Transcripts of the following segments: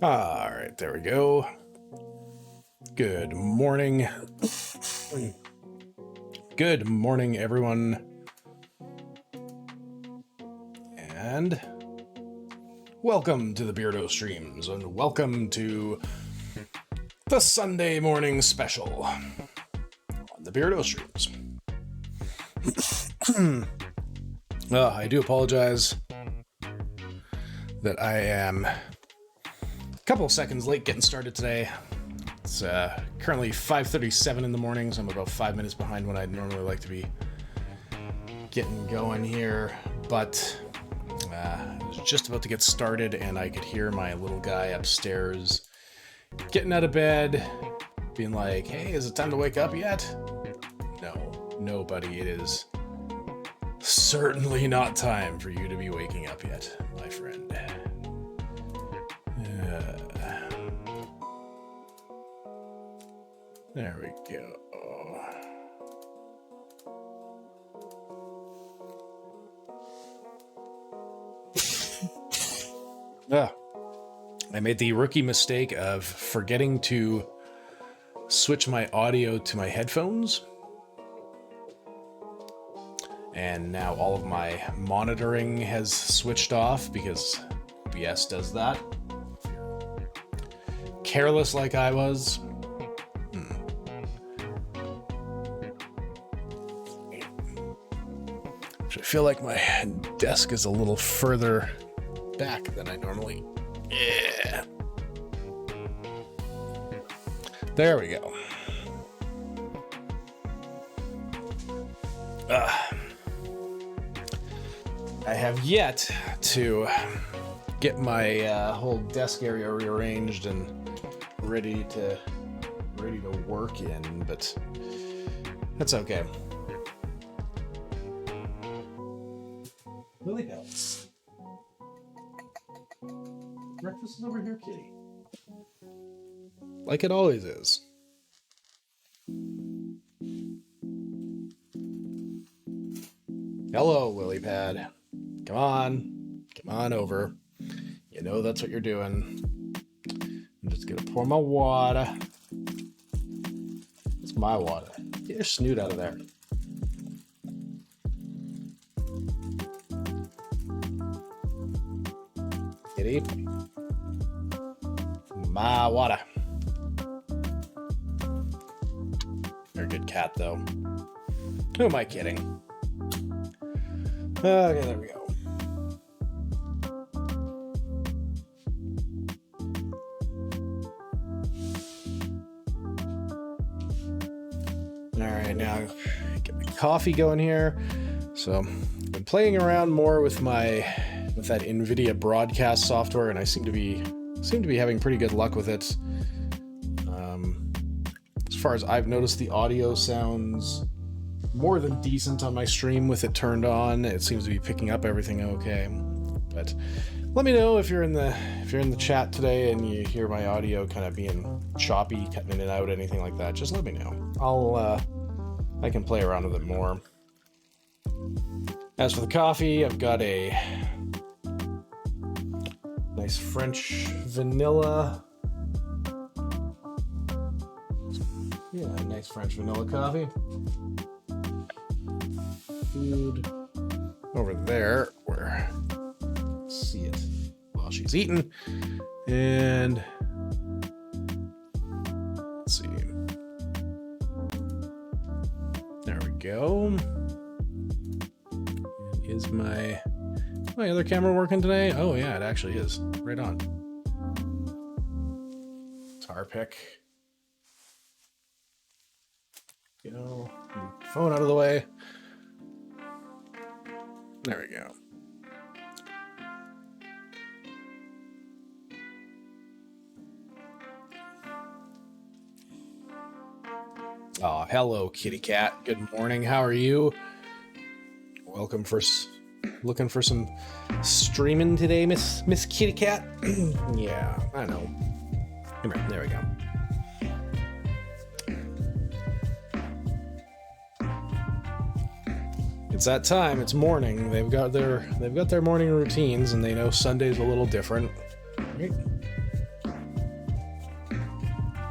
All right, there we go. Good morning. Good morning, everyone. And welcome to the Beardo streams, and welcome to the Sunday morning special on the Beardo streams. I do apologize that I am a couple seconds late getting started today. It's currently 5:37 in the morning, so I'm about 5 minutes behind when I'd normally like to be getting going here. But I was just about to get started, and I could hear my little guy upstairs getting out of bed, being like, "Hey, is it time to wake up yet?" No, buddy, it is certainly not time for you to be waking up yet, my friend. There we go. I made the rookie mistake of forgetting to switch my audio to my headphones. And now all of my monitoring has switched off because OBS does that. Careless like I was. I feel like my desk is a little further back than I normally. Yeah. There we go. I have yet to get my whole desk area rearranged and ready to work in, but that's okay. Lily Bells. Breakfast is over here, kitty. Like it always is. Hello, Lily Pad. Come on over. You know that's what you're doing. I'm just gonna pour my water. It's my water. Get your snoot out of there. Kitty. My water. You're a good cat, though. Who am I kidding? Okay, there we go. All right, now get my coffee going here. So I've been playing around more with that NVIDIA broadcast software, and I seem to be having pretty good luck with it. As far as I've noticed, the audio sounds more than decent on my stream with it turned on. It seems to be picking up everything okay. But let me know if you're in the chat today and you hear my audio kind of being choppy, cutting in and out, anything like that. Just let me know. I can play around with it more. As for the coffee, I've got a nice French vanilla. Yeah, nice French vanilla coffee. Food over there where see it while she's eating. And let's see. There we go. Is my other camera working today? Oh yeah, it actually is. Right on. Guitar pick. Go. Phone out of the way. There we go. Oh, hello, kitty cat. Good morning. How are you? Welcome looking for some streaming today, Miss Kitty Cat. Yeah, I know. Come here. There we go. It's that time. It's morning. They've got their morning routines, and they know Sunday's a little different. Right?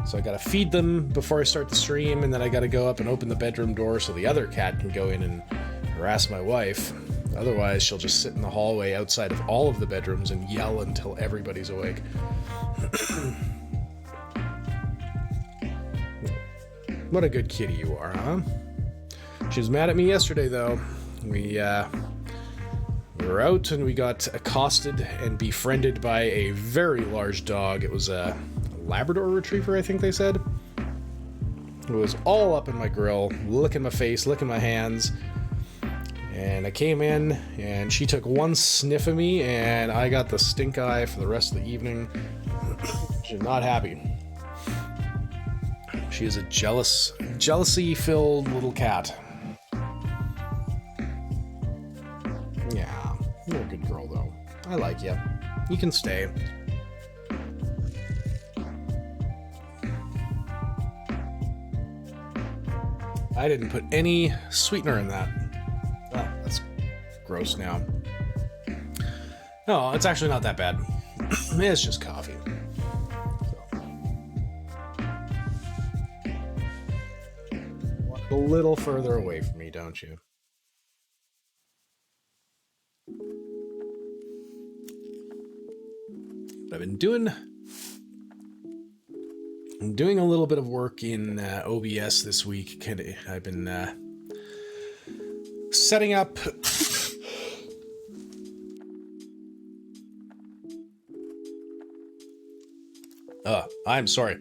So I gotta feed them before I start the stream, and then I gotta go up and open the bedroom door so the other cat can go in and harass my wife. Otherwise, she'll just sit in the hallway outside of all of the bedrooms and yell until everybody's awake. What a good kitty you are, huh? She was mad at me yesterday, though. We were out and we got accosted and befriended by a very large dog. It was a Labrador Retriever, I think they said. It was all up in my grill, licking my face, licking my hands. And I came in and she took one sniff of me and I got the stink eye for the rest of the evening. She's not happy. She is a jealousy-filled little cat. Yeah, you're a good girl, though. I like you. You can stay. I didn't put any sweetener in that. Oh, that's gross now. No, it's actually not that bad. It's just coffee. Walk a little further away from me, don't you? I've been doing a little bit of work in OBS this week. I've been setting up I'm sorry.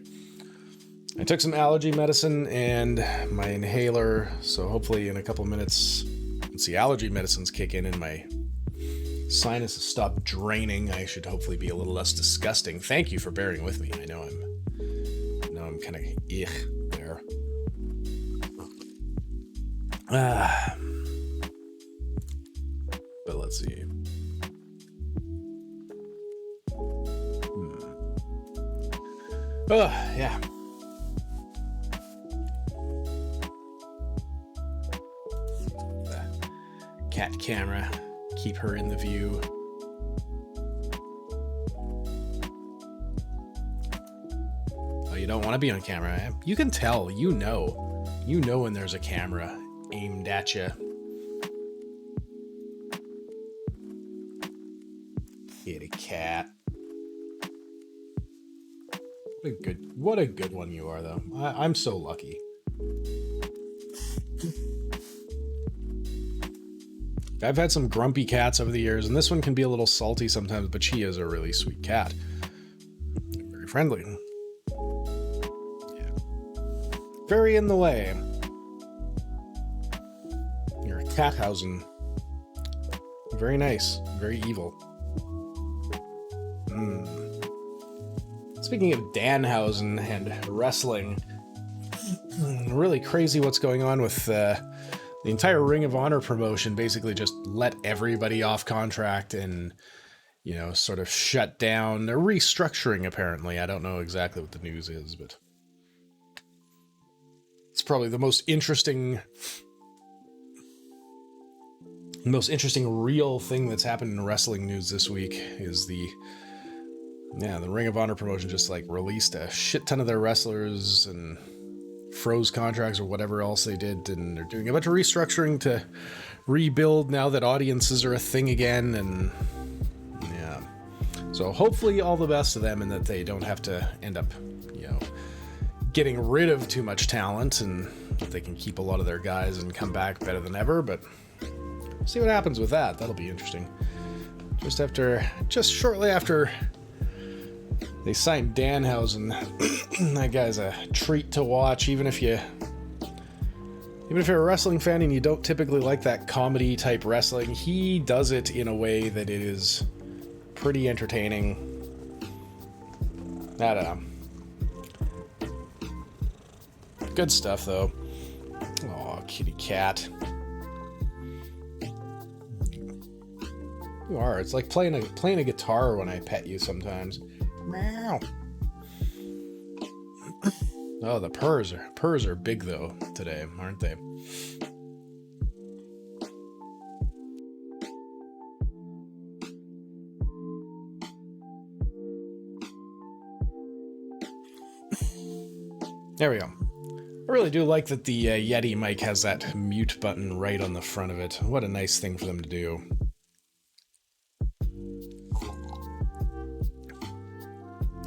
I took some allergy medicine and my inhaler, so hopefully in a couple minutes, once the allergy medicines kick in and my sinuses stop draining, I should hopefully be a little less disgusting. Thank you for bearing with me. I know I'm kind of there. But let's see. Yeah. The cat camera. Keep her in the view. Oh, you don't want to be on camera. You can tell. You know when there's a camera aimed at you. Kitty cat. What a good one you are, though. I'm so lucky. I've had some grumpy cats over the years, and this one can be a little salty sometimes, but she is a really sweet cat. Very friendly. Yeah. Very in the way. You're a Cathausen. Very nice. Very evil. Speaking of Danhausen and wrestling, really crazy what's going on with the entire Ring of Honor promotion. Basically just let everybody off contract and, sort of shut down. They're restructuring, apparently. I don't know exactly what the news is, but it's probably the most interesting real thing that's happened in wrestling news this week is the Ring of Honor promotion just released a shit ton of their wrestlers and froze contracts or whatever else they did, and they're doing a bunch of restructuring to rebuild now that audiences are a thing again, and yeah. So hopefully all the best to them and that they don't have to end up, getting rid of too much talent and that they can keep a lot of their guys and come back better than ever, but see what happens with that. That'll be interesting. Just shortly after they signed Danhausen. That guy's a treat to watch, even if you're a wrestling fan and you don't typically like that comedy type wrestling. He does it in a way that it is pretty entertaining. I don't know. Good stuff, though. Aw, kitty cat. You are. It's like playing a guitar when I pet you sometimes. Meow. Oh, the purrs are big though today, aren't they? There we go. I really do like that the Yeti mic has that mute button right on the front of it. What a nice thing for them to do.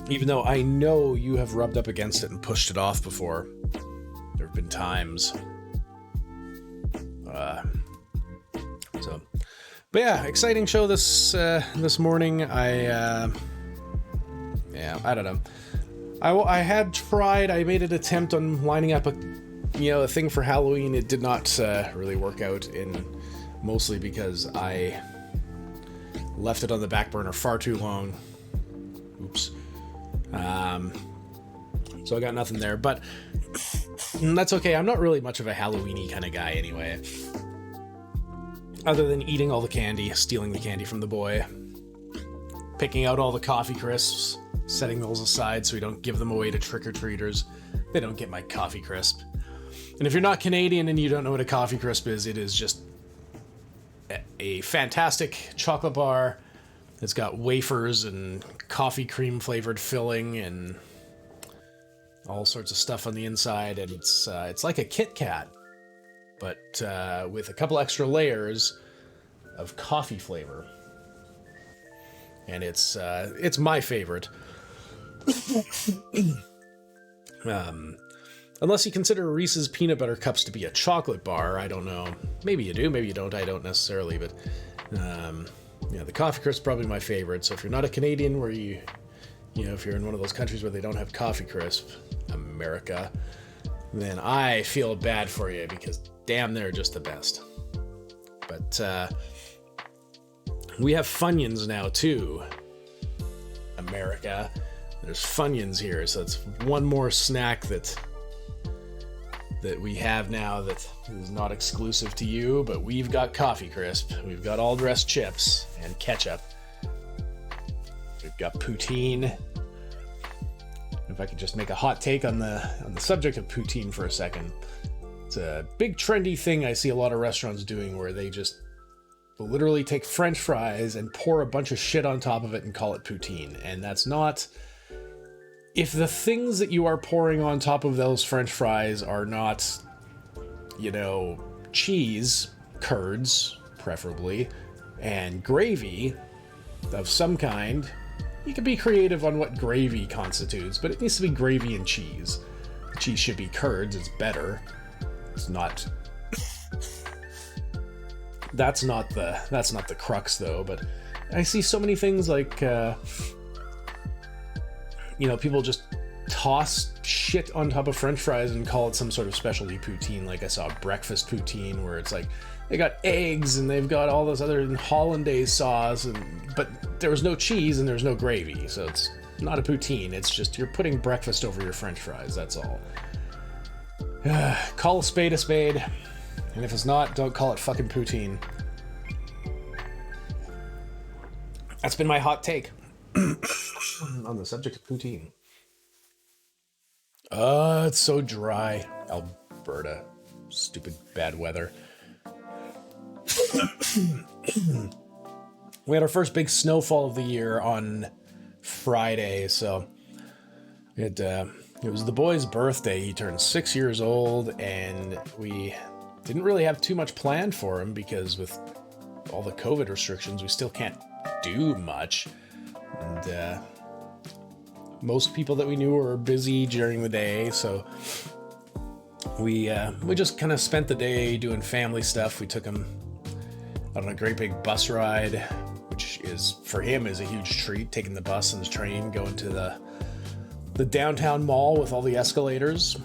Even though I know you have rubbed up against it and pushed it off before. There have been times. But yeah, exciting show this morning. I don't know. I had tried. I made an attempt on lining up a thing for Halloween. It did not really work out, mostly because I left it on the back burner far too long. Oops. So I got nothing there, but that's okay. I'm not really much of a Halloween-y kind of guy anyway. Other than eating all the candy, stealing the candy from the boy, picking out all the coffee crisps, setting those aside so we don't give them away to trick-or-treaters. They don't get my coffee crisp. And if you're not Canadian and you don't know what a coffee crisp is, it is just a fantastic chocolate bar. It's got wafers and coffee cream flavored filling and all sorts of stuff on the inside, and it's like a Kit Kat, but with a couple extra layers of coffee flavor. And it's my favorite. Unless you consider Reese's Peanut Butter Cups to be a chocolate bar, I don't know. Maybe you do, maybe you don't, I don't necessarily, but the coffee crisp is probably my favorite. So if you're not a Canadian where if you're in one of those countries where they don't have coffee crisp, America, then I feel bad for you because damn, they're just the best. But we have Funyuns now too, America. There's Funyuns here, so it's one more snack that we have now that is not exclusive to you, but we've got coffee crisp, we've got all dressed chips and ketchup. We've got poutine. If I could just make a hot take on the subject of poutine for a second. It's a big trendy thing I see a lot of restaurants doing where they just literally take French fries and pour a bunch of shit on top of it and call it poutine. And that's not... If the things that you are pouring on top of those French fries are not, cheese, curds, preferably, and gravy of some kind, you can be creative on what gravy constitutes, but it needs to be gravy and cheese. Cheese should be curds, it's better. It's not... That's not the crux, though, but I see so many things like... people just toss shit on top of French fries and call it some sort of specialty poutine. Like I saw breakfast poutine where it's like they got eggs and they've got all this other hollandaise sauce, but there was no cheese and there's no gravy, so it's not a poutine. It's just you're putting breakfast over your French fries. That's all. Call a spade, and if it's not, don't call it fucking poutine. That's been my hot take. On the subject of poutine. It's so dry. Alberta. Stupid bad weather. We had our first big snowfall of the year on Friday, so it was the boy's birthday. He turned 6 years old, and we didn't really have too much planned for him because with all the COVID restrictions, we still can't do much. And most people that we knew were busy during the day, so we just kind of spent the day doing family stuff. We took him on a great big bus ride, which is for him is a huge treat. Taking the bus and the train, going to the downtown mall with all the escalators.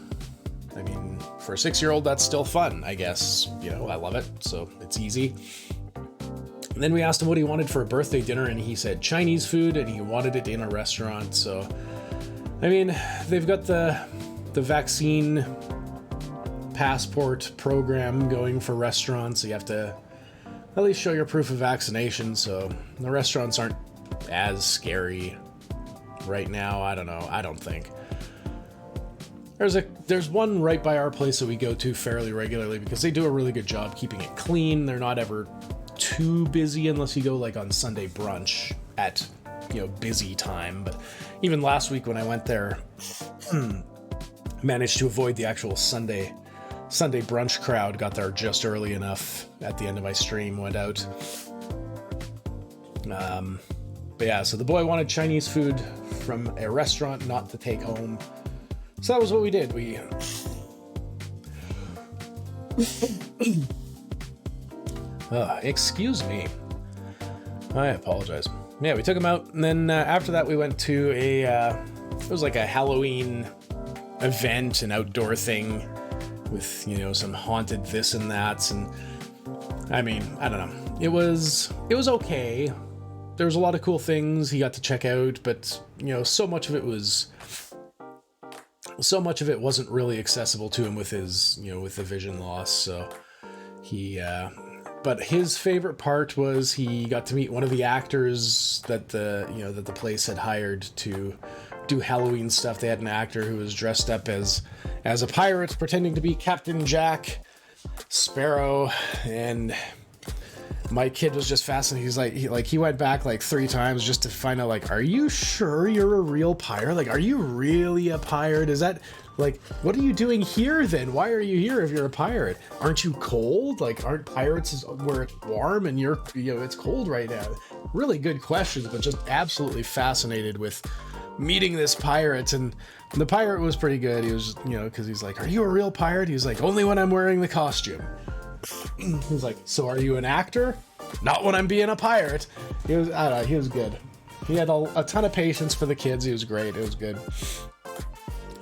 I mean, for a 6-year-old, that's still fun, I guess. I love it, so it's easy. And then we asked him what he wanted for a birthday dinner, and he said Chinese food, and he wanted it in a restaurant. So, I mean, they've got the vaccine passport program going for restaurants. So you have to at least show your proof of vaccination. So the restaurants aren't as scary right now. I don't know. I don't think. There's one right by our place that we go to fairly regularly because they do a really good job keeping it clean. They're not ever too busy unless you go like on Sunday brunch at busy time. But even last week when I went there, managed to avoid the actual Sunday brunch crowd. Got there just early enough at the end of my stream, went out. But yeah, so the boy wanted Chinese food from a restaurant, not to take home. So that was what we did. We excuse me. I apologize. Yeah, we took him out, and then after that we went to it was like a Halloween event, an outdoor thing with, some haunted this and that, and I mean, I don't know. It was okay. There was a lot of cool things he got to check out, but so much of it wasn't really accessible to him with his, with the vision loss. So but his favorite part was he got to meet one of the actors that the place had hired to do Halloween stuff. They had an actor who was dressed up as a pirate, pretending to be Captain Jack Sparrow, and my kid was just fascinated. He's he went back 3 times just to find out, are you sure you're a real pirate? Are you really a pirate? Is that, what are you doing here then? Why are you here if you're a pirate? Aren't you cold? Aren't pirates where it's warm and you're, it's cold right now? Really good questions, but just absolutely fascinated with meeting this pirate. And the pirate was pretty good. He was, because he's like, are you a real pirate? He's like, only when I'm wearing the costume. He's like, so are you an actor? Not when I'm being a pirate. He was, I don't know, he was good. He had a ton of patience for the kids. He was great. It was good.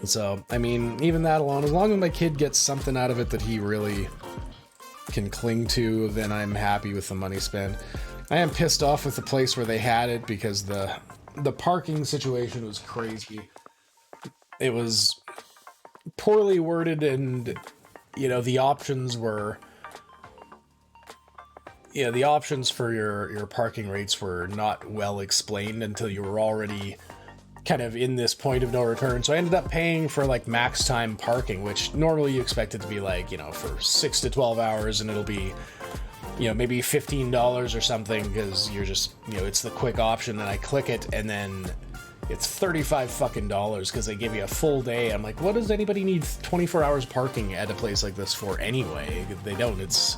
So, I mean, even that alone, as long as my kid gets something out of it that he really can cling to, then I'm happy with the money spent. I am pissed off with the place where they had it because the parking situation was crazy. It was poorly worded, and the options were, the options for your parking rates were not well explained until you were already kind of in this point of no return. So I ended up paying for max time parking, which normally you expect it to be for 6 to 12 hours, and it'll be maybe $15 or something, because you're just it's the quick option. And I click it, and then it's $35 fucking because they give you a full day. I'm like, what does anybody need 24 hours parking at a place like this for anyway? They don't. It's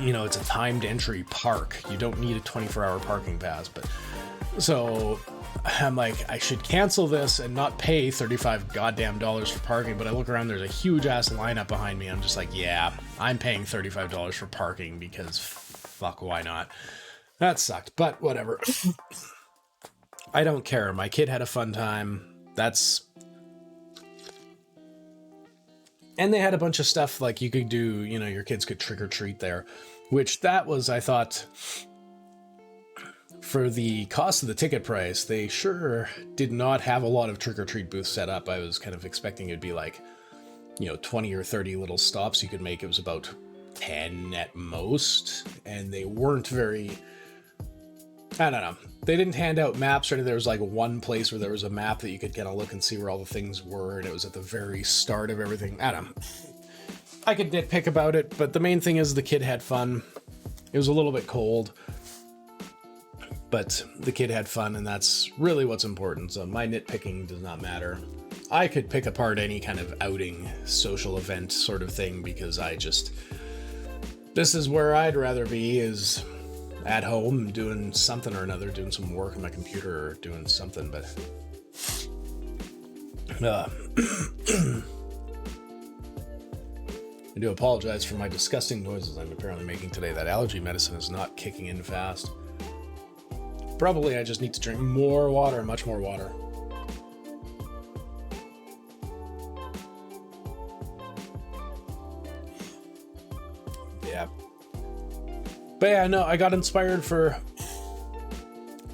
it's a timed entry park. You don't need a 24-hour parking pass. But so I'm like, I should cancel this and not pay $35 goddamn for parking. But I look around, there's a huge ass lineup behind me. I'm just like, yeah, I'm paying $35 for parking because fuck, why not? That sucked, but whatever. I don't care. My kid had a fun time. And they had a bunch of stuff you could do, your kids could trick or treat there, which that was, I thought, for the cost of the ticket price, they sure did not have a lot of trick or treat booths set up. I was kind of expecting it'd be 20 or 30 little stops you could make. It was about 10 at most, and they weren't very, I don't know. They didn't hand out maps or anything. There was one place where there was a map that you could kind of look and see where all the things were, and it was at the very start of everything. I don't know. I could nitpick about it, but the main thing is the kid had fun. It was a little bit cold, but the kid had fun, and that's really what's important. So my nitpicking does not matter. I could pick apart any kind of outing, social event sort of thing, because this is where I'd rather be, is at home doing something or another, doing some work on my computer or doing something. But I do apologize for my disgusting noises I'm apparently making today. That allergy medicine is not kicking in fast. Probably I just need to drink more water, much more water. Yeah. But yeah, no, I got inspired for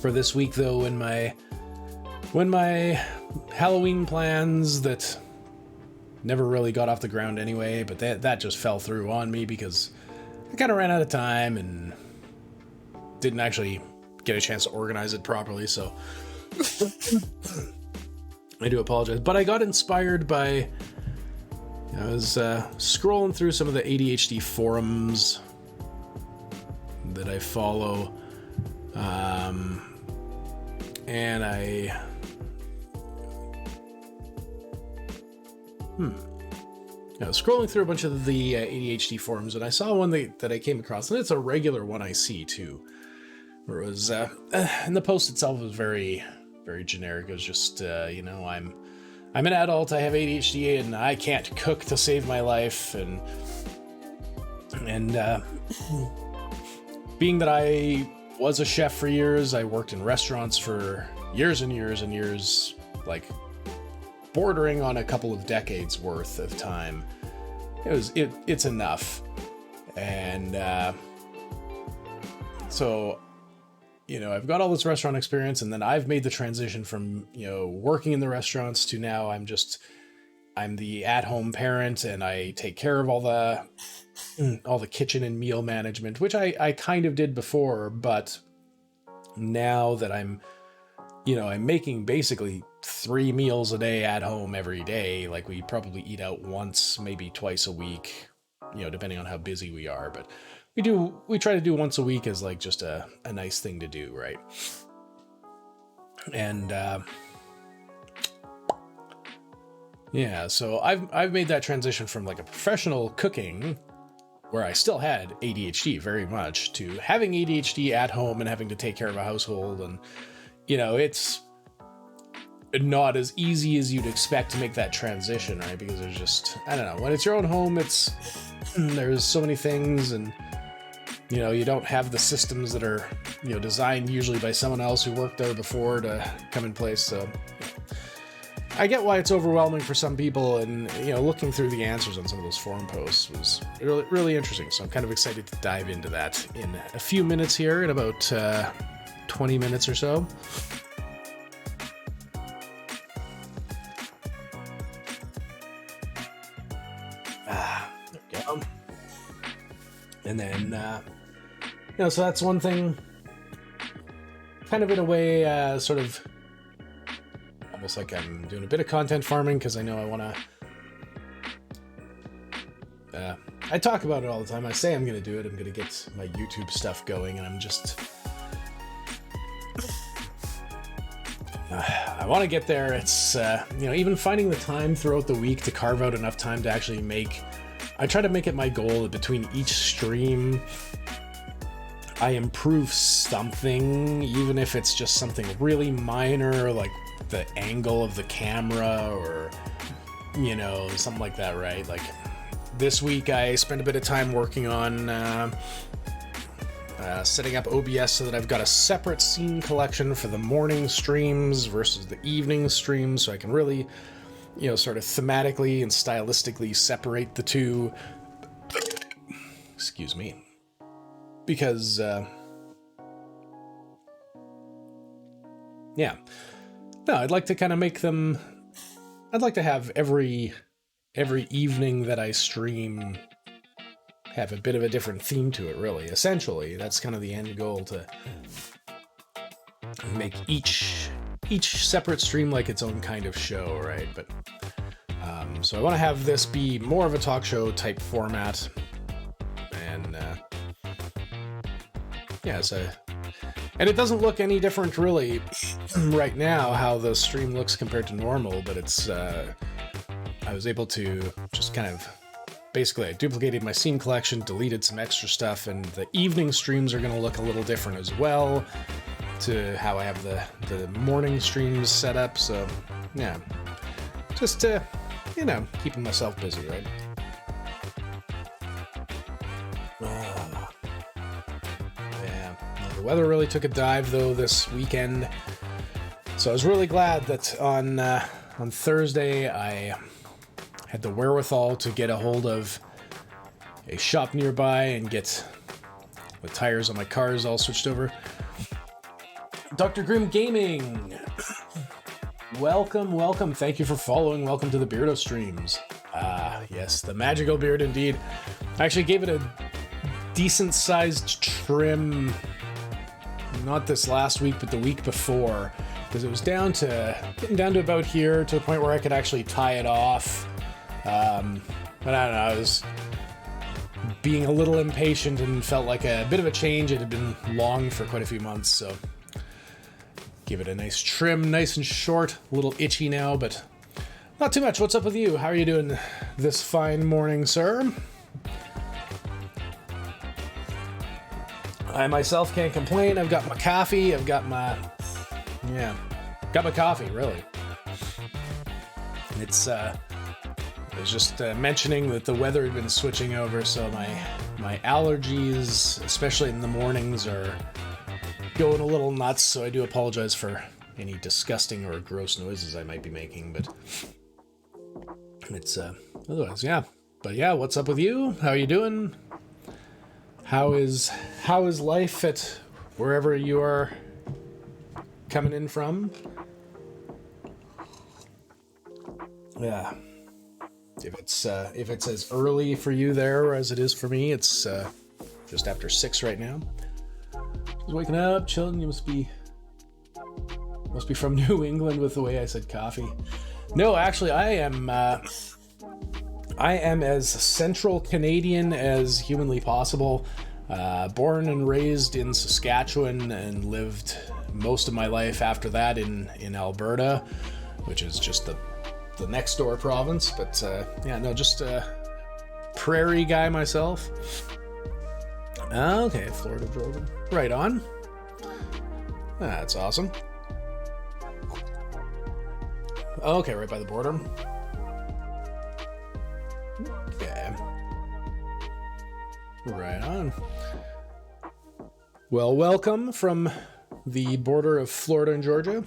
this week though, when my Halloween plans that never really got off the ground anyway, but that just fell through on me because I kind of ran out of time and didn't actually get a chance to organize it properly, so I do apologize. But I got inspired by, I was scrolling through some of the ADHD forums that I follow, and scrolling through a bunch of the ADHD forums, and I saw one that I came across, and it's a regular one I see too, where it was, and the post itself was very, very generic. It was just, I'm an adult, I have ADHD, and I can't cook to save my life, and being that I was a chef for years, I worked in restaurants for years and years and years, like bordering on a couple of decades worth of time. It's enough. And so, I've got all this restaurant experience, and then I've made the transition from, working in the restaurants to now I'm the at-home parent, and I take care of all the kitchen and meal management, which I kind of did before, but now that I'm making basically 3 meals a day at home every day. Like, we probably eat out once, maybe twice a week, depending on how busy we are, but we try to do once a week as like just a nice thing to do, right? And so I've made that transition from like a professional cooking, where I still had ADHD very much, to having ADHD at home and having to take care of a household. And, it's not as easy as you'd expect to make that transition, right? Because there's just, I don't know, when it's your own home, there's so many things, and, you don't have the systems that are, designed usually by someone else who worked there before to come in place. So I get why it's overwhelming for some people, and, looking through the answers on some of those forum posts was really, really interesting. So I'm kind of excited to dive into that in a few minutes here, in about 20 minutes or so. There we go. And then, so that's one thing, kind of in a way, sort of, almost like I'm doing a bit of content farming, because I know I want to... I talk about it all the time. I say I'm going to do it. I'm going to get my YouTube stuff going, and I'm just... I want to get there. It's, even finding the time throughout the week to carve out enough time to actually make... I try to make it my goal that between each stream, I improve something, even if it's just something really minor, like the angle of the camera, or something like that, right? Like this week I spent a bit of time working on setting up OBS so that I've got a separate scene collection for the morning streams versus the evening streams, so I can really sort of thematically and stylistically separate the two. Excuse me. Because I'd like to kind of make them... I'd like to have every evening that I stream have a bit of a different theme to it, really. Essentially, that's kind of the end goal, to make each separate stream like its own kind of show, right? But so I want to have this be more of a talk show type format, and and it doesn't look any different really right now how the stream looks compared to normal, but it's I was able to just kind of basically, I duplicated my scene collection, deleted some extra stuff, and the evening streams are going to look a little different as well to how I have the morning streams set up. So just keeping myself busy, right? The weather really took a dive though this weekend, so I was really glad that on Thursday I had the wherewithal to get a hold of a shop nearby and get the tires on my cars all switched over. Dr. Grim Gaming, welcome. Thank you for following. Welcome to the Beardo streams. Yes, the magical beard indeed. I actually gave it a decent sized trim, not this last week, but the week before, because it was getting down to about here, to the point where I could actually tie it off. But I don't know, I was being a little impatient and felt like a bit of a change. It had been long for quite a few months, so give it a nice trim, nice and short, a little itchy now, but Not too much. What's up with you? How are you doing this fine morning, sir? I myself can't complain. I've got my coffee. Got my coffee, really. It's, I was just mentioning that the weather had been switching over, so my allergies, especially in the mornings, are going a little nuts, so I do apologize for any disgusting or gross noises I might be making, but it's, otherwise, yeah. But yeah, what's up with you? How are you doing? How is life at wherever you are coming in from? Yeah. If it's as early for you there as it is for me, it's just after 6 right now. Just waking up, chilling. You must be from New England with the way I said coffee. No, actually, I am as Central Canadian as humanly possible. Born and raised in Saskatchewan and lived most of my life after that in Alberta, which is just the next door province. But yeah, no, just a prairie guy myself. Okay, Florida, Georgia. Right on. That's awesome. Okay, right by the border. Okay. Right on. Well, welcome from the border of Florida and Georgia.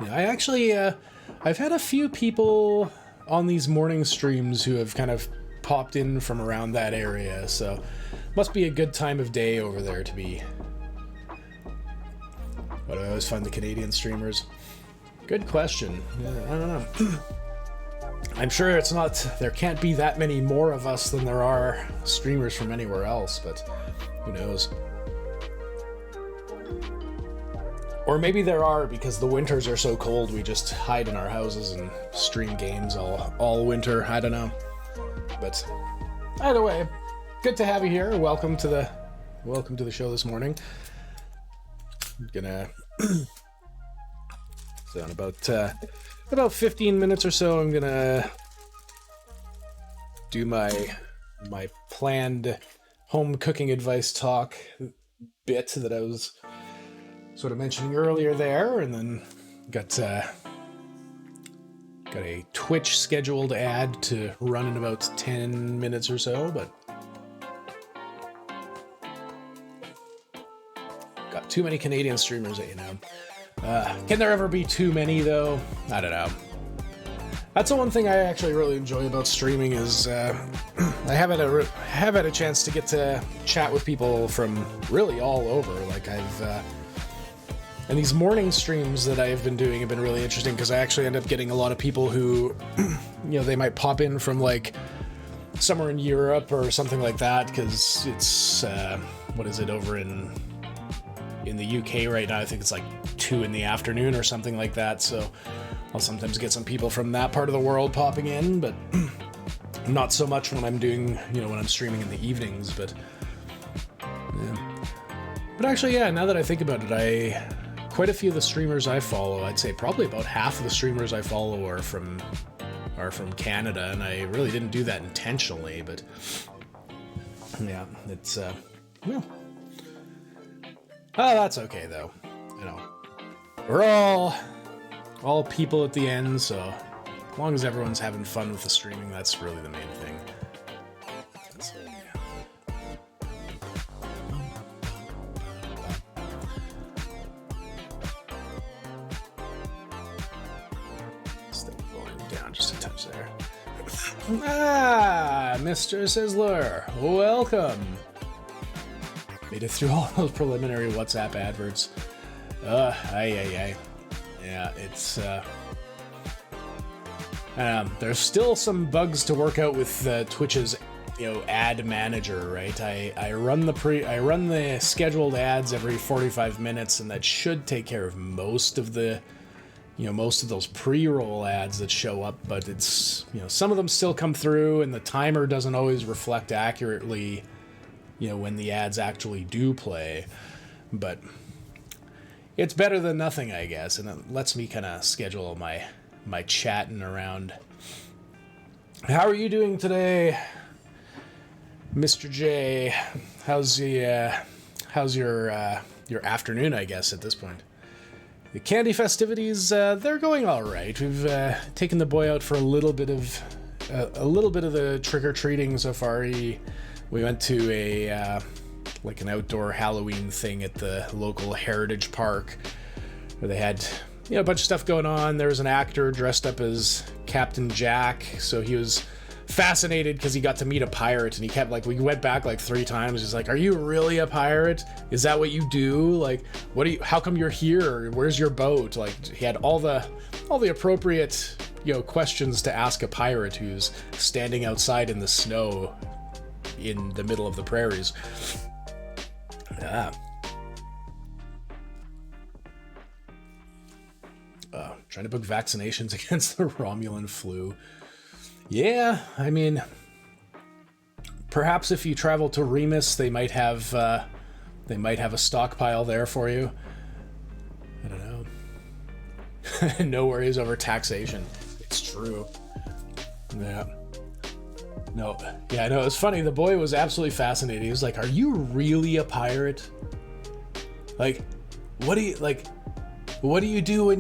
Yeah, I actually, I've had a few people on these morning streams who have kind of popped in from around that area, so must be a good time of day over there to be. What do I always find the Canadian streamers? Good question. Yeah, I don't know. I'm sure it's not, there can't be that many more of us than there are streamers from anywhere else, but who knows? Or maybe there are, because the winters are so cold we just hide in our houses and stream games all winter. I don't know. But either way, good to have you here. Welcome to the show this morning. I'm gonna so in about 15 minutes or so, I'm gonna do my planned home cooking advice talk bit that I was sort of mentioning earlier there, and then got a Twitch scheduled ad to run in about 10 minutes or so, but got too many Canadian streamers that you know. Can there ever be too many, though? I don't know. That's the one thing I actually really enjoy about streaming is I have had a chance to get to chat with people from really all over. Like and these morning streams that I've been doing have been really interesting because I actually end up getting a lot of people who, you know, they might pop in from like somewhere in Europe or something like that because it's what is it over in the UK right now? I think it's like 2 p.m. or something like that. So I'll sometimes get some people from that part of the world popping in, but not so much when I'm doing, you know, when I'm streaming in the evenings. But yeah. But actually, yeah, now that I think about it, quite a few of the streamers I follow, I'd say probably about half of the streamers I follow are from Canada, and I really didn't do that intentionally, but yeah, it's well. Oh, that's okay though. You know, we're all people at the end, so as long as everyone's having fun with the streaming, that's really the main thing. So, yeah. Step volume down just a touch there. Mr. Sizzler, welcome. Made it through all those preliminary WhatsApp adverts. Yeah, it's there's still some bugs to work out with Twitch's, you know, ad manager, right? I run the scheduled ads every 45 minutes, and that should take care of most of those pre-roll ads that show up, but it's, you know, some of them still come through, and the timer doesn't always reflect accurately, you know, when the ads actually do play, but it's better than nothing, I guess, and it lets me kind of schedule my my chatting around. How are you doing today, Mr. J? How's your afternoon, I guess, at this point? The candy festivities, they're going all right. We've taken the boy out for a little bit of the trick-or-treating so far. We went to a like an outdoor Halloween thing at the local heritage park where they had a bunch of stuff going on. There was an actor dressed up as Captain Jack, so he was fascinated because he got to meet a pirate, and he kept we went back 3 times. He's like, "Are you really a pirate? Is that what you do? Like, how come you're here? Where's your boat?" He had all the appropriate questions to ask a pirate who's standing outside in the snow in the middle of the prairies. Yeah. Trying to book vaccinations against the Romulan flu. Yeah, I mean, perhaps if you travel to Remus, they might have a stockpile there for you. I don't know. No worries over taxation. It's true. Yeah. No. Yeah, no, it's funny. The boy was absolutely fascinated. He was like, "Are you really a pirate? What do you do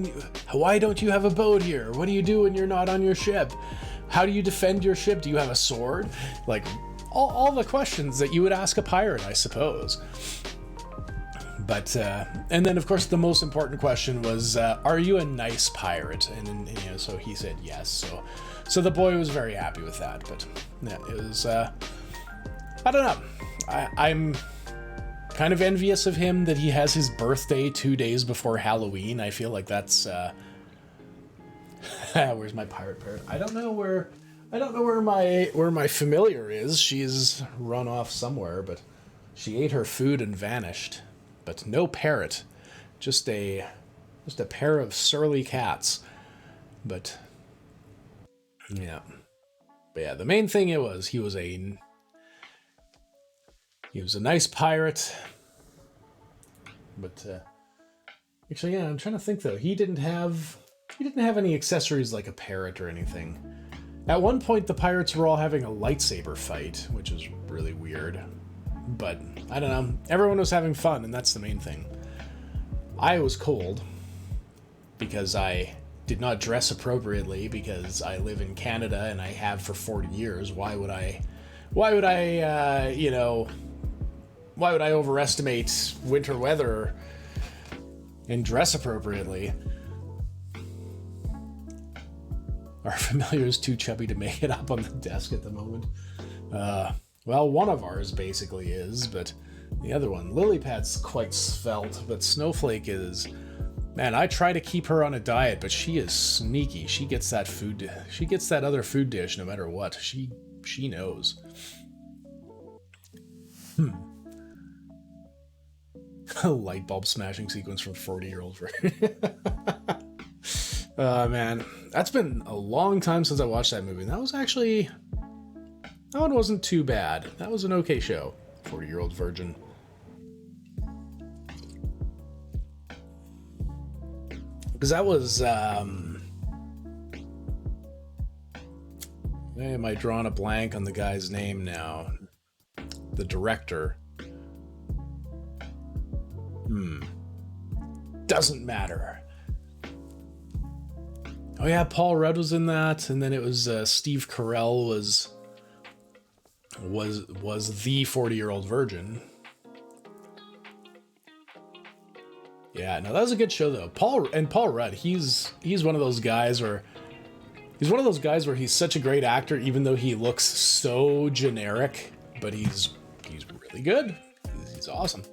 why don't you have a boat here? What do you do when you're not on your ship? How do you defend your ship? Do you have a sword?" All the questions that you would ask a pirate, I suppose. But, and then of course the most important question was, "Are you a nice pirate?" And so he said yes. So the boy was very happy with that. But yeah, it was, I don't know. I'm kind of envious of him that he has his birthday 2 days before Halloween. I feel like that's, where's my pirate parrot? I don't know where my familiar is. She's run off somewhere, but she ate her food and vanished. But no parrot, just a pair of surly cats. But yeah, the main thing he was a nice pirate. But actually, yeah, I'm trying to think though. He didn't have any accessories like a parrot or anything. At one point, the pirates were all having a lightsaber fight, which is really weird. But I don't know. Everyone was having fun, and that's the main thing. I was cold because I did not dress appropriately because I live in Canada and I have for 40 years. Why would I overestimate winter weather and dress appropriately? Our familiar is too chubby to make it up on the desk at the moment. Well, one of ours basically is, but the other one, Lilypad's quite svelte, but Snowflake is... Man, I try to keep her on a diet, but she is sneaky. She gets that other food dish no matter what. She knows. A light bulb smashing sequence from 40-year-old version. Man, that's been a long time since I watched that movie. That one wasn't too bad. That was an okay show. 40-Year-Old Virgin. Because that was, am I drawing a blank on the guy's name now? The director. Doesn't matter. Oh yeah, Paul Rudd was in that, and then it was Steve Carell was the 40-Year-Old Virgin. Yeah, no, that was a good show though. Paul Rudd, he's one of those guys where he's such a great actor, even though he looks so generic, but he's really good. He's awesome.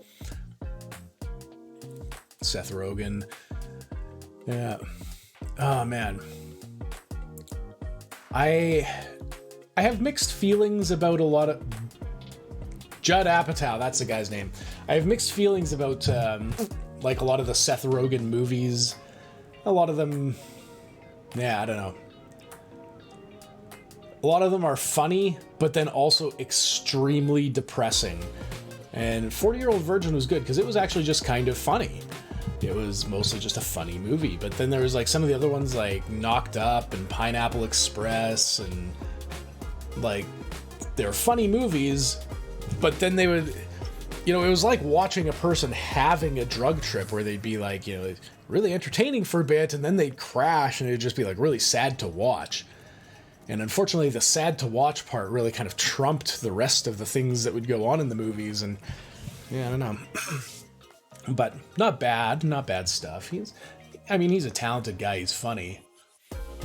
Seth Rogen. Yeah. Oh man. I have mixed feelings about a lot of... Judd Apatow, that's the guy's name. I have mixed feelings about a lot of the Seth Rogen movies. A lot of them... Yeah, I don't know. A lot of them are funny, but then also extremely depressing. And 40-Year-Old Virgin was good, because it was actually just kind of funny. it was mostly just a funny movie. But then there was like some of the other ones like Knocked Up and Pineapple Express, and like they're funny movies, but then they would, it was like watching a person having a drug trip where they'd be like, really entertaining for a bit, and then they'd crash, and it'd just be like really sad to watch. And unfortunately, the sad to watch part really kind of trumped the rest of the things that would go on in the movies. And yeah, I don't know. But not bad stuff. He's a talented guy. He's funny,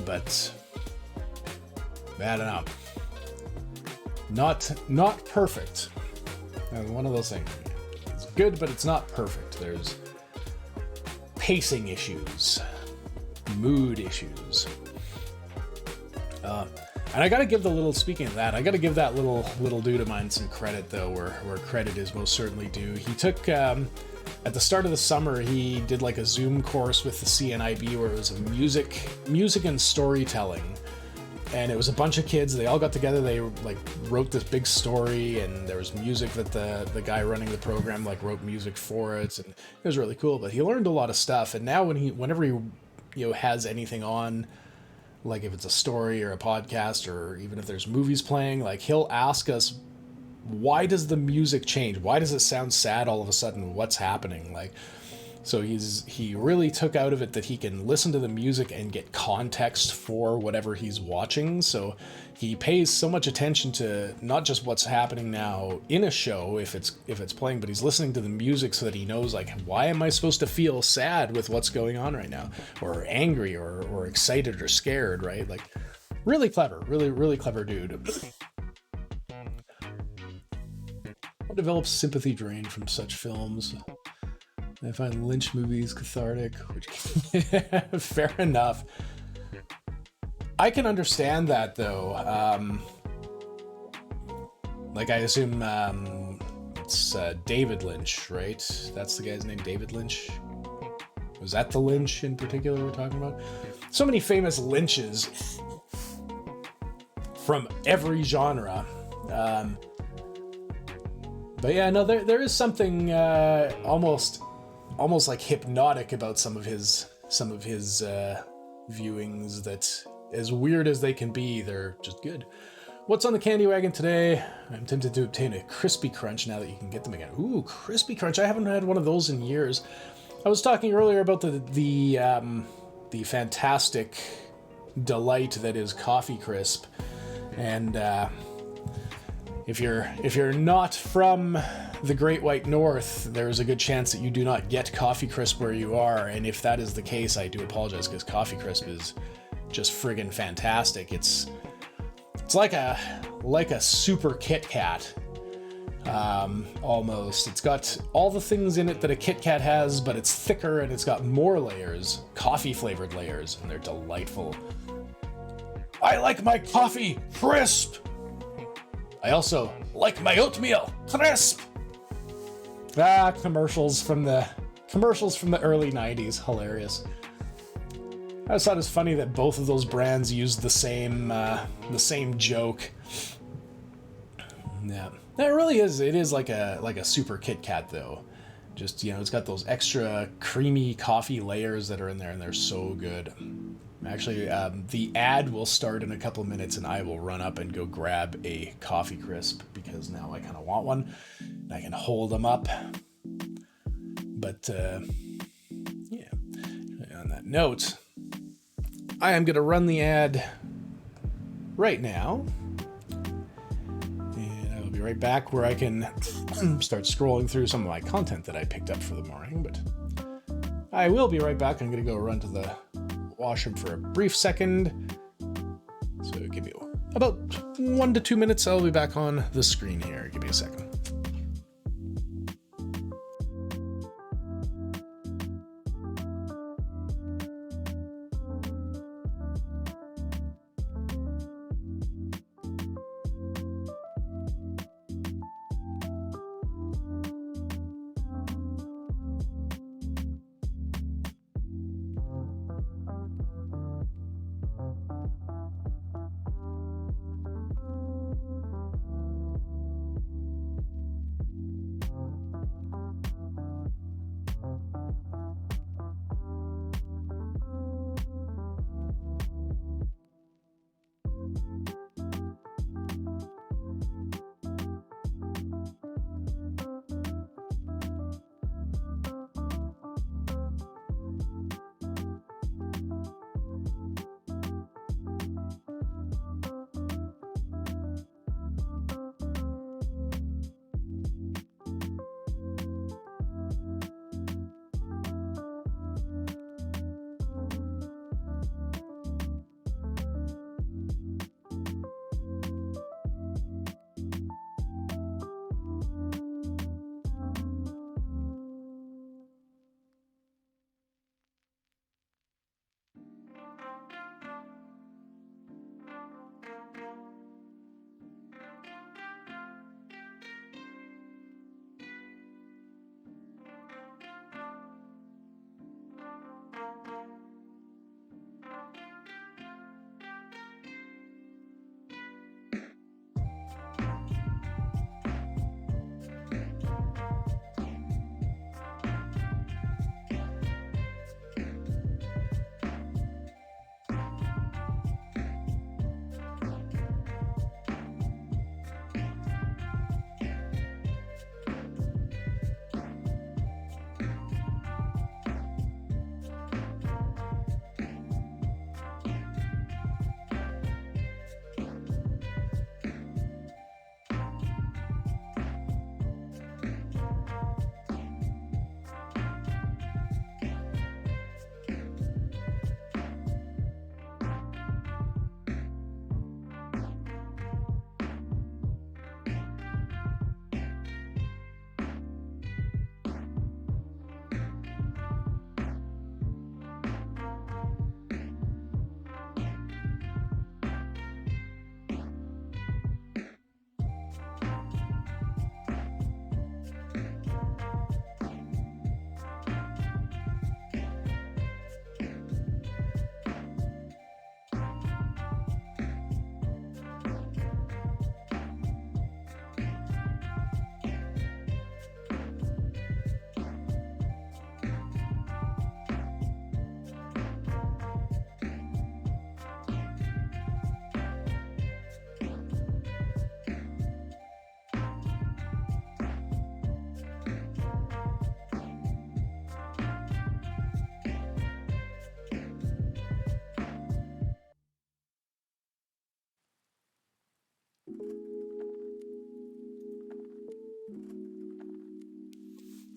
but I don't know. Not perfect. One of those things. It's good, but it's not perfect. There's pacing issues, mood issues. And I gotta give speaking of that, I gotta give that little dude of mine some credit, though, where credit is most certainly due. He took, at the start of the summer, he did like a Zoom course with the CNIB where it was music and storytelling. And it was a bunch of kids, they all got together, they like wrote this big story, and there was music that the guy running the program like wrote music for it, and it was really cool. But he learned a lot of stuff, and now whenever he has anything on, like if it's a story or a podcast, or even if there's movies playing, like he'll ask us, why does the music change? Why does it sound sad all of a sudden? What's happening? Like, so he really took out of it that he can listen to the music and get context for whatever he's watching. So he pays so much attention to not just what's happening now in a show if it's playing, but he's listening to the music so that he knows, like, why am I supposed to feel sad with what's going on right now, or angry, or excited or scared, right? Like, really clever, really clever dude. What develops sympathy drained from such films? I find Lynch movies cathartic, which fair enough. I can understand that, though. Like, I assume it's David Lynch, right? That's the guy's name, David Lynch? Was that the Lynch in particular we're talking about? So many famous Lynches from every genre. But yeah, no, there is something almost like hypnotic about some of his viewings that, as weird as they can be, they're just good. What's on the candy wagon today? I'm tempted to obtain a Crispy Crunch now that you can get them again. Ooh, Crispy Crunch! I haven't had one of those in years. I was talking earlier about the fantastic delight that is Coffee Crisp, and if you're not from the Great White North, there's a good chance that you do not get Coffee Crisp where you are, and if that is the case, I do apologize, because Coffee Crisp is just friggin' fantastic. It's like a super Kit Kat, almost. It's got all the things in it that a Kit Kat has, but it's thicker and it's got more layers, coffee-flavored layers, and they're delightful. I like my coffee crisp! I also like my oatmeal crisp! Commercials from the early 90s. Hilarious. I just thought it was funny that both of those brands used the same joke. Yeah. It really is. It is like a super Kit Kat, though. Just, it's got those extra creamy coffee layers that are in there, and they're so good. Actually, the ad will start in a couple minutes, and I will run up and go grab a Coffee Crisp, because now I kind of want one, and I can hold them up. But, yeah. On that note, I am going to run the ad right now, and I will be right back where I can start scrolling through some of my content that I picked up for the morning, but I will be right back. I'm going to go run to the washroom for a brief second, so give me about 1 to 2 minutes. I'll be back on the screen here. Give me a second.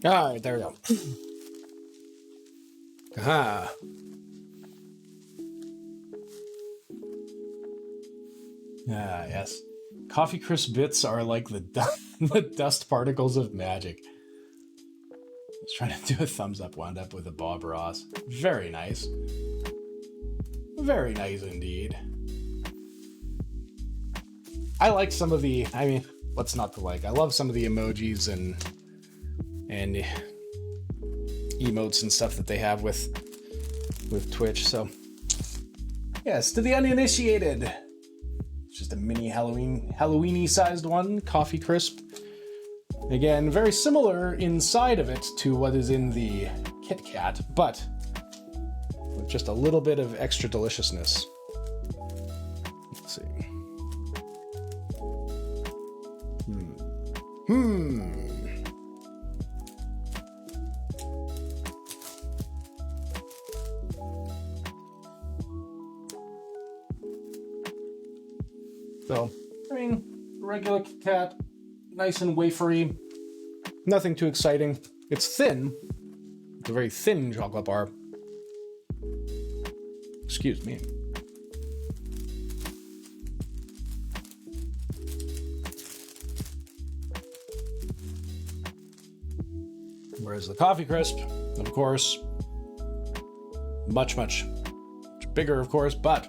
All right, there we go. Ah. Ah, yes. Coffee crisp bits are like the the dust particles of magic. I was trying to do a thumbs up, wound up with a Bob Ross. Very nice. Very nice indeed. I like some of the, I mean, what's not to like? I love some of the emojis and emotes and stuff that they have with Twitch. So, yes, to the uninitiated, it's just a mini Halloweeny sized one, coffee crisp. Again, very similar inside of it to what is in the Kit Kat, but with just a little bit of extra deliciousness. Let's see. So, I mean, regular Kit Kat, nice and wafery, nothing too exciting. It's thin. It's a very thin chocolate bar. Excuse me. Whereas the coffee crisp, of course, much bigger, of course, but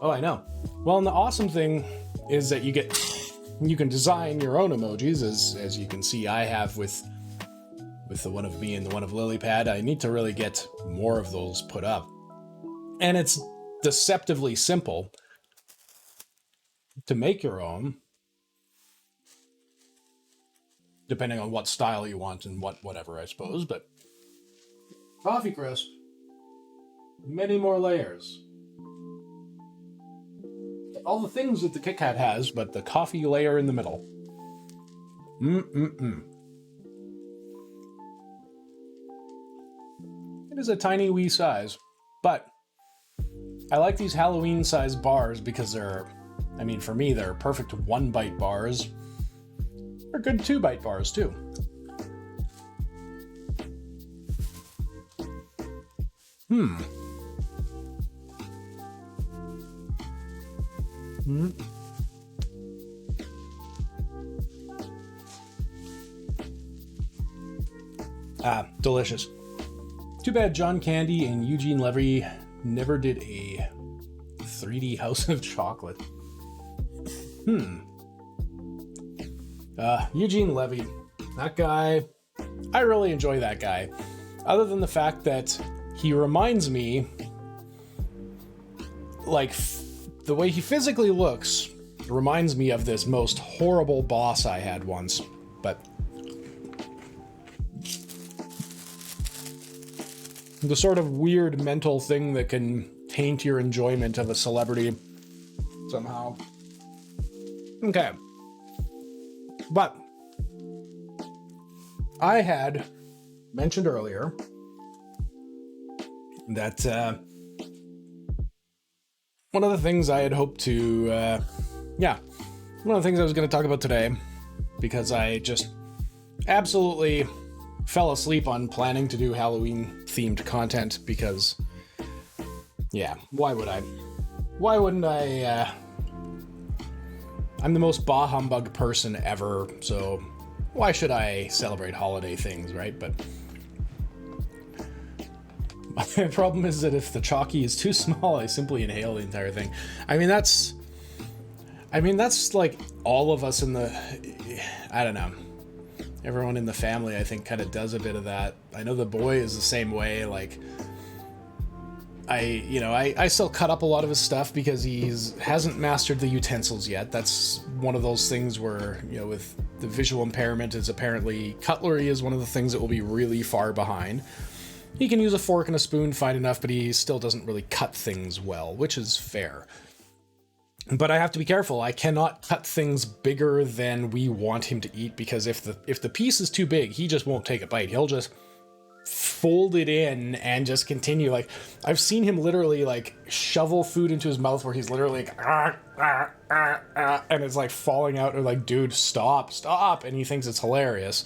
oh, I know. Well, and the awesome thing is that you can design your own emojis, as you can see I have with the one of me and the one of Lilypad. I need to really get more of those put up. And it's deceptively simple to make your own, depending on what style you want and whatever, I suppose. But coffee crisp, many more layers. All the things that the Kit Kat has, but the coffee layer in the middle. It is a tiny wee size, but I like these Halloween sized bars because they're, I mean, for me, they're perfect 1-bite bars. They're good 2-bite bars too. Delicious. Too bad John Candy and Eugene Levy never did a 3D House of Chocolate. Eugene Levy, that guy, I really enjoy that guy. Other than the fact that he reminds me, like, the way he physically looks reminds me of this most horrible boss I had once. But the sort of weird mental thing that can taint your enjoyment of a celebrity somehow. Okay. But I had mentioned earlier that one of the things I had hoped to, one of the things I was going to talk about today, because I just absolutely fell asleep on planning to do Halloween-themed content, because, yeah, why would I? Why wouldn't I, I'm the most bah humbug person ever, so why should I celebrate holiday things, right? But my problem is that if the chalky is too small, I simply inhale the entire thing. I mean, that's like all of us in the, I don't know, everyone in the family, I think, kind of does a bit of that. I know the boy is the same way. Like, I still cut up a lot of his stuff because hasn't mastered the utensils yet. That's one of those things where, you know, with the visual impairment, is apparently cutlery is one of the things that will be really far behind. He can use a fork and a spoon fine enough, but he still doesn't really cut things well, which is fair. But I have to be careful. I cannot cut things bigger than we want him to eat, because if the piece is too big, he just won't take a bite. He'll just fold it in and just continue. Like, I've seen him literally like shovel food into his mouth where he's literally like, and it's like falling out, or like, dude, stop. And he thinks it's hilarious.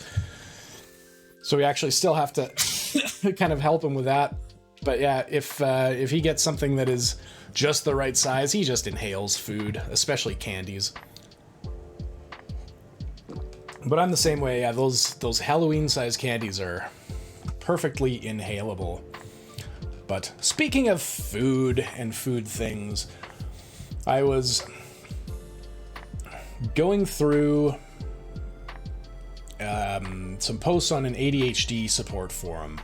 So we actually still have to kind of help him with that. But yeah, if he gets something that is just the right size, he just inhales food, especially candies. But I'm the same way. Yeah, those Halloween-sized candies are perfectly inhalable. But speaking of food and food things, I was going through some posts on an ADHD support forum.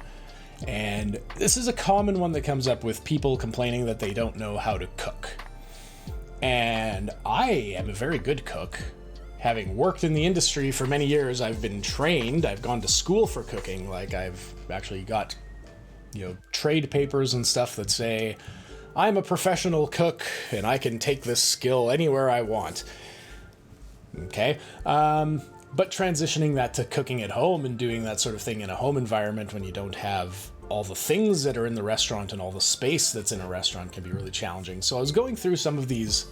And this is a common one that comes up with people complaining that they don't know how to cook. And I am a very good cook. Having worked in the industry for many years, I've been trained. I've gone to school for cooking. Like, I've actually got, trade papers and stuff that say I'm a professional cook and I can take this skill anywhere I want. Okay. But transitioning that to cooking at home and doing that sort of thing in a home environment when you don't have all the things that are in the restaurant and all the space that's in a restaurant can be really challenging. So I was going through some of these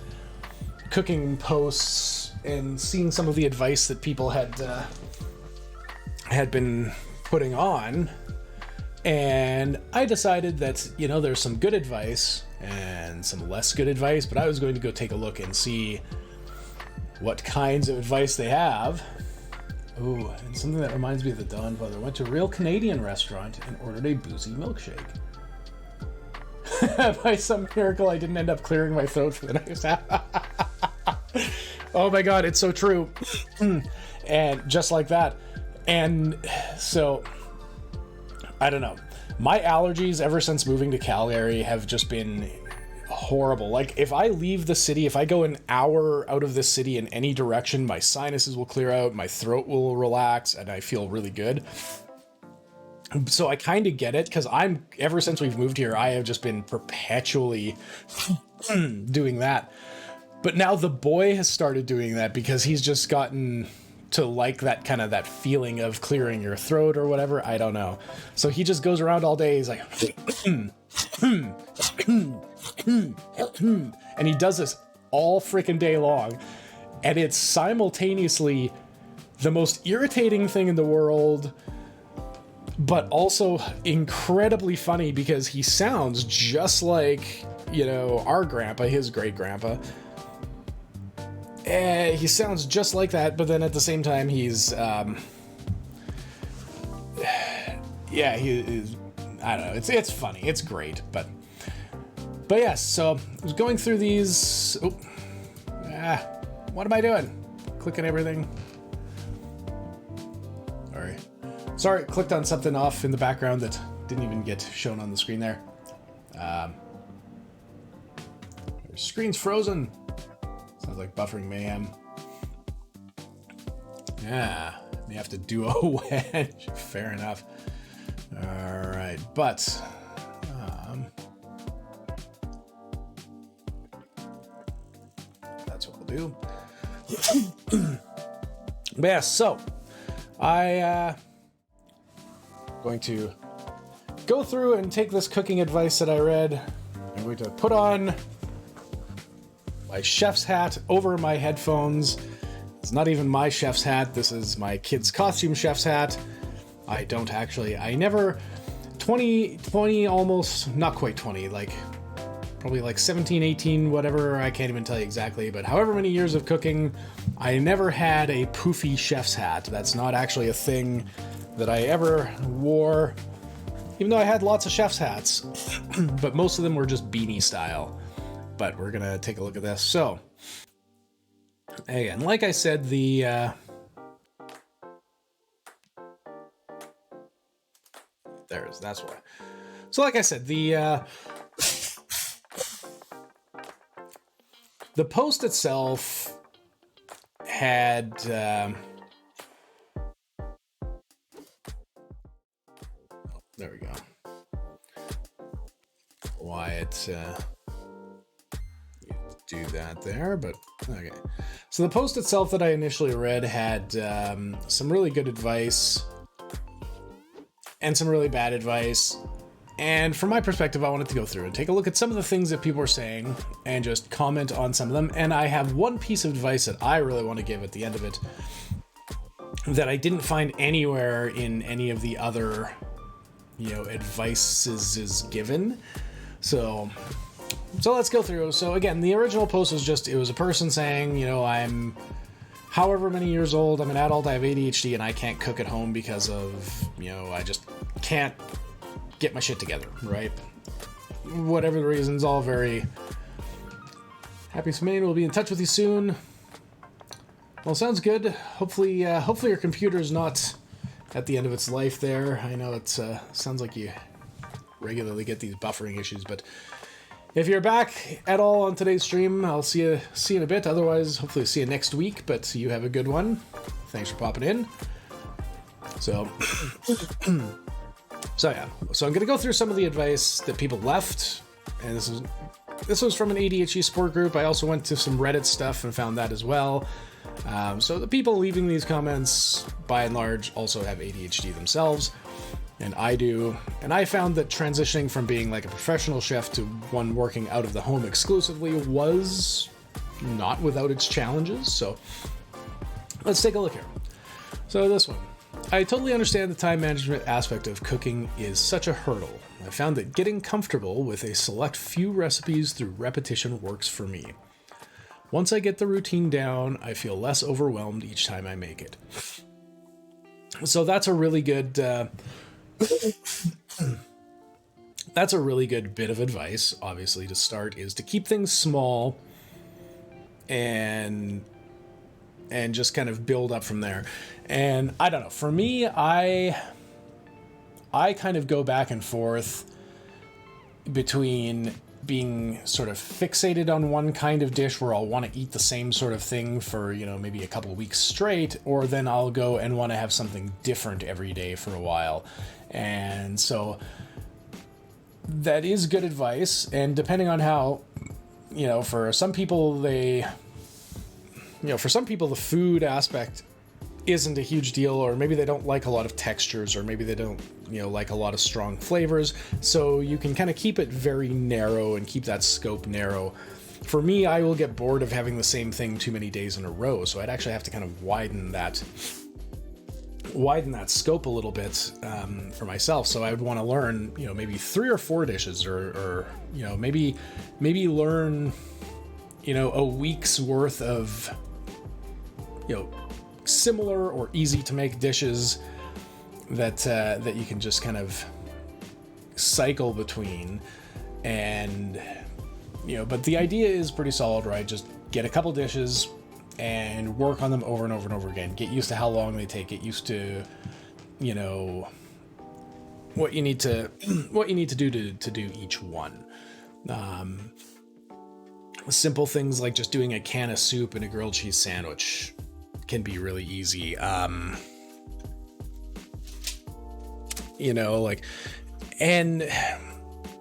cooking posts and seeing some of the advice that people had been putting on, and I decided that there's some good advice and some less good advice, but I was going to go take a look and see what kinds of advice they have. Ooh, and something that reminds me of the Don Father. Went to a real Canadian restaurant and ordered a boozy milkshake. By some miracle, I didn't end up clearing my throat for the next half. Oh my god, it's so true. And just like that. And so, I don't know. My allergies ever since moving to Calgary have just been horrible. Like, if I leave the city, if I go an hour out of this city in any direction, my sinuses will clear out, my throat will relax, and I feel really good. So I kind of get it, because ever since we've moved here, I have just been perpetually doing that. But now the boy has started doing that because he's just gotten to like that kind of that feeling of clearing your throat or whatever. I don't know. So he just goes around all day. He's like, and he does this all freaking day long. And it's simultaneously the most irritating thing in the world, but also incredibly funny because he sounds just like, our grandpa, his great grandpa. He sounds just like that, but then at the same time, he's, he is, I don't know, it's funny, it's great, but yes, so I was going through these, what am I doing? Clicking everything. Sorry, clicked on something off in the background that didn't even get shown on the screen there. Your screen's frozen. Sounds like buffering mayhem. Yeah, may have to do a wedge. Fair enough. All right, but that's what we'll do. But yeah, so I going to go through and take this cooking advice that I read. I'm going to put on my chef's hat over my headphones. It's not even my chef's hat. This is my kid's costume chef's hat. I never, 20, almost, not quite 20, like probably like 17, 18, whatever. I can't even tell you exactly, but however many years of cooking, I never had a poofy chef's hat. That's not actually a thing that I ever wore, even though I had lots of chef's hats, but most of them were just beanie style. But we're gonna take a look at this. So, again, like I said, that's why. So, like I said, the post itself had there we go. Why it's do that there, but okay. So the post itself that I initially read had some really good advice, and some really bad advice. And from my perspective, I wanted to go through and take a look at some of the things that people are saying and just comment on some of them. And I have one piece of advice that I really want to give at the end of it that I didn't find anywhere in any of the other, advices is given. So let's go through. So again, the original post was it was a person saying, I'm however many years old, I'm an adult, I have ADHD, and I can't cook at home because of, I just can't get my shit together, right? Whatever the reasons, all very happy. Smain will be in touch with you soon. Well, sounds good. Hopefully your computer's not at the end of its life there. I know it sounds like you regularly get these buffering issues, but if you're back at all on today's stream, I'll see you in a bit. Otherwise, hopefully see you next week, but you have a good one. Thanks for popping in. So yeah, so I'm going to go through some of the advice that people left, and this was from an ADHD support group. I also went to some Reddit stuff and found that as well. So the people leaving these comments, by and large, also have ADHD themselves, and I do. And I found that transitioning from being like a professional chef to one working out of the home exclusively was not without its challenges. So let's take a look here. So this one. I totally understand the time management aspect of cooking is such a hurdle. I found that getting comfortable with a select few recipes through repetition works for me. Once I get the routine down, I feel less overwhelmed each time I make it. So that's a really good that's a really good bit of advice, obviously, to start, is to keep things small and just kind of build up from there. And I don't know, for me, I kind of go back and forth between being sort of fixated on one kind of dish where I'll want to eat the same sort of thing for, maybe a couple of weeks straight, or then I'll go and want to have something different every day for a while. And so that is good advice. And depending on how, for some people, the food aspect isn't a huge deal, or maybe they don't like a lot of textures, or maybe they don't, like a lot of strong flavors. So you can kind of keep it very narrow and keep that scope narrow. For me, I will get bored of having the same thing too many days in a row. So I'd actually have to kind of widen that scope a little bit for myself. So I would want to learn, maybe 3 or 4 dishes, or maybe learn, a week's worth of, similar or easy to make dishes that you can just kind of cycle between. And but the idea is pretty solid, right? Just get a couple dishes and work on them over and over and over again. Get used to how long they take. Get used to what you need to do to do each one. Simple things like just doing a can of soup and a grilled cheese sandwich can be really easy. And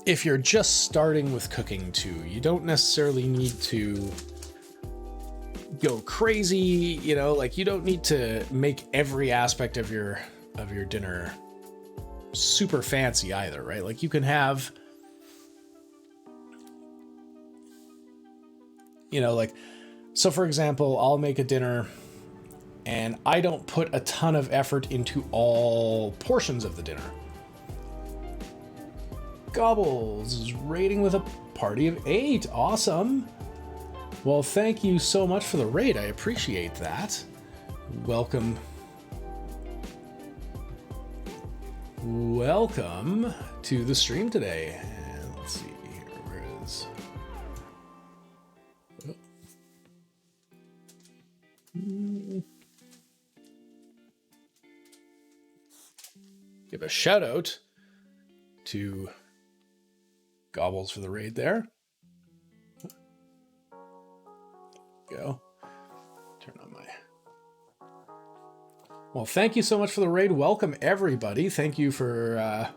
if you're just starting with cooking too, you don't necessarily need to go crazy, you don't need to make every aspect of your dinner super fancy either, right? Like you can have, so for example, I'll make a dinner and I don't put a ton of effort into all portions of the dinner. Gobbles is raiding with a party of 8. Awesome. Well, thank you so much for the raid. I appreciate that. Welcome to the stream today. And let's see here. Where is... Give a shout out to Gobbles for the raid there. Go. Turn on my... Well, thank you so much for the raid. Welcome, everybody. Thank you for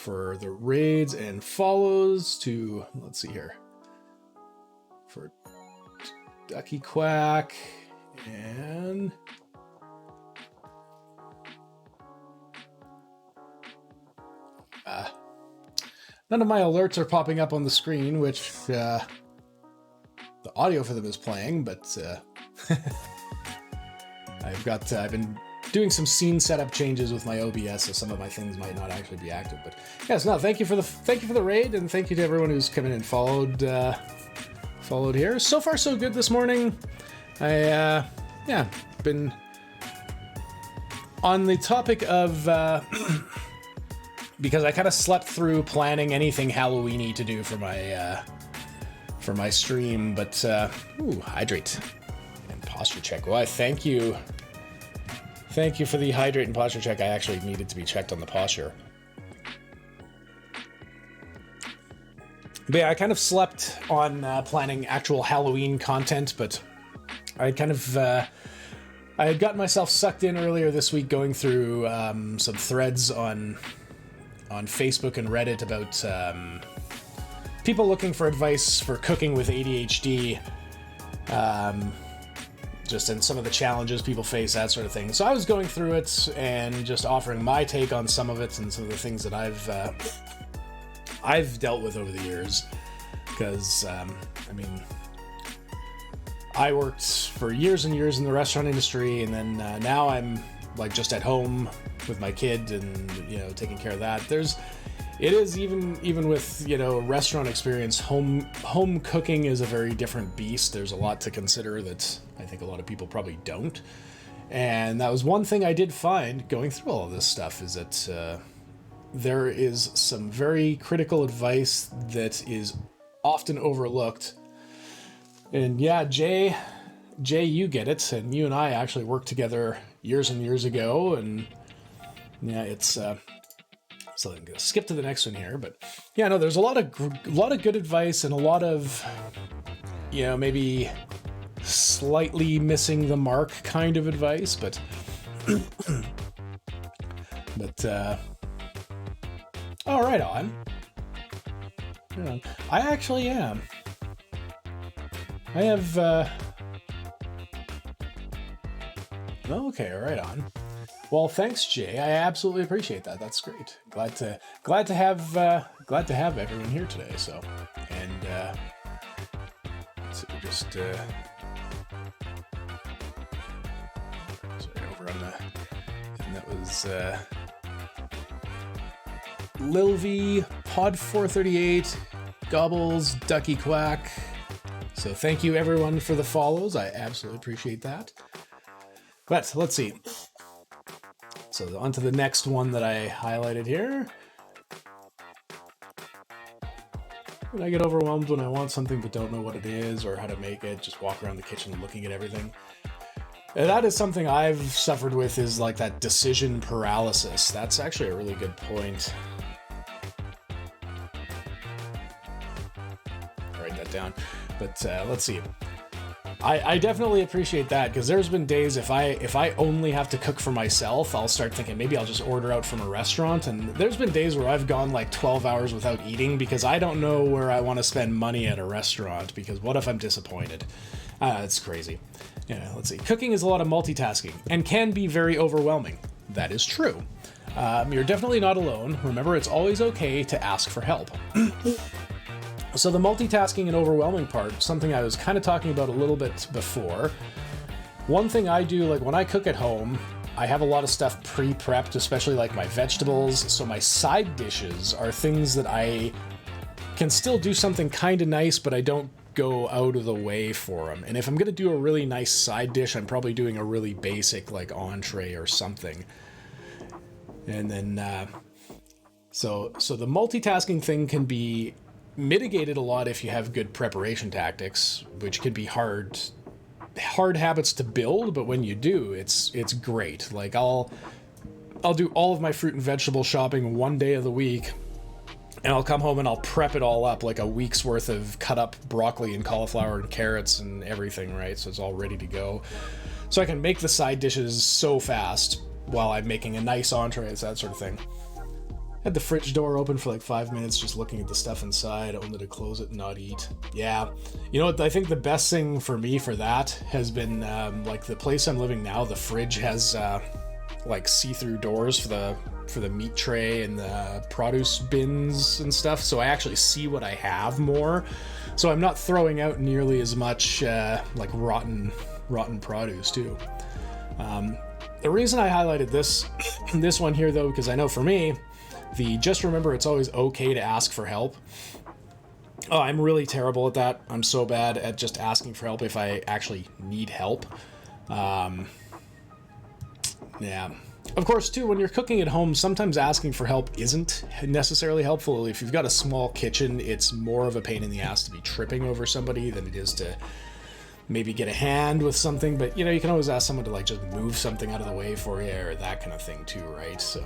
the raids and follows to... Let's see here. For Ducky Quack and... None of my alerts are popping up on the screen, which the audio for them is playing, but I've been doing some scene setup changes with my OBS, so some of my things might not actually be active. But yes, no, thank you for the raid, and thank you to everyone who's come in and followed here. So far, so good this morning. I been on the topic of because I kind of slept through planning anything Halloween-y to do for my stream, but hydrate and posture check. Why, thank you. Thank you for the hydrate and posture check. I actually needed to be checked on the posture. But yeah, I kind of slept on planning actual Halloween content, but I kind of I had gotten myself sucked in earlier this week going through some threads on Facebook and Reddit about people looking for advice for cooking with ADHD. Just in some of the challenges people face, that sort of thing. So I was going through it and just offering my take on some of it and some of the things that I've dealt with over the years. Because, I worked for years and years in the restaurant industry, and then now I'm like just at home with my kid and, taking care of that. It is even with, restaurant experience, home cooking is a very different beast. There's a lot to consider that I think a lot of people probably don't. And that was one thing I did find going through all of this stuff, is that there is some very critical advice that is often overlooked. And yeah, Jay, you get it. And you and I actually worked together years and years ago. And yeah, it's... So I'm going to skip to the next one here, but yeah, no, there's a lot of good advice and a lot of, maybe slightly missing the mark kind of advice, but oh, right on. Yeah, I actually am. I have, okay, right on. Well, thanks, Jay. I absolutely appreciate that. That's great. Glad to have everyone here today. So, and so we're just sorry, over on the, and that was Lil V, Pod 438, Gobbles, Ducky Quack. So thank you everyone for the follows. I absolutely appreciate that. But let's see. So on to the next one that I highlighted here. When I get overwhelmed when I want something but don't know what it is or how to make it, just walk around the kitchen looking at everything. And that is something I've suffered with, is like that decision paralysis. That's actually a really good point. Write that down. But let's see. I definitely appreciate that, because there's been days if I only have to cook for myself, I'll start thinking maybe I'll just order out from a restaurant. And there's been days where I've gone like 12 hours without eating because I don't know where I want to spend money at a restaurant, because what if I'm disappointed? It's crazy. Yeah, let's see. Cooking is a lot of multitasking and can be very overwhelming. That is true. You're definitely not alone. Remember, it's always okay to ask for help. So the multitasking and overwhelming part, something I was kind of talking about a little bit before. One thing I do, like when I cook at home, I have a lot of stuff pre-prepped, especially like my vegetables. So my side dishes are things that I can still do something kind of nice, but I don't go out of the way for them. And if I'm going to do a really nice side dish, I'm probably doing a really basic like entree or something. And then, so the multitasking thing can be mitigated a lot if you have good preparation tactics, which can be hard habits to build, but when you do, it's great. Like I'll do all of my fruit and vegetable shopping one day of the week, and I'll come home and I'll prep it all up, like a week's worth of cut up broccoli and cauliflower and carrots and everything, right? So it's all ready to go. So I can make the side dishes so fast while I'm making a nice entree, that sort of thing. Had the fridge door open for like 5 minutes just looking at the stuff inside, only to close it and not eat. Yeah. You know what? I think the best thing for me for that has been like the place I'm living now, the fridge has like see-through doors for the meat tray and the produce bins and stuff, so I actually see what I have more. So I'm not throwing out nearly as much like rotten produce too. The reason I highlighted this one here though, because I know for me, just remember it's always okay to ask for help. Oh, I'm really terrible at that. I'm so bad at just asking for help if I actually need help. Yeah. Of course, too, when you're cooking at home, sometimes asking for help isn't necessarily helpful. If you've got a small kitchen, it's more of a pain in the ass to be tripping over somebody than it is to maybe get a hand with something. But, you know, you can always ask someone to, like, just move something out of the way for you or that kind of thing, too, right? So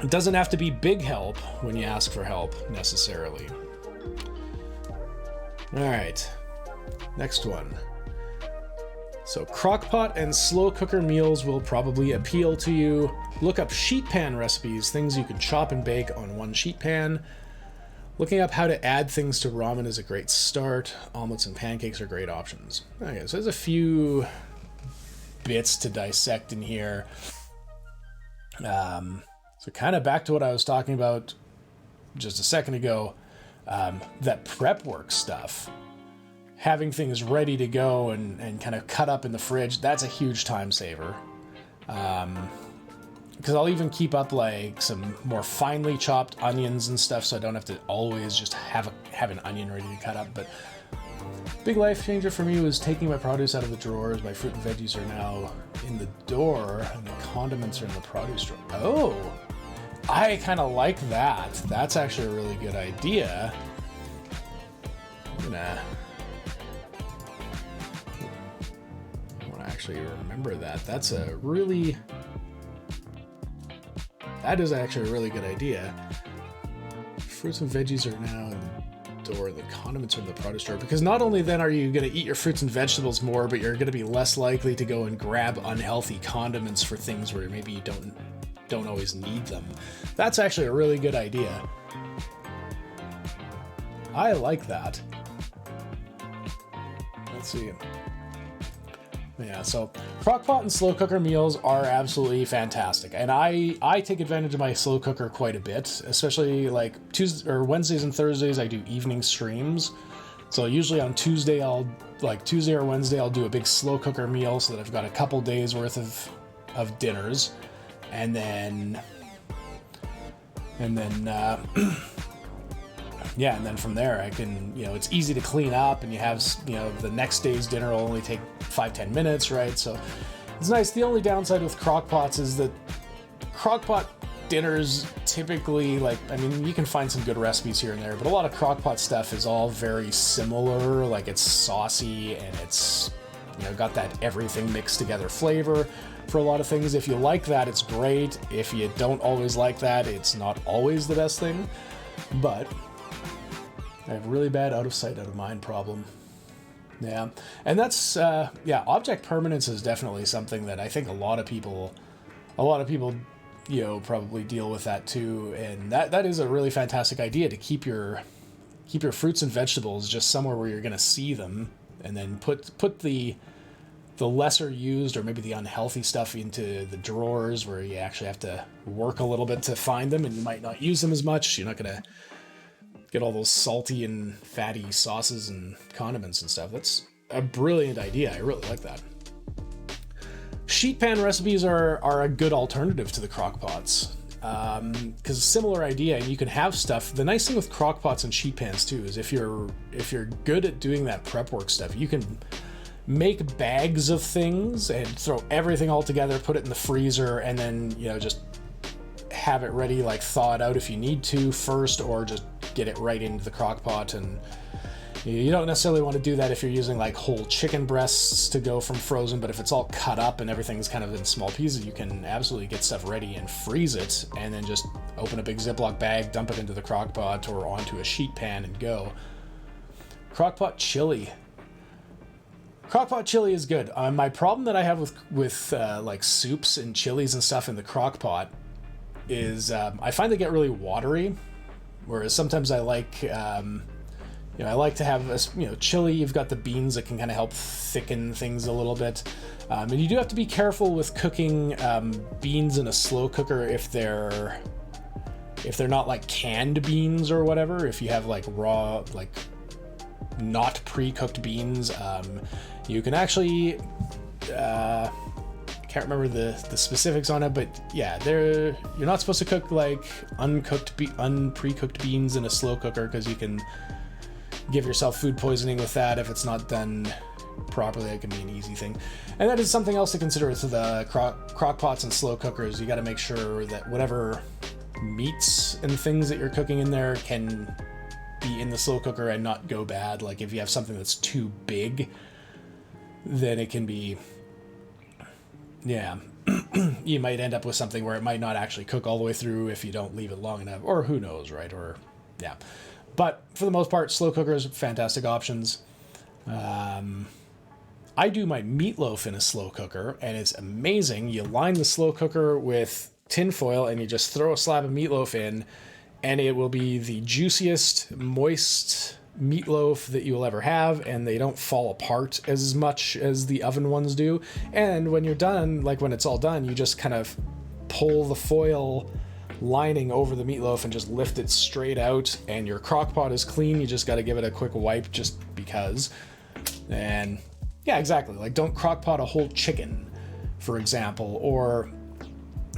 it doesn't have to be big help when you ask for help, necessarily. All right. Next one. So crock pot and slow cooker meals will probably appeal to you. Look up sheet pan recipes, things you can chop and bake on one sheet pan. Looking up how to add things to ramen is a great start. Omelets and pancakes are great options. Okay, so there's a few bits to dissect in here. So kind of back to what I was talking about just a second ago, that prep work stuff. Having things ready to go and kind of cut up in the fridge, that's a huge time saver. Because I'll even keep up like some more finely chopped onions and stuff, so I don't have to always just have an onion ready to cut up. But big life changer for me was taking my produce out of the drawers. My fruit and veggies are now in the door, and the condiments are in the produce drawer. Oh, I kind of like that. That's actually a really good idea. I'm gonna actually remember that. That is actually a really good idea. Fruits and veggies are now in the door. The condiments are in the produce drawer. Because not only then are you going to eat your fruits and vegetables more, but you're going to be less likely to go and grab unhealthy condiments for things where maybe you don't always need them. That's actually a really good idea. I like that. Let's see. Yeah, so crock pot and slow cooker meals are absolutely fantastic, and I take advantage of my slow cooker quite a bit, especially like Wednesdays and Thursdays I do evening streams. So usually on Tuesday or Wednesday I'll do a big slow cooker meal so that I've got a couple days worth of dinners, and then yeah, and then from there I can, it's easy to clean up, and you have, the next day's dinner will only take 5-10 minutes, right? So it's nice. The only downside with crock pots is that crock pot dinners typically, you can find some good recipes here and there, but a lot of crock pot stuff is all very similar. Like, it's saucy and it's, got that everything mixed together flavor for a lot of things. If you like that, it's great. If you don't always like that, it's not always the best thing. But I have a really bad out of sight, out of mind problem. Yeah. And that's, object permanence is definitely something that I think a lot of people, probably deal with that too. And that is a really fantastic idea, to keep your fruits and vegetables just somewhere where you're going to see them, and then put the lesser used or maybe the unhealthy stuff into the drawers where you actually have to work a little bit to find them, and you might not use them as much. You're not going to get all those salty and fatty sauces and condiments and stuff. That's a brilliant idea. I really like that. Sheet pan recipes are a good alternative to the crock pots. Because similar idea, and you can have stuff. The nice thing with crock pots and sheet pans too is if you're good at doing that prep work stuff, you can make bags of things and throw everything all together, put it in the freezer, and then just have it ready, like thaw it out if you need to first, or just get it right into the crock pot. And you don't necessarily want to do that if you're using like whole chicken breasts to go from frozen, but if it's all cut up and everything's kind of in small pieces, you can absolutely get stuff ready and freeze it, and then just open a big Ziploc bag, dump it into the crock pot or onto a sheet pan and go. Crock pot chili. Crock pot chili is good. My problem that I have with like soups and chilies and stuff in the crock pot is I find they get really watery, whereas sometimes I like I like to have chili. You've got the beans that can kind of help thicken things a little bit. And you do have to be careful with cooking beans in a slow cooker if they're not like canned beans or whatever. If you have like raw, like not pre-cooked beans, you can actually can't remember the specifics on it, but yeah, you're not supposed to cook like unpre-cooked beans in a slow cooker, because you can give yourself food poisoning with that if it's not done properly. It can be an easy thing. And that is something else to consider with the crock pots and slow cookers. You got to make sure that whatever meats and things that you're cooking in there can be in the slow cooker and not go bad. Like if you have something that's too big, then it can be, you might end up with something where it might not actually cook all the way through if you don't leave it long enough, or who knows, right? But for the most part, slow cookers, fantastic options. I do my meatloaf in a slow cooker, and it's amazing. You line the slow cooker with tin foil, and you just throw a slab of meatloaf in, and it will be the juiciest, moist meatloaf that you will ever have, and they don't fall apart as much as the oven ones do. And when you're done, like when it's all done, you just kind of pull the foil lining over the meatloaf and just lift it straight out, and your crock pot is clean. You just got to give it a quick wipe just because. And yeah, exactly. Like, don't crock pot a whole chicken, for example, or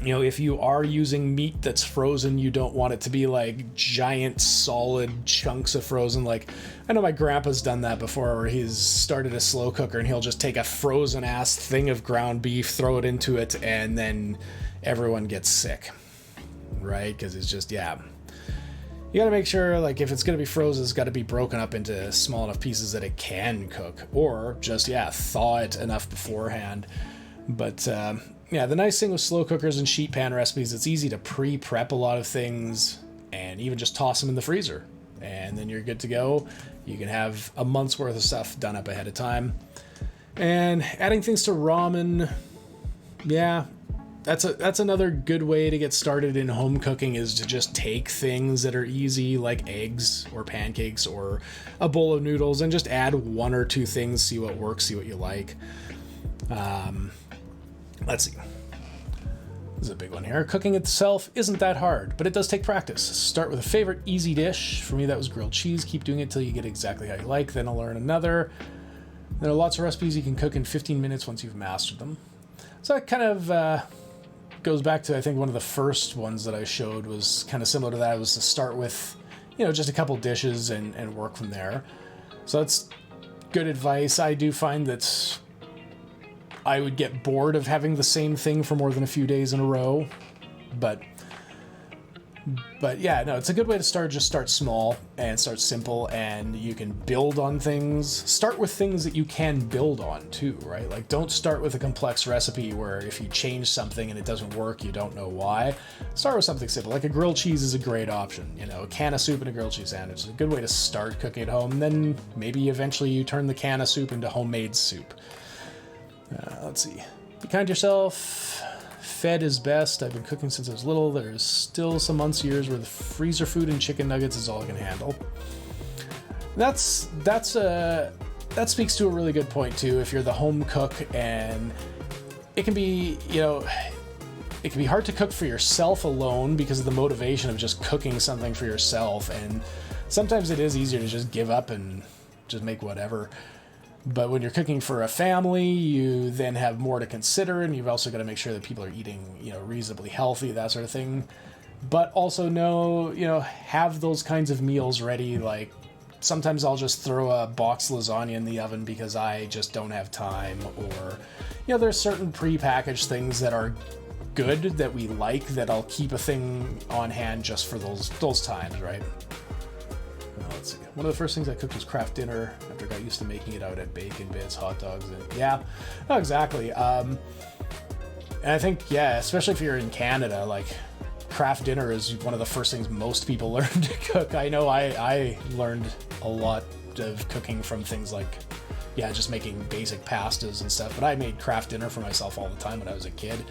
if you are using meat that's frozen, you don't want it to be like giant solid chunks of frozen. Like, I know my grandpa's done that before, where he's started a slow cooker and he'll just take a frozen ass thing of ground beef, throw it into it, and then everyone gets sick, right? Because it's just, you got to make sure, like, if it's going to be frozen, it's got to be broken up into small enough pieces that it can cook, or just, thaw it enough beforehand. But, the nice thing with slow cookers and sheet pan recipes, it's easy to pre-prep a lot of things and even just toss them in the freezer. And then you're good to go. You can have a month's worth of stuff done up ahead of time. And adding things to ramen, that's another good way to get started in home cooking, is to just take things that are easy, like eggs or pancakes or a bowl of noodles, and just add one or two things, see what works, see what you like. Let's see. This is a big one here. Cooking itself isn't that hard, but it does take practice. Start with a favorite easy dish. For me, that was grilled cheese. Keep doing it till you get exactly how you like. Then I'll learn another. There are lots of recipes you can cook in 15 minutes once you've mastered them. So that kind of goes back to, I think, one of the first ones that I showed was kind of similar to that. It was to start with, just a couple dishes and work from there. So that's good advice. I do find that I would get bored of having the same thing for more than a few days in a row. But it's a good way to start. Just start small and start simple, and you can build on things. Start with things that you can build on too, right? Like, don't start with a complex recipe where if you change something and it doesn't work, you don't know why. Start with something simple. Like a grilled cheese is a great option. A can of soup and a grilled cheese sandwich is a good way to start cooking at home. And then maybe eventually you turn the can of soup into homemade soup. Let's see. Be kind to yourself. Fed is best. I've been cooking since I was little. There's still some months, years where the freezer food and chicken nuggets is all I can handle. That speaks to a really good point too. If you're the home cook, and it can be, it can be hard to cook for yourself alone because of the motivation of just cooking something for yourself. And sometimes it is easier to just give up and just make whatever. But when you're cooking for a family, you then have more to consider, and you've also got to make sure that people are eating, reasonably healthy, that sort of thing. But also have those kinds of meals ready. Like, sometimes I'll just throw a box lasagna in the oven because I just don't have time. Or, there's certain prepackaged things that are good that we like that I'll keep a thing on hand just for those times, right? Let's see. One of the first things I cooked was Kraft dinner after I got used to making it out at bacon bits, hot dogs. Exactly. And I think, especially if you're in Canada, like, Kraft dinner is one of the first things most people learn to cook. I know I learned a lot of cooking from things like, just making basic pastas and stuff. But I made Kraft dinner for myself all the time when I was a kid.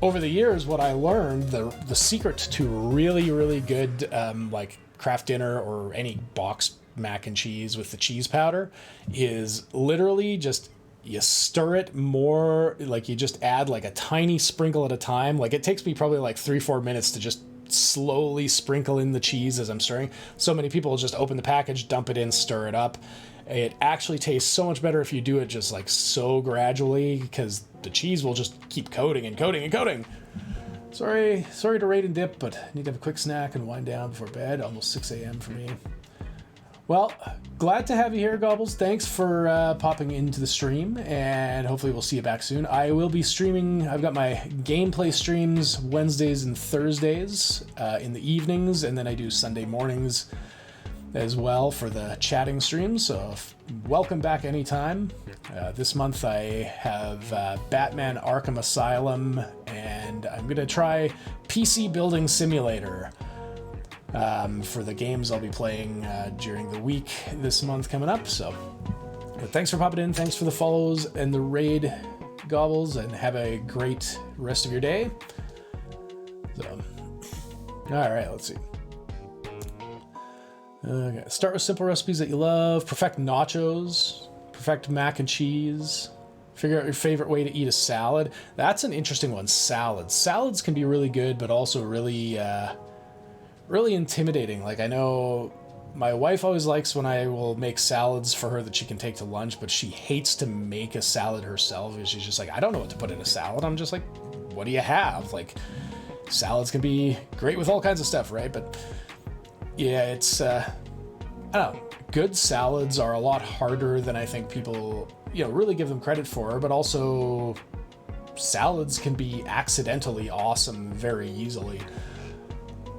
Over the years, what I learned, the secret to really, really good, Kraft Dinner or any boxed mac and cheese with the cheese powder is literally just, you stir it more, like you just add like a tiny sprinkle at a time. Like it takes me probably like 3-4 minutes to just slowly sprinkle in the cheese as I'm stirring. So many people just open the package, dump it in, stir it up. It actually tastes so much better if you do it just like so gradually, because the cheese will just keep coating and coating and coating. Sorry to rate and dip, but I need to have a quick snack and wind down before bed. Almost 6 a.m. for me. Well, glad to have you here, Gobbles. Thanks for popping into the stream, and hopefully we'll see you back soon. I will be streaming. I've got my gameplay streams Wednesdays and Thursdays in the evenings, and then I do Sunday mornings as well for the chatting streams, so welcome back anytime. This month I have Batman Arkham Asylum, and I'm going to try PC Building Simulator. For the games I'll be playing during the week this month coming up. So thanks for popping in. Thanks for the follows and the raid, Gobbles, and have a great rest of your day. So, all right, let's see. Okay, start with simple recipes that you love. Perfect nachos. Perfect mac and cheese. Figure out your favorite way to eat a salad. That's an interesting one. Salads can be really good, but also really intimidating. Like, I know my wife always likes when I will make salads for her that she can take to lunch, but she hates to make a salad herself. She's just like, I don't know what to put in a salad. I'm just like, what do you have? Like, salads can be great with all kinds of stuff, right? But yeah, it's, I don't know. Good salads are a lot harder than I think people, really give them credit for, but also salads can be accidentally awesome very easily.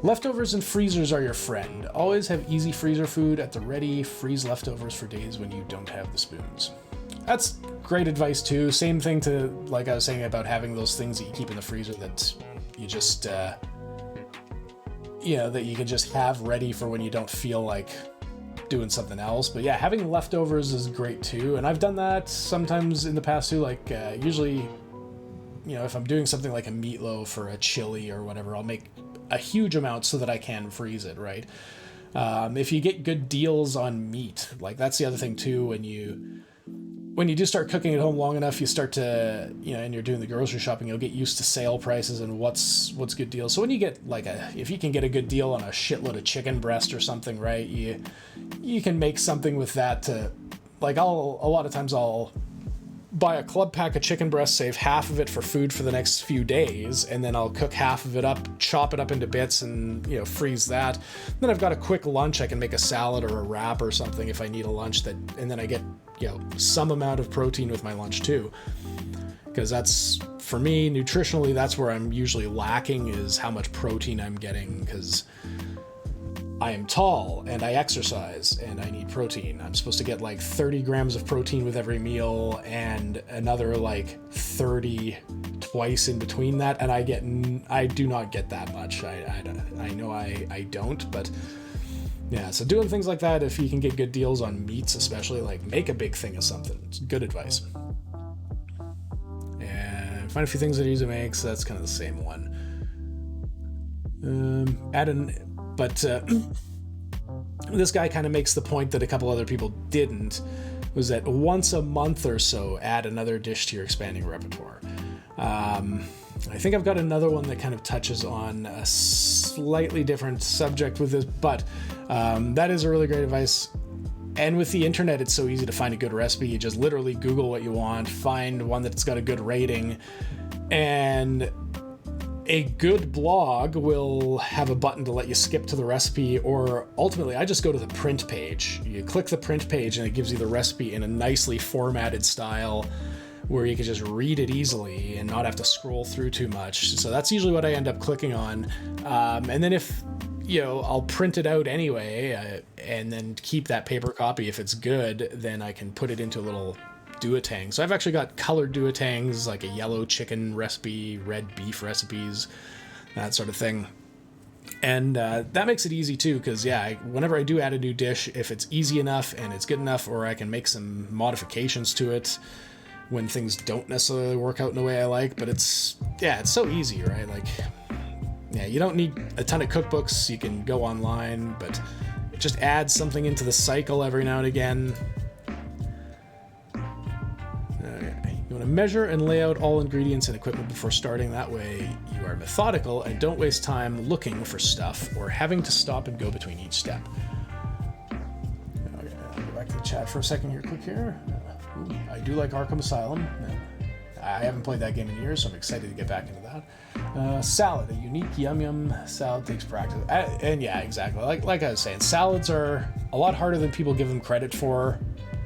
Leftovers and freezers are your friend. Always have easy freezer food at the ready. Freeze leftovers for days when you don't have the spoons. That's great advice too. Same thing to, like I was saying about having those things that you keep in the freezer that you just, that you can just have ready for when you don't feel like doing something else. But yeah, having leftovers is great too. And I've done that sometimes in the past too. Like usually, if I'm doing something like a meatloaf or a chili or whatever, I'll make a huge amount so that I can freeze it, right? If you get good deals on meat, like that's the other thing too, when you do start cooking at home long enough, you start to, and you're doing the grocery shopping, you'll get used to sale prices and what's good deals. So when you get if you can get a good deal on a shitload of chicken breast or something, right, you can make something with that to, like, a lot of times I'll buy a club pack of chicken breast, save half of it for food for the next few days, and then I'll cook half of it up, chop it up into bits, and freeze that. Then I've got a quick lunch. I can make a salad or a wrap or something if I need a lunch, and then I get some amount of protein with my lunch too. Because that's, for me, nutritionally, that's where I'm usually lacking, is how much protein I'm getting, because I am tall and I exercise and I need protein. I'm supposed to get like 30 grams of protein with every meal and another like 30 twice in between that, and I do not get that much. I know I don't, but yeah, so doing things like that, if you can get good deals on meats especially, like make a big thing of something. It's good advice. And find a few things that are easy to make, so that's kind of the same one. This guy kind of makes the point that a couple other people didn't, was that once a month or so, add another dish to your expanding repertoire. I think I've got another one that kind of touches on a slightly different subject with this, but that is a really great advice. And with the internet, it's so easy to find a good recipe. You just literally Google what you want, find one that's got a good rating, and a good blog will have a button to let you skip to the recipe, or ultimately I just go to the print page. You click the print page and it gives you the recipe in a nicely formatted style where you can just read it easily and not have to scroll through too much. So that's usually what I end up clicking on. And then if, I'll print it out anyway and then keep that paper copy. If it's good, then I can put it into a little duotang. So I've actually got colored duotangs, like a yellow chicken recipe, red beef recipes, that sort of thing. And that makes it easy too, because whenever I do add a new dish, if it's easy enough and it's good enough, or I can make some modifications to it when things don't necessarily work out in the way I like, but it's so easy, right? Like, Yeah, you don't need a ton of cookbooks. You can go online, but just add something into the cycle every now and again. You want to measure and lay out all ingredients and equipment before starting. That way you are methodical and don't waste time looking for stuff or having to stop and go between each step. Okay, I'll go back to the chat for a second here, quick here. I do like Arkham Asylum. I haven't played that game in years, so I'm excited to get back into that. Salad, a unique yum salad takes practice. And yeah, exactly. Like I was saying, salads are a lot harder than people give them credit for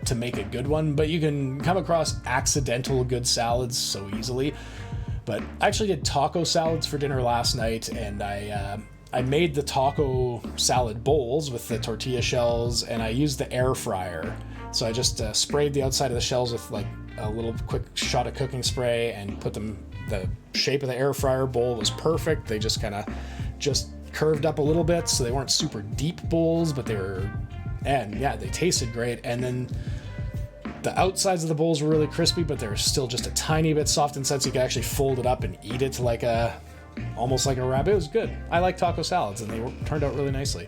to make a good one, but you can come across accidental good salads so easily. But I actually did taco salads for dinner last night, and I made the taco salad bowls with the tortilla shells, and I used the air fryer. So I just sprayed the outside of the shells with like a little quick shot of cooking spray and put them, the shape of the air fryer bowl was perfect. They just kind of just curved up a little bit, so they weren't super deep bowls, but they were, and yeah, they tasted great. And then the outsides of the bowls were really crispy, but they were still just a tiny bit soft inside, so you could actually fold it up and eat it like almost like a wrap. It was good. I like taco salads, and they turned out really nicely.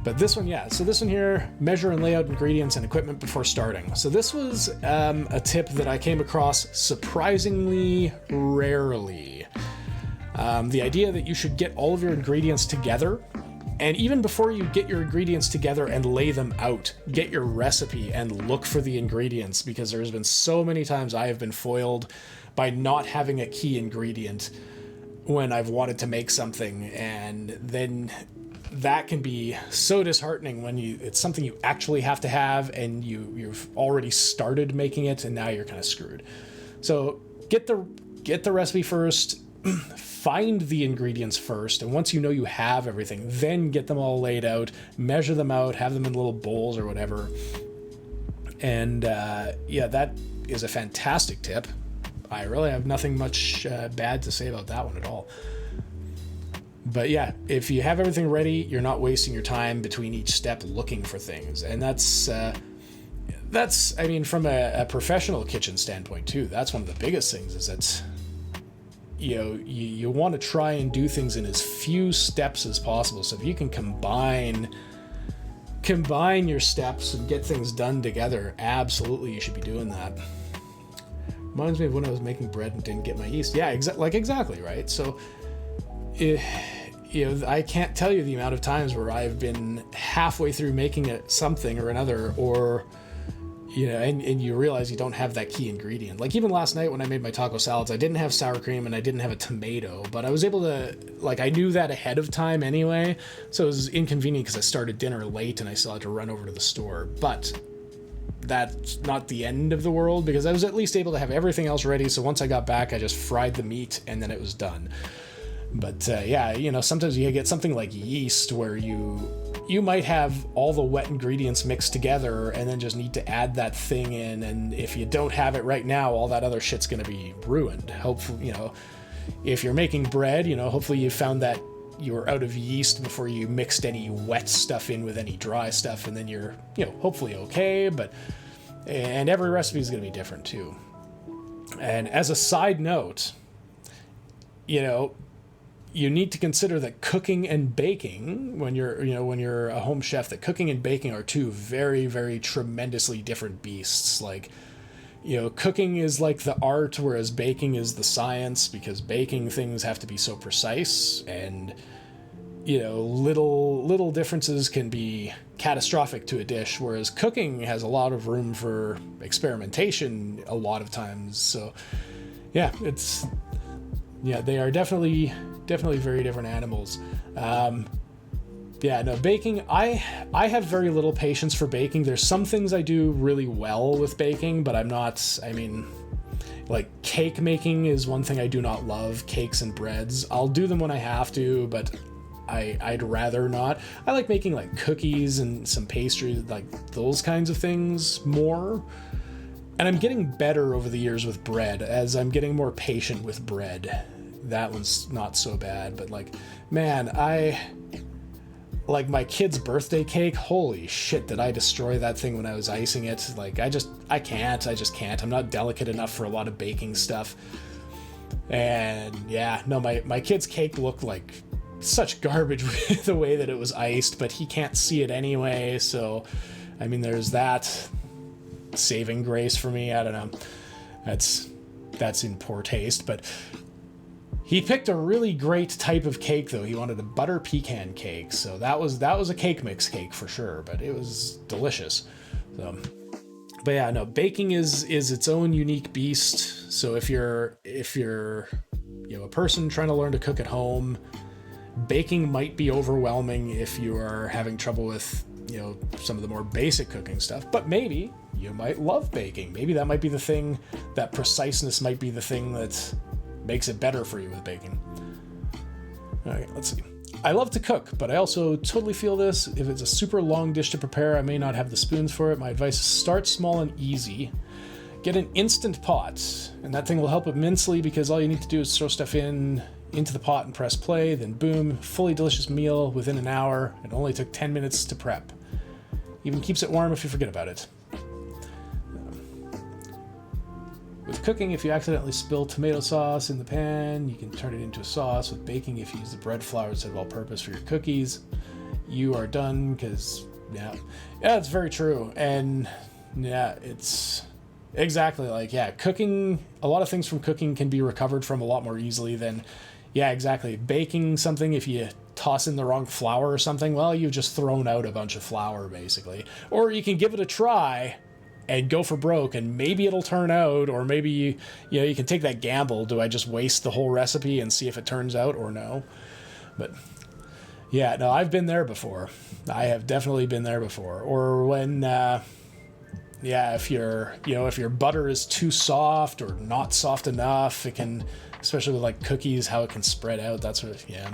But this one, yeah. So this one here, measure and lay out ingredients and equipment before starting. So this was a tip that I came across surprisingly rarely. The idea that you should get all of your ingredients together, and even before you get your ingredients together and lay them out, get your recipe and look for the ingredients, because there's been so many times I have been foiled by not having a key ingredient when I've wanted to make something, and then that can be so disheartening when it's something you actually have to have and you've already started making it and now you're kind of screwed. So get the recipe first, find the ingredients first, and once you know you have everything, then get them all laid out, measure them out, have them in little bowls or whatever. And yeah, that is a fantastic tip. I really have nothing much bad to say about that one at all. But yeah, if you have everything ready, you're not wasting your time between each step looking for things. And that's I mean, from a professional kitchen standpoint too, that's one of the biggest things, is that, you know, you want to try and do things in as few steps as possible. So if you can combine your steps and get things done together, absolutely you should be doing that. Reminds me of when I was making bread and didn't get my yeast. Yeah, exactly, right? So you know, I can't tell you the amount of times where I've been halfway through making something or another, or, you know, and you realize you don't have that key ingredient. Like even last night when I made my taco salads, I didn't have sour cream and I didn't have a tomato, but I was able to, like, I knew that ahead of time anyway, so it was inconvenient because I started dinner late and I still had to run over to the store. But that's not the end of the world, because I was at least able to have everything else ready, so once I got back, I just fried the meat and then it was done. But yeah, you know, sometimes you get something like yeast where you might have all the wet ingredients mixed together and then just need to add that thing in, and if you don't have it right now, all that other shit's gonna be ruined. Hopefully, you know, if you're making bread, you know, hopefully you found that you were out of yeast before you mixed any wet stuff in with any dry stuff, and then you're, you know, hopefully okay. And every recipe is gonna be different too. And as a side note, you know, you need to consider that cooking and baking, when you're a home chef, that cooking and baking are two very, very tremendously different beasts. Like, you know, cooking is like the art, whereas baking is the science, because baking things have to be so precise, and, you know, little differences can be catastrophic to a dish, whereas cooking has a lot of room for experimentation a lot of times. So yeah, they are definitely very different animals. Yeah, no, baking, I have very little patience for baking. There's some things I do really well with baking, but I mean, like cake making is one thing I do not love, cakes and breads. I'll do them when I have to, but I'd rather not. I like making like cookies and some pastry, like those kinds of things more. And I'm getting better over the years with bread, as I'm getting more patient with bread. That one's not so bad, but like, man, like my kid's birthday cake, holy shit, did I destroy that thing when I was icing it? Like, I just can't. I'm not delicate enough for a lot of baking stuff. And yeah, no, my kid's cake looked like such garbage with the way that it was iced, but he can't see it anyway. So, I mean, there's that saving grace for me. I don't know. That's in poor taste, but he picked a really great type of cake though. He wanted a butter pecan cake. So that was a cake mix cake for sure, but it was delicious. So, but yeah, no, baking is its own unique beast. So if you're a person trying to learn to cook at home, baking might be overwhelming if you are having trouble with, some of the more basic cooking stuff, but maybe you might love baking. Maybe that might be the thing, that preciseness might be the thing that makes it better for you with baking. All right, let's see. I love to cook, but I also totally feel this. If it's a super long dish to prepare, I may not have the spoons for it. My advice is start small and easy. Get an Instant Pot, and that thing will help immensely because all you need to do is throw stuff into the pot and press play, then boom, fully delicious meal within an hour. It only took 10 minutes to prep. Even keeps it warm if you forget about it. With cooking, if you accidentally spill tomato sauce in the pan, you can turn it into a sauce. With baking, if you use the bread flour instead of all-purpose for your cookies, you are done because, yeah, it's very true. And, yeah, it's exactly like, yeah, cooking, a lot of things from cooking can be recovered from a lot more easily than, yeah, exactly. Baking something, if you toss in the wrong flour or something, well, you've just thrown out a bunch of flour, basically. Or you can give it a try and go for broke, and maybe it'll turn out, or maybe you can take that gamble. Do I just waste the whole recipe and see if it turns out or no? But yeah, no, I've been there before. I have definitely been there before. Or when, if your butter is too soft or not soft enough, it can, especially with like cookies, how it can spread out. That sort of, yeah.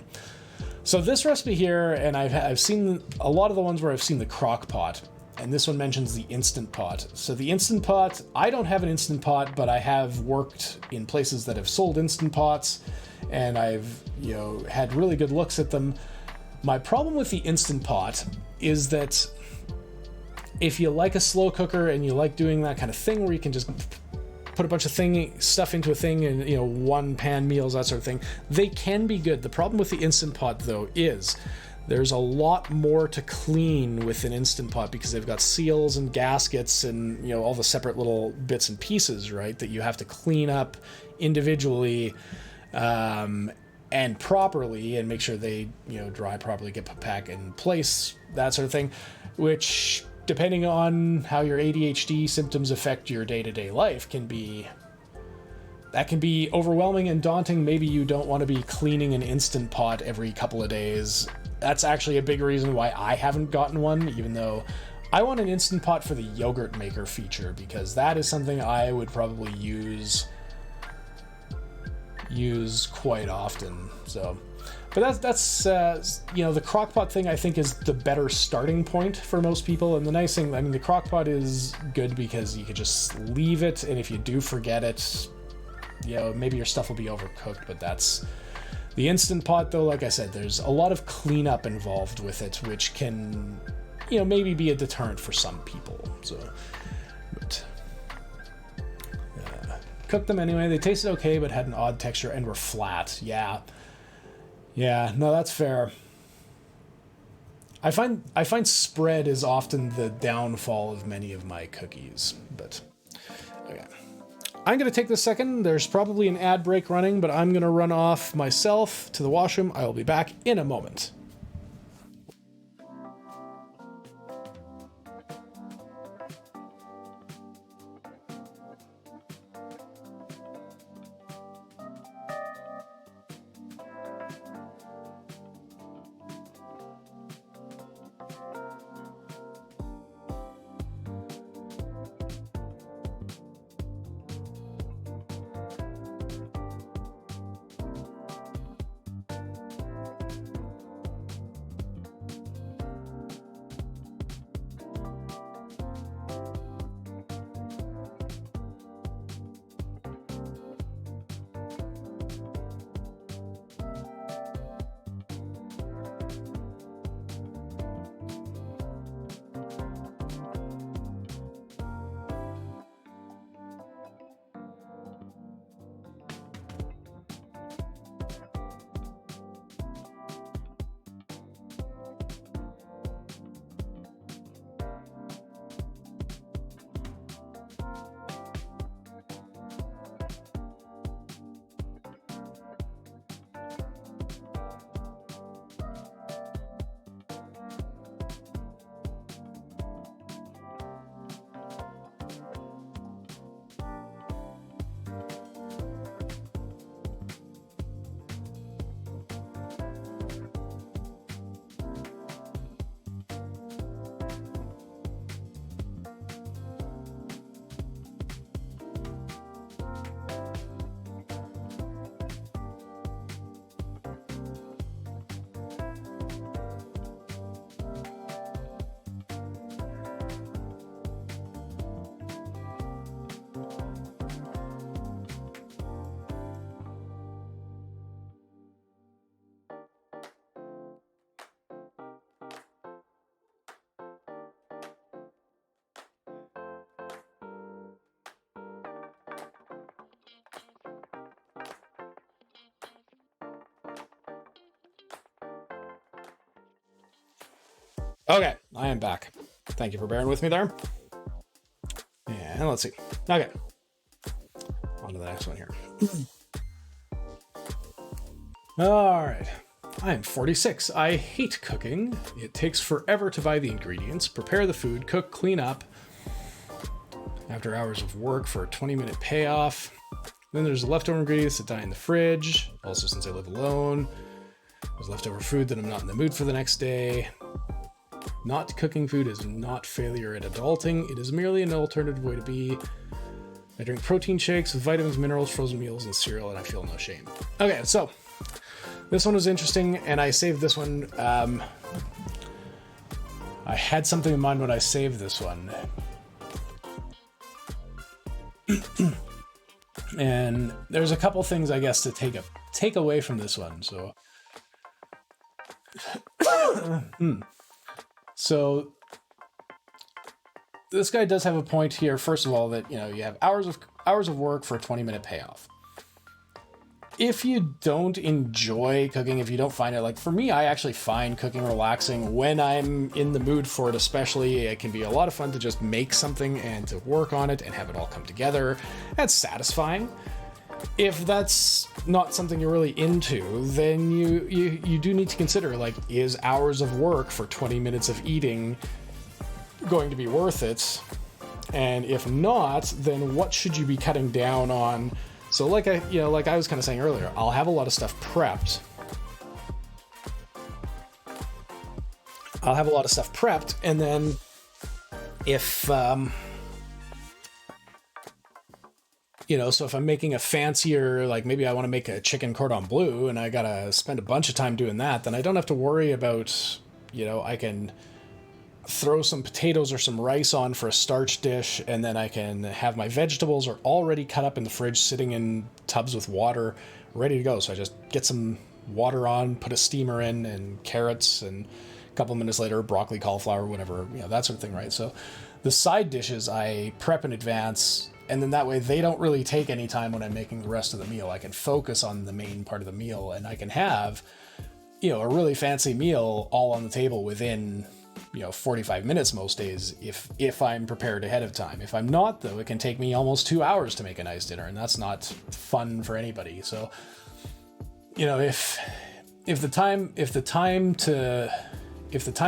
So this recipe here, and I've seen a lot of the ones where I've seen the crock pot. And this one mentions the Instant Pot. So the Instant Pot, I don't have an Instant Pot, but I have worked in places that have sold Instant Pots, and I've, had really good looks at them. My problem with the Instant Pot is that if you like a slow cooker and you like doing that kind of thing where you can just put a bunch of stuff into a thing and, one pan meals, that sort of thing, they can be good. The problem with the Instant Pot, though, is there's a lot more to clean with an Instant Pot because they've got seals and gaskets and, all the separate little bits and pieces, right, that you have to clean up individually and properly and make sure they, dry properly, get put back in place, that sort of thing, which, depending on how your ADHD symptoms affect your day-to-day life, can be overwhelming and daunting. Maybe you don't want to be cleaning an Instant Pot every couple of days. That's actually a big reason why I haven't gotten one, even though I want an Instant Pot for the yogurt maker feature, because that is something I would probably use quite often. So, but that's the crock pot thing, I think, is the better starting point for most people. And the nice thing, I mean, the crock pot is good because you could just leave it, and if you do forget it, maybe your stuff will be overcooked, but that's the Instant Pot, though. Like I said, there's a lot of cleanup involved with it, which can, maybe be a deterrent for some people. So, but cooked them anyway. They tasted okay, but had an odd texture and were flat. Yeah, no, that's fair. I find spread is often the downfall of many of my cookies, but okay. I'm going to take this second. There's probably an ad break running, but I'm going to run off myself to the washroom. I will be back in a moment. Okay, I am back. Thank you for bearing with me there. And let's see. Okay, on to the next one here. All right. I am 46. I hate cooking. It takes forever to buy the ingredients, prepare the food, cook, clean up. After hours of work for a 20-minute payoff. Then there's leftover ingredients that die in the fridge. Also, since I live alone, there's leftover food that I'm not in the mood for the next day. Not cooking food is not failure at adulting. It is merely an alternative way to be. I drink protein shakes with vitamins, minerals, frozen meals, and cereal, and I feel no shame. Okay, so this one was interesting, and I saved this one. I had something in mind when I saved this one. And there's a couple things, I guess, to take away from this one. So this guy does have a point here. First of all, that you have hours of work for a 20-minute payoff. If you don't enjoy cooking, if you don't find it, like for me, I actually find cooking relaxing when I'm in the mood for it. Especially, it can be a lot of fun to just make something and to work on it and have it all come together. That's satisfying. If that's not something you're really into, then you do need to consider, like, is hours of work for 20 minutes of eating going to be worth it? And if not, then what should you be cutting down on? So like I was kind of saying earlier, I'll have a lot of stuff prepped. And then if, so if I'm making a fancier, like maybe I want to make a chicken cordon bleu and I got to spend a bunch of time doing that, then I don't have to worry about, I can throw some potatoes or some rice on for a starch dish, and then I can have my vegetables are already cut up in the fridge, sitting in tubs with water, ready to go. So I just get some water on, put a steamer in, and carrots, and a couple minutes later, broccoli, cauliflower, whatever, that sort of thing, right? So the side dishes I prep in advance, and then that way they don't really take any time when I'm making the rest of the meal. I can focus on the main part of the meal, and I can have, a really fancy meal all on the table within 45 minutes most days if I'm prepared ahead of time. If I'm not, though, it can take me almost 2 hours to make a nice dinner, and that's not fun for anybody. So, if the time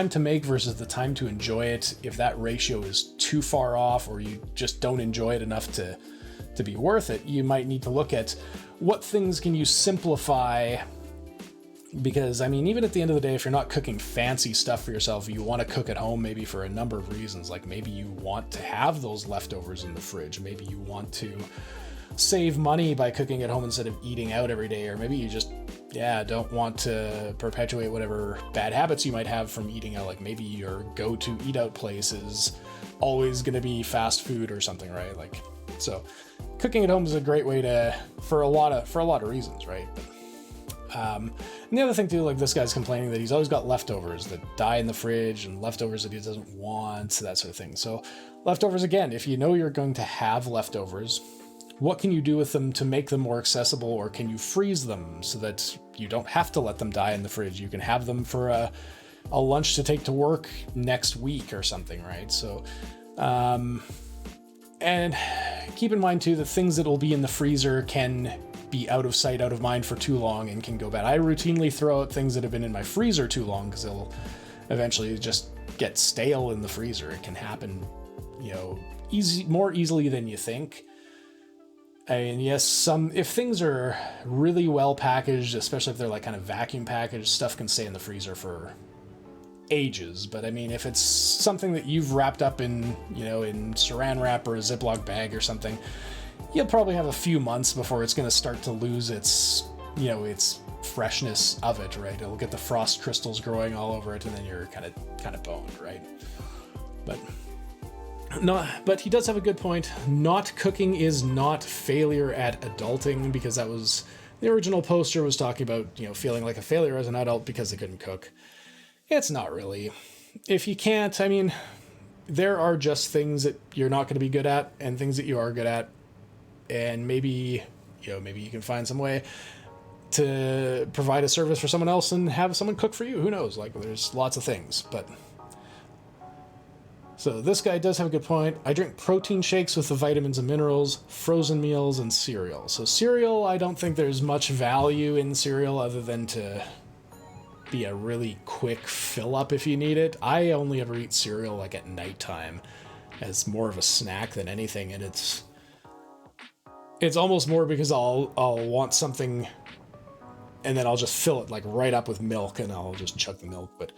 to make versus the time to enjoy it, if that ratio is too far off, or you just don't enjoy it enough to be worth it, you might need to look at what things can you simplify. Because, even at the end of the day, if you're not cooking fancy stuff for yourself, you want to cook at home maybe for a number of reasons. Like maybe you want to have those leftovers in the fridge. Maybe you want to save money by cooking at home instead of eating out every day. Or maybe you just, don't want to perpetuate whatever bad habits you might have from eating out. Like maybe your go-to eat out place is always going to be fast food or something, right? Like, so cooking at home is a great way for a lot of reasons, right? And the other thing too, like this guy's complaining that he's always got leftovers that die in the fridge and leftovers that he doesn't want, that sort of thing. So leftovers, again, if you know you're going to have leftovers, what can you do with them to make them more accessible, or can you freeze them so that you don't have to let them die in the fridge? You can have them for a lunch to take to work next week or something, right? So, and keep in mind too, the things that will be in the freezer can be out of sight, out of mind for too long and can go bad. I routinely throw out things that have been in my freezer too long because they'll eventually just get stale in the freezer. It can happen, more easily than you think. And yes, if things are really well packaged, especially if they're like kind of vacuum packaged, stuff can stay in the freezer for ages. But if it's something that you've wrapped up in, in saran wrap or a Ziploc bag or something, you'll probably have a few months before it's going to start to lose its freshness of it, right? It'll get the frost crystals growing all over it, and then you're kind of boned, right? But he does have a good point. Not cooking is not failure at adulting, because that was the original poster was talking about, feeling like a failure as an adult because they couldn't cook. It's not really. If you can't, there are just things that you're not going to be good at and things that you are good at. And maybe you can find some way to provide a service for someone else and have someone cook for you. Who knows? Like, there's lots of things. But So this guy does have a good point. I drink protein shakes with the vitamins and minerals, frozen meals, and cereal. So cereal, I don't think there's much value in cereal other than to be a really quick fill-up if you need it. I only ever eat cereal like at nighttime as more of a snack than anything, and it's almost more because I'll want something and then I'll just fill it like right up with milk and I'll just chug the milk. But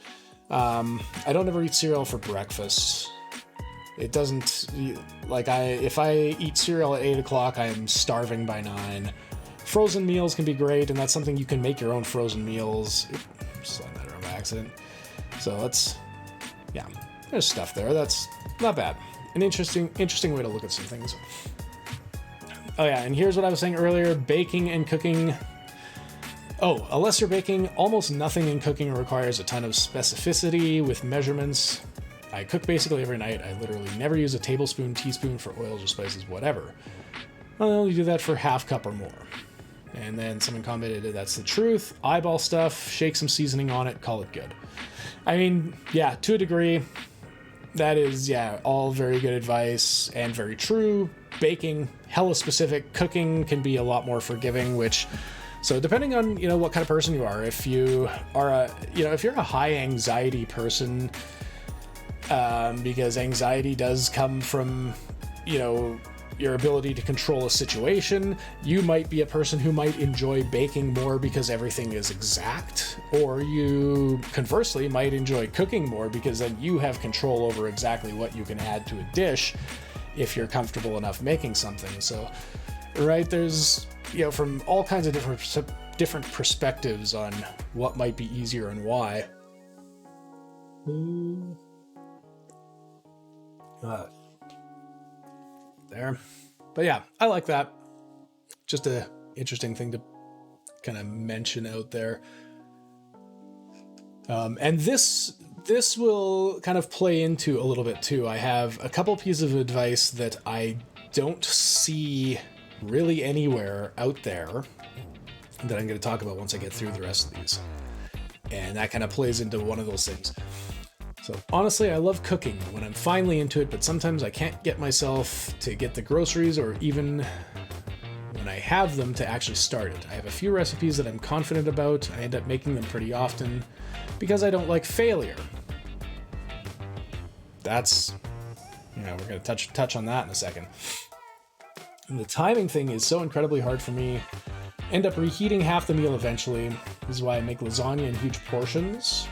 I don't ever eat cereal for breakfast. It doesn't, like, if I eat cereal at 8 o'clock, I am starving by 9. Frozen meals can be great, and that's something you can make your own frozen meals. Slide that around by accident. So there's stuff there. That's not bad. An interesting way to look at some things. Oh yeah, and here's what I was saying earlier, baking and cooking. Oh, unless you're baking, almost nothing in cooking requires a ton of specificity with measurements. I cook basically every night. I literally never use a tablespoon, teaspoon for oils or spices, whatever. I'll only do that for half cup or more. And then someone commented, that's the truth. Eyeball stuff, shake some seasoning on it, call it good. I mean, yeah, to a degree, that is, all very good advice and very true. Baking, hella specific. Cooking can be a lot more forgiving, so depending on, what kind of person you are, if you are if you're a high anxiety person, because anxiety does come from, your ability to control a situation, you might be a person who might enjoy baking more because everything is exact, or you conversely might enjoy cooking more because then you have control over exactly what you can add to a dish if you're comfortable enough making something. So, right, there's, from all kinds of different perspectives on what might be easier and why. There. But yeah, I like that. Just a interesting thing to kind of mention out there. And this will kind of play into a little bit too. I have a couple pieces of advice that I don't see really anywhere out there that I'm going to talk about once I get through the rest of these. And that kind of plays into one of those things. So honestly, I love cooking when I'm finally into it, but sometimes I can't get myself to get the groceries or even when I have them to actually start it. I have a few recipes that I'm confident about. I end up making them pretty often because I don't like failure. That's, we're going to touch on that in a second. And the timing thing is so incredibly hard for me. End up reheating half the meal eventually. This is why I make lasagna in huge portions.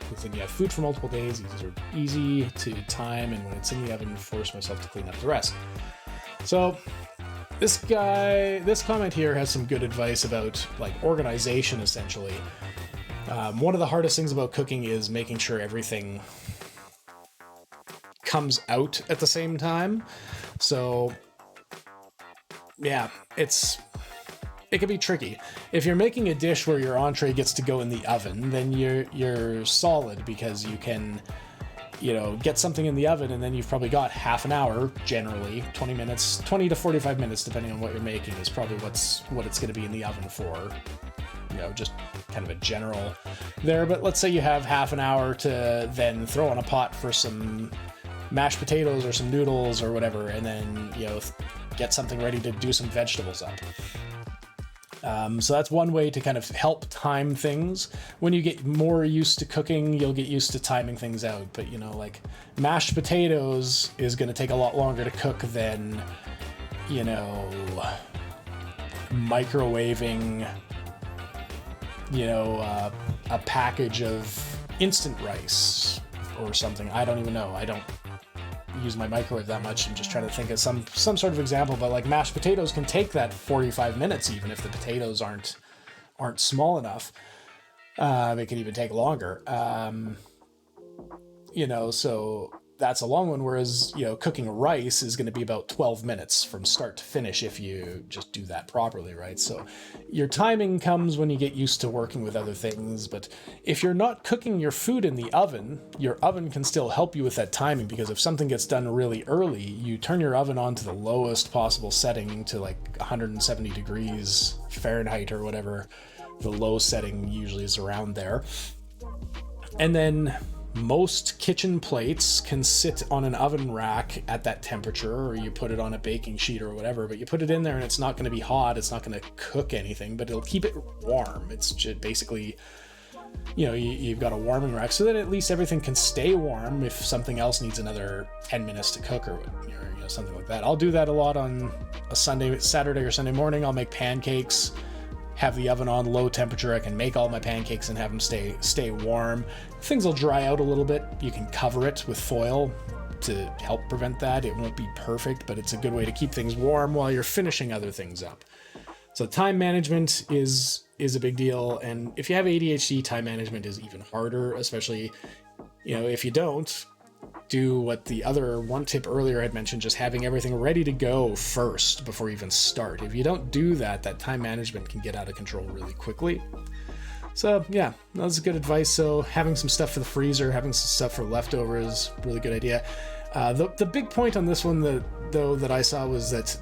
Because then you have food for multiple days. These are easy to time, and when it's in the oven, force myself to clean up the rest. So this comment here has some good advice about like organization, essentially. One of the hardest things about cooking is making sure everything comes out at the same time. So yeah, it can be tricky. If you're making a dish where your entree gets to go in the oven, then you're solid because you can, get something in the oven and then you've probably got half an hour, generally, 20 to 45 minutes, depending on what you're making, is probably what it's going to be in the oven for. Just kind of a general there. But let's say you have half an hour to then throw on a pot for some mashed potatoes or some noodles or whatever, and then, get something ready to do some vegetables up. So that's one way to kind of help time things. When you get more used to cooking, you'll get used to timing things out. But, like mashed potatoes is going to take a lot longer to cook than, microwaving, a package of instant rice or something. I don't even know. I don't use my microwave that much. I'm just trying to think of some sort of example, but like mashed potatoes can take that 45 minutes even if the potatoes aren't small enough. It can even take longer. So that's a long one, whereas cooking rice is going to be about 12 minutes from start to finish if you just do that properly, right? So your timing comes when you get used to working with other things, but if you're not cooking your food in the oven, your oven can still help you with that timing, because if something gets done really early, you turn your oven on to the lowest possible setting to like 170 degrees Fahrenheit or whatever the low setting usually is around there. And then Most kitchen plates can sit on an oven rack at that temperature, or you put it on a baking sheet or whatever, but you put it in there and it's not going to be hot. It's not going to cook anything, but it'll keep it warm. It's just basically, you've got a warming rack so that at least everything can stay warm if something else needs another 10 minutes to cook or something like that. I'll do that a lot on a Saturday or Sunday morning. I'll make pancakes, have the oven on low temperature. I can make all my pancakes and have them stay warm. Things will dry out a little bit. You can cover it with foil to help prevent that. It won't be perfect, but it's a good way to keep things warm while you're finishing other things up. So time management is a big deal, and if you have ADHD, time management is even harder, especially, if you don't do what the other one tip earlier had mentioned, just having everything ready to go first before you even start. If you don't do that, that time management can get out of control really quickly. So yeah, that's good advice. So having some stuff for the freezer, having some stuff for leftovers, really good idea. The big point on this one that I saw was that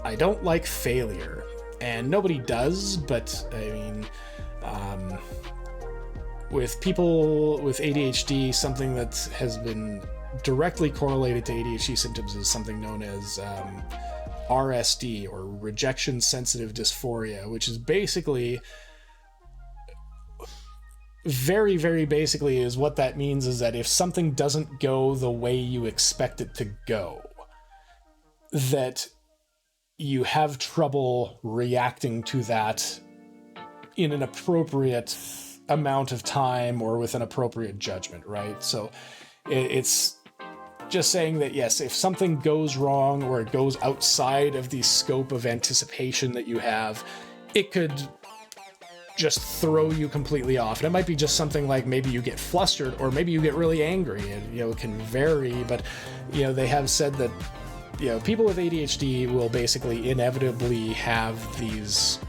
I don't like failure, and nobody does, but I mean, with people with ADHD, something that has been directly correlated to ADHD symptoms is something known as RSD, or rejection sensitive dysphoria, which is basically, very, very basically, is what that means is that if something doesn't go the way you expect it to go, that you have trouble reacting to that in an appropriate amount of time or with an appropriate judgment, right? So it's just saying that, yes, if something goes wrong or it goes outside of the scope of anticipation that you have, it could just throw you completely off. And it might be just something like maybe you get flustered or maybe you get really angry, and it can vary, but they have said that people with ADHD will basically inevitably have these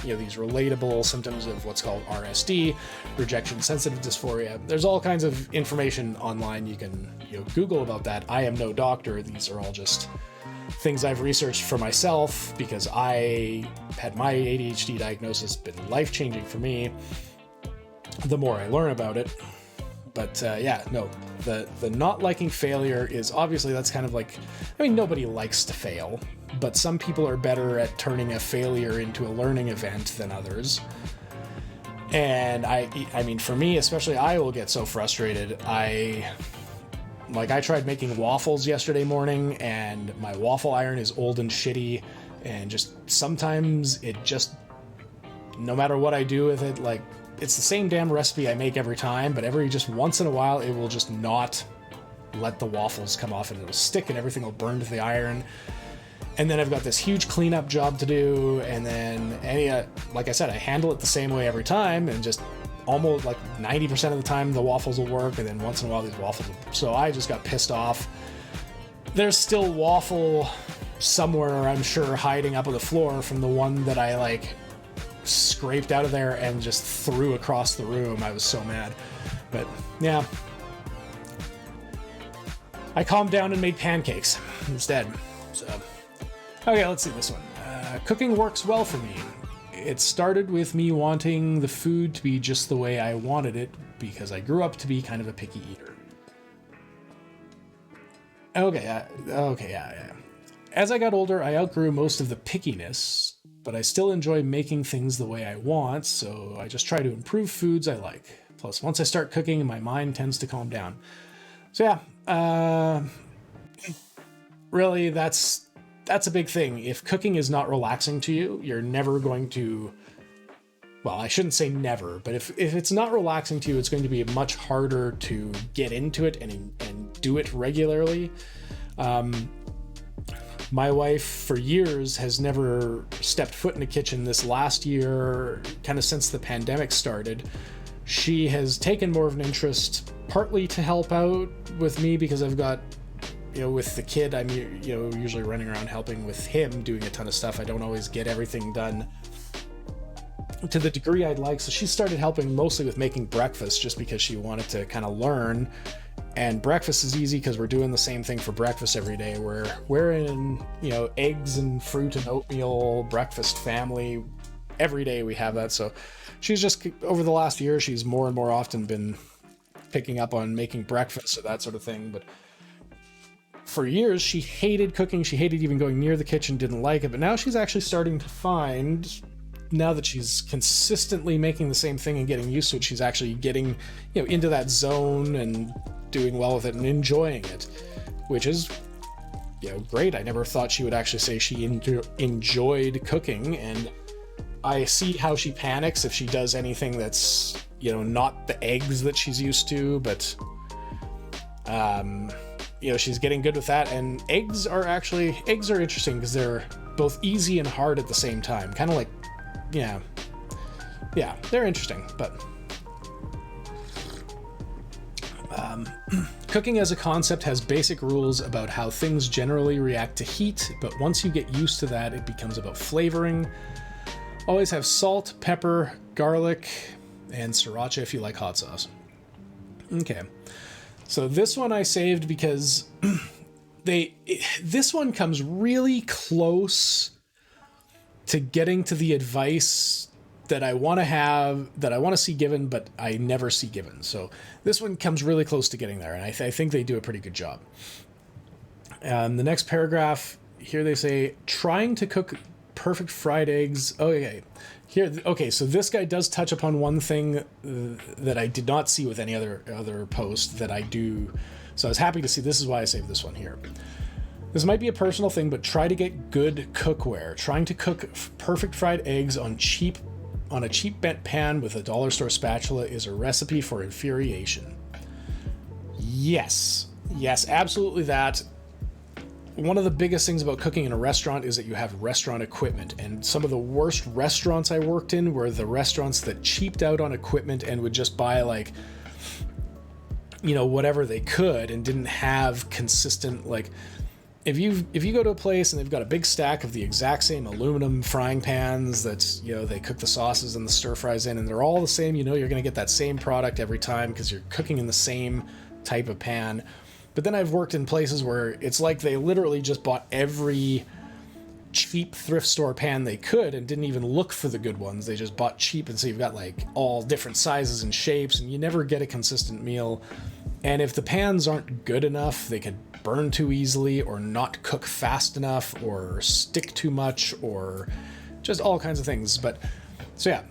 relatable symptoms of what's called RSD, rejection sensitive dysphoria. There's all kinds of information online. You can Google about that. I am no doctor. These are all just things I've researched for myself because I had my ADHD diagnosis been life-changing for me the more I learn about it. But the not liking failure is obviously, that's kind of like, nobody likes to fail, but some people are better at turning a failure into a learning event than others. And I mean, for me, especially, I will get so frustrated. I tried making waffles yesterday morning, and my waffle iron is old and shitty, and just sometimes it just, no matter what I do with it, it's the same damn recipe I make every time, but every just once in a while, it will just not let the waffles come off, and it'll stick and everything will burn to the iron. And then I've got this huge cleanup job to do, and then, like I said, I handle it the same way every time, and just almost 90% of the time the waffles will work, and then once in a while these waffles will... So I just got pissed off. There's still waffle somewhere, I'm sure, hiding up on the floor from the one that I scraped out of there and just threw across the room. I was so mad. But yeah, I calmed down and made pancakes instead. So okay, let's see this one. Cooking works well for me. It started with me wanting the food to be just the way I wanted it because I grew up to be kind of a picky eater. Okay, yeah. As I got older, I outgrew most of the pickiness, but I still enjoy making things the way I want, so I just try to improve foods I like. Plus, once I start cooking, my mind tends to calm down. So yeah, really, that's a big thing. If cooking is not relaxing to you, you're never going to... Well, I shouldn't say never, but if it's not relaxing to you, it's going to be much harder to get into it and do it regularly. My wife, for years, has never stepped foot in a kitchen. This last year, kind of since the pandemic started, she has taken more of an interest, partly to help out with me because I've got, with the kid, I'm, usually running around helping with him, doing a ton of stuff. I don't always get everything done to the degree I'd like. So she started helping mostly with making breakfast just because she wanted to kind of learn. And breakfast is easy because we're doing the same thing for breakfast every day. We're in, eggs and fruit and oatmeal breakfast family. Every day we have that. So she's just, over the last year, she's more and more often been picking up on making breakfast or that sort of thing. But for years, she hated cooking. She hated even going near the kitchen, didn't like it. But now she's actually starting to find, now that she's consistently making the same thing and getting used to it, she's actually getting, into that zone and doing well with it and enjoying it, which is, great. I never thought she would actually say she enjoyed cooking, and I see how she panics if she does anything that's, not the eggs that she's used to, but, she's getting good with that. And eggs are interesting because they're both easy and hard at the same time. Kind of like, yeah, they're interesting, but cooking as a concept has basic rules about how things generally react to heat, but once you get used to that, it becomes about flavoring. Always have salt, pepper, garlic, and sriracha if you like hot sauce. Okay. So this one I saved because this one comes really close to getting to the advice that I want to see given, but I never see given. So this one comes really close to getting there, and I think they do a pretty good job. The next paragraph, here they say, trying to cook perfect fried eggs. Okay, so this guy does touch upon one thing that I did not see with any other post that I do. So I was happy to see. This is why I saved this one here. This might be a personal thing, but try to get good cookware. Trying to cook perfect fried eggs on a cheap bent pan with a dollar store spatula is a recipe for infuriation. Yes, absolutely that. One of the biggest things about cooking in a restaurant is that you have restaurant equipment, and some of the worst restaurants I worked in were the restaurants that cheaped out on equipment and would just buy whatever they could and didn't have consistent, if you go to a place and they've got a big stack of the exact same aluminum frying pans that, they cook the sauces and the stir fries in, and they're all the same, you're going to get that same product every time because you're cooking in the same type of pan. But then I've worked in places where it's like they literally just bought every cheap thrift store pan they could and didn't even look for the good ones. They just bought cheap, and so you've got all different sizes and shapes, and you never get a consistent meal. And if the pans aren't good enough, they could burn too easily or not cook fast enough or stick too much or just all kinds of things. But so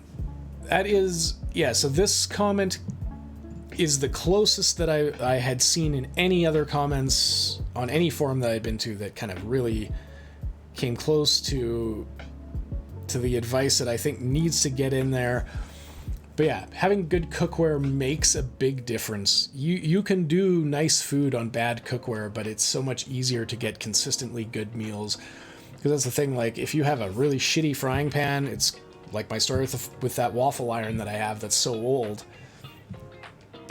so this comment is the closest that I had seen in any other comments on any forum that I'd been to that kind of really came close to the advice that I think needs to get in there. But yeah, having good cookware makes a big difference. You can do nice food on bad cookware, but it's so much easier to get consistently good meals. Because that's the thing, if you have a really shitty frying pan, it's like my story with that waffle iron that I have that's so old.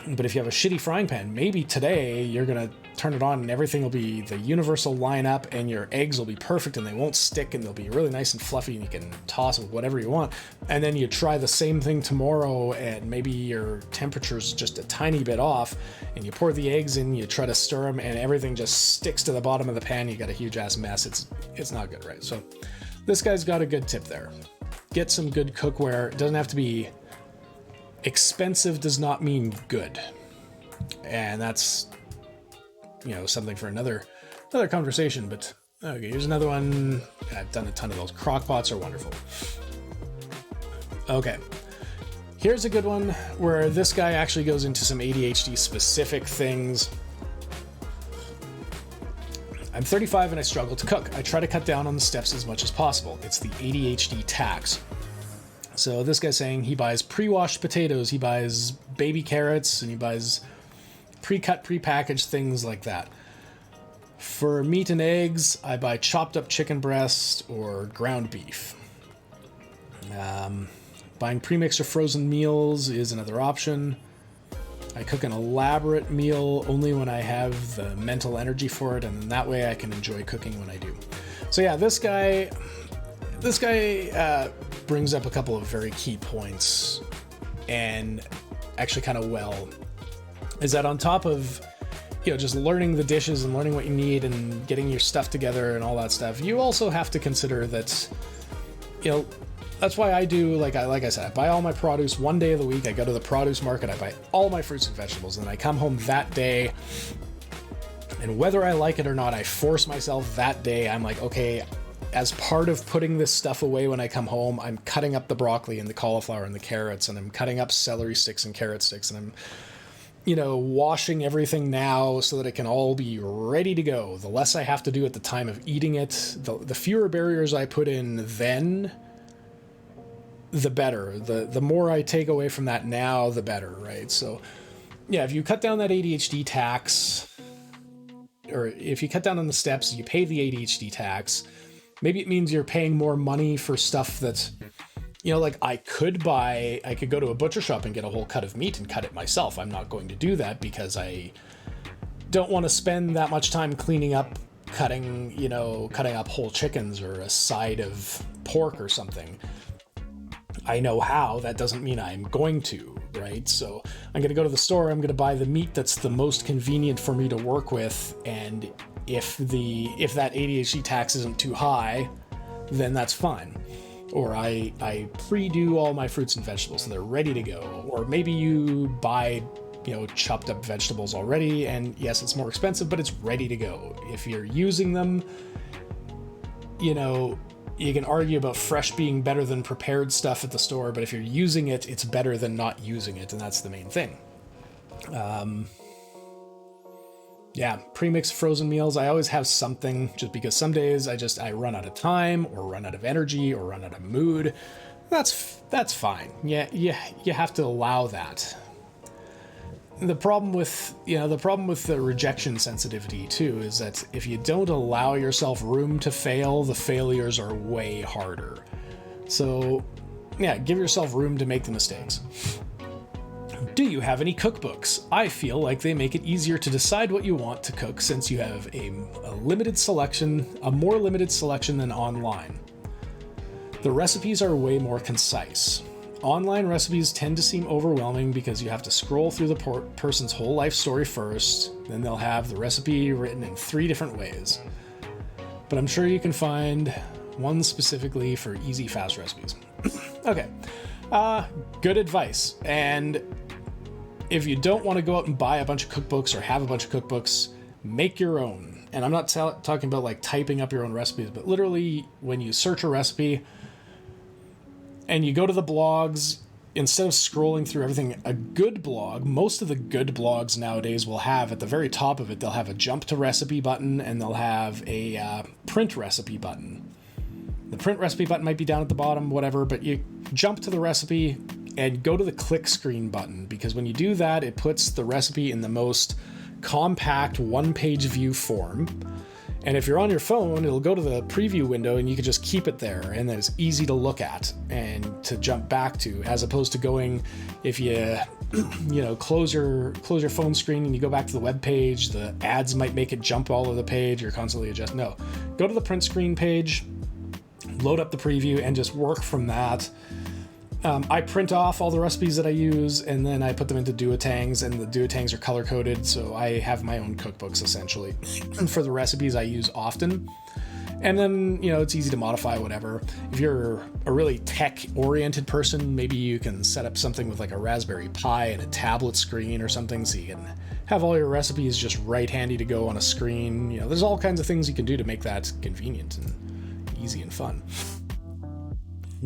But if you have a shitty frying pan, maybe today you're going to turn it on and everything will be the universal lineup, and your eggs will be perfect and they won't stick and they'll be really nice and fluffy and you can toss with whatever you want. And then you try the same thing tomorrow and maybe your temperature's just a tiny bit off, and you pour the eggs in, you try to stir them, and everything just sticks to the bottom of the pan. You got a huge ass mess. It's not good, right? So this guy's got a good tip there. Get some good cookware. It doesn't have to be expensive, does not mean good. And that's, something for another conversation. But okay, here's another one. I've done a ton of those. Crock pots are wonderful. Okay, here's a good one where this guy actually goes into some ADHD specific things. I'm 35 and I struggle to cook. I try to cut down on the steps as much as possible. It's the ADHD tax. So this guy's saying he buys pre-washed potatoes, he buys baby carrots, and he buys pre-cut, pre-packaged things like that. For meat and eggs, I buy chopped up chicken breast or ground beef. Buying pre-mixed or frozen meals is another option. I cook an elaborate meal only when I have the mental energy for it, and that way I can enjoy cooking when I do. So yeah, this guy brings up a couple of very key points, and actually kind of is that on top of just learning the dishes and learning what you need and getting your stuff together and all that stuff, you also have to consider that that's why I do, like I said, I buy all my produce one day of the week. I go to the produce market, I buy all my fruits and vegetables, and then I come home that day, and whether I like it or not, I force myself that day. I'm like, okay, as part of putting this stuff away when I come home, I'm cutting up the broccoli and the cauliflower and the carrots, and I'm cutting up celery sticks and carrot sticks, and I'm washing everything now so that it can all be ready to go. The less I have to do at the time of eating it, the fewer barriers I put in then, the better. The more I take away from that now, the better, right? So, yeah, if you cut down that ADHD tax, or if you cut down on the steps, you pay the ADHD tax, maybe it means you're paying more money for stuff that's, like I could go to a butcher shop and get a whole cut of meat and cut it myself. I'm not going to do that because I don't want to spend that much time cleaning up, cutting up whole chickens or a side of pork or something. I know how. That doesn't mean I'm going to, right? So I'm going to go to the store. I'm going to buy the meat that's the most convenient for me to work with. And if that ADHD tax isn't too high, then that's fine. Or I pre-do all my fruits and vegetables so they're ready to go. Or maybe you buy, chopped up vegetables already, and yes, it's more expensive, but it's ready to go. If you're using them, you can argue about fresh being better than prepared stuff at the store, but if you're using it, it's better than not using it, and that's the main thing. Pre-mixed frozen meals. I always have something, just because some days I run out of time or run out of energy or run out of mood. That's fine. Yeah, you have to allow that. The problem with the rejection sensitivity too is that if you don't allow yourself room to fail, the failures are way harder. So, yeah, give yourself room to make the mistakes. Do you have any cookbooks? I feel like they make it easier to decide what you want to cook since you have a more limited selection than online. The recipes are way more concise. Online recipes tend to seem overwhelming because you have to scroll through the person's whole life story first, then they'll have the recipe written in 3 different ways. But I'm sure you can find one specifically for easy, fast recipes. Okay, good advice. And if you don't want to go out and buy a bunch of cookbooks or have a bunch of cookbooks, make your own. And I'm not talking about like typing up your own recipes, but literally when you search a recipe and you go to the blogs, instead of scrolling through everything, a good blog, most of the good blogs nowadays will have at the very top of it, they'll have a jump to recipe button and they'll have a print recipe button. The print recipe button might be down at the bottom, whatever, but you jump to the recipe and go to the click screen button, because when you do that, it puts the recipe in the most compact one-page view form. And if you're on your phone, it'll go to the preview window and you can just keep it there, and then it's easy to look at and to jump back to, as opposed to going, if you close your phone screen and you go back to the web page, the ads might make it jump all over the page, you're constantly adjusting. No, go to the print screen page, load up the preview, and just work from that. I print off all the recipes that I use, and then I put them into duotangs, and the duotangs are color-coded, so I have my own cookbooks, essentially, for the recipes I use often. And then, it's easy to modify whatever. If you're a really tech-oriented person, maybe you can set up something with like a Raspberry Pi and a tablet screen or something, so you can have all your recipes just right handy to go on a screen. There's all kinds of things you can do to make that convenient and easy and fun.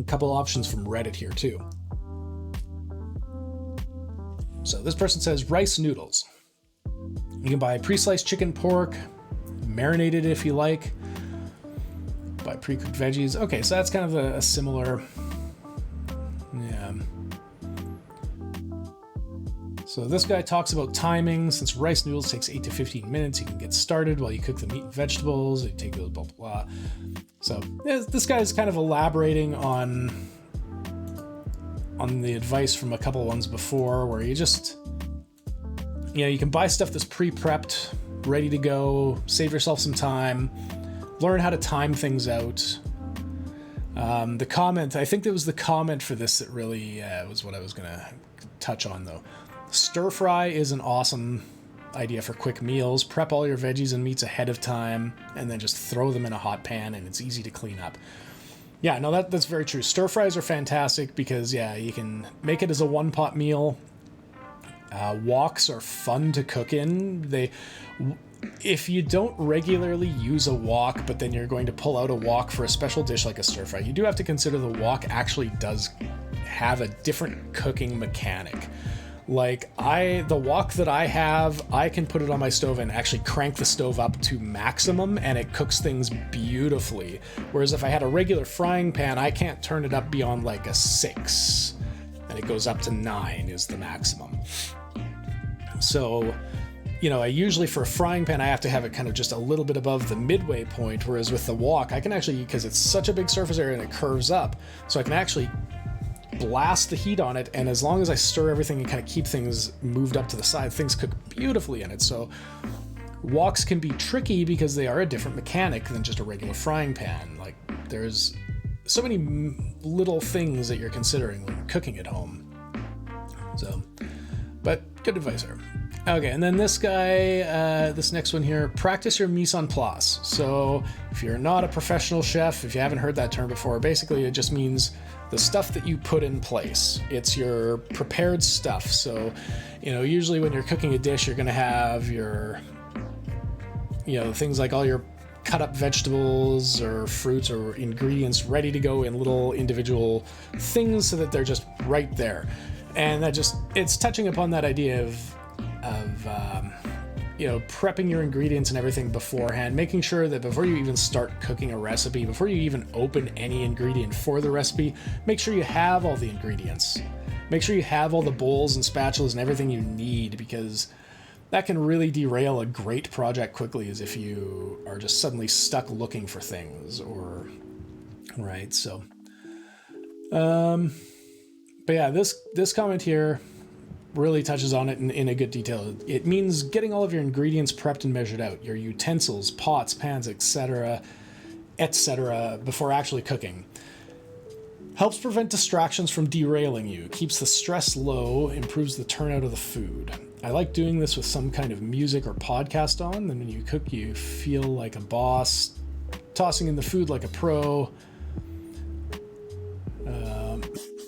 A couple options from Reddit here too. So this person says rice noodles. You can buy pre-sliced chicken, pork, marinated if you like. Buy pre-cooked veggies. Okay, so that's kind of a similar. Yeah. So this guy talks about timing. Since rice noodles takes 8 to 15 minutes, you can get started while you cook the meat and vegetables. You take those blah blah blah. So this guy's kind of elaborating on the advice from a couple ones before, where you just, you can buy stuff that's pre-prepped, ready to go, save yourself some time, learn how to time things out. The comment, I think it was the comment for this that really was what I was going to touch on, though. Stir fry is an awesome idea for quick meals. Prep all your veggies and meats ahead of time, and then just throw them in a hot pan, and it's easy to clean up. Yeah, no, that's very true. Stir fries are fantastic because, yeah, you can make it as a one-pot meal. Woks are fun to cook in. If you don't regularly use a wok, but then you're going to pull out a wok for a special dish like a stir fry, you do have to consider the wok actually does have a different cooking mechanic. Like, the wok that I have, I can put it on my stove and actually crank the stove up to maximum, and it cooks things beautifully. Whereas if I had a regular frying pan, I can't turn it up beyond like a 6, and it goes up to 9 is the maximum. So, I usually, for a frying pan, I have to have it kind of just a little bit above the midway point, whereas with the wok, I can actually, because it's such a big surface area and it curves up, so I can actually blast the heat on it, and as long as I stir everything and kind of keep things moved up to the side, things cook beautifully in it. So woks can be tricky because they are a different mechanic than just a regular frying pan. Like, there's so many little things that you're considering when cooking at home. So, but good advice there. Okay, and then this guy, this next one here, practice your mise en place. So if you're not a professional chef, if you haven't heard that term before, basically it just means the stuff that you put in place. It's your prepared stuff. So, usually when you're cooking a dish, you're going to have your, things like all your cut up vegetables or fruits or ingredients ready to go in little individual things so that they're just right there. And it's touching upon that idea of prepping your ingredients and everything beforehand, making sure that before you even start cooking a recipe, before you even open any ingredient for the recipe, make sure you have all the ingredients. Make sure you have all the bowls and spatulas and everything you need, because that can really derail a great project quickly, as if you are just suddenly stuck looking for things right? So, but yeah, this comment here really touches on it in a good detail. It means getting all of your ingredients prepped and measured out, your utensils, pots, pans, etc., before actually cooking. Helps prevent distractions from derailing you, keeps the stress low, improves the turnout of the food. I like doing this with some kind of music or podcast on, then when you cook, you feel like a boss, tossing in the food like a pro.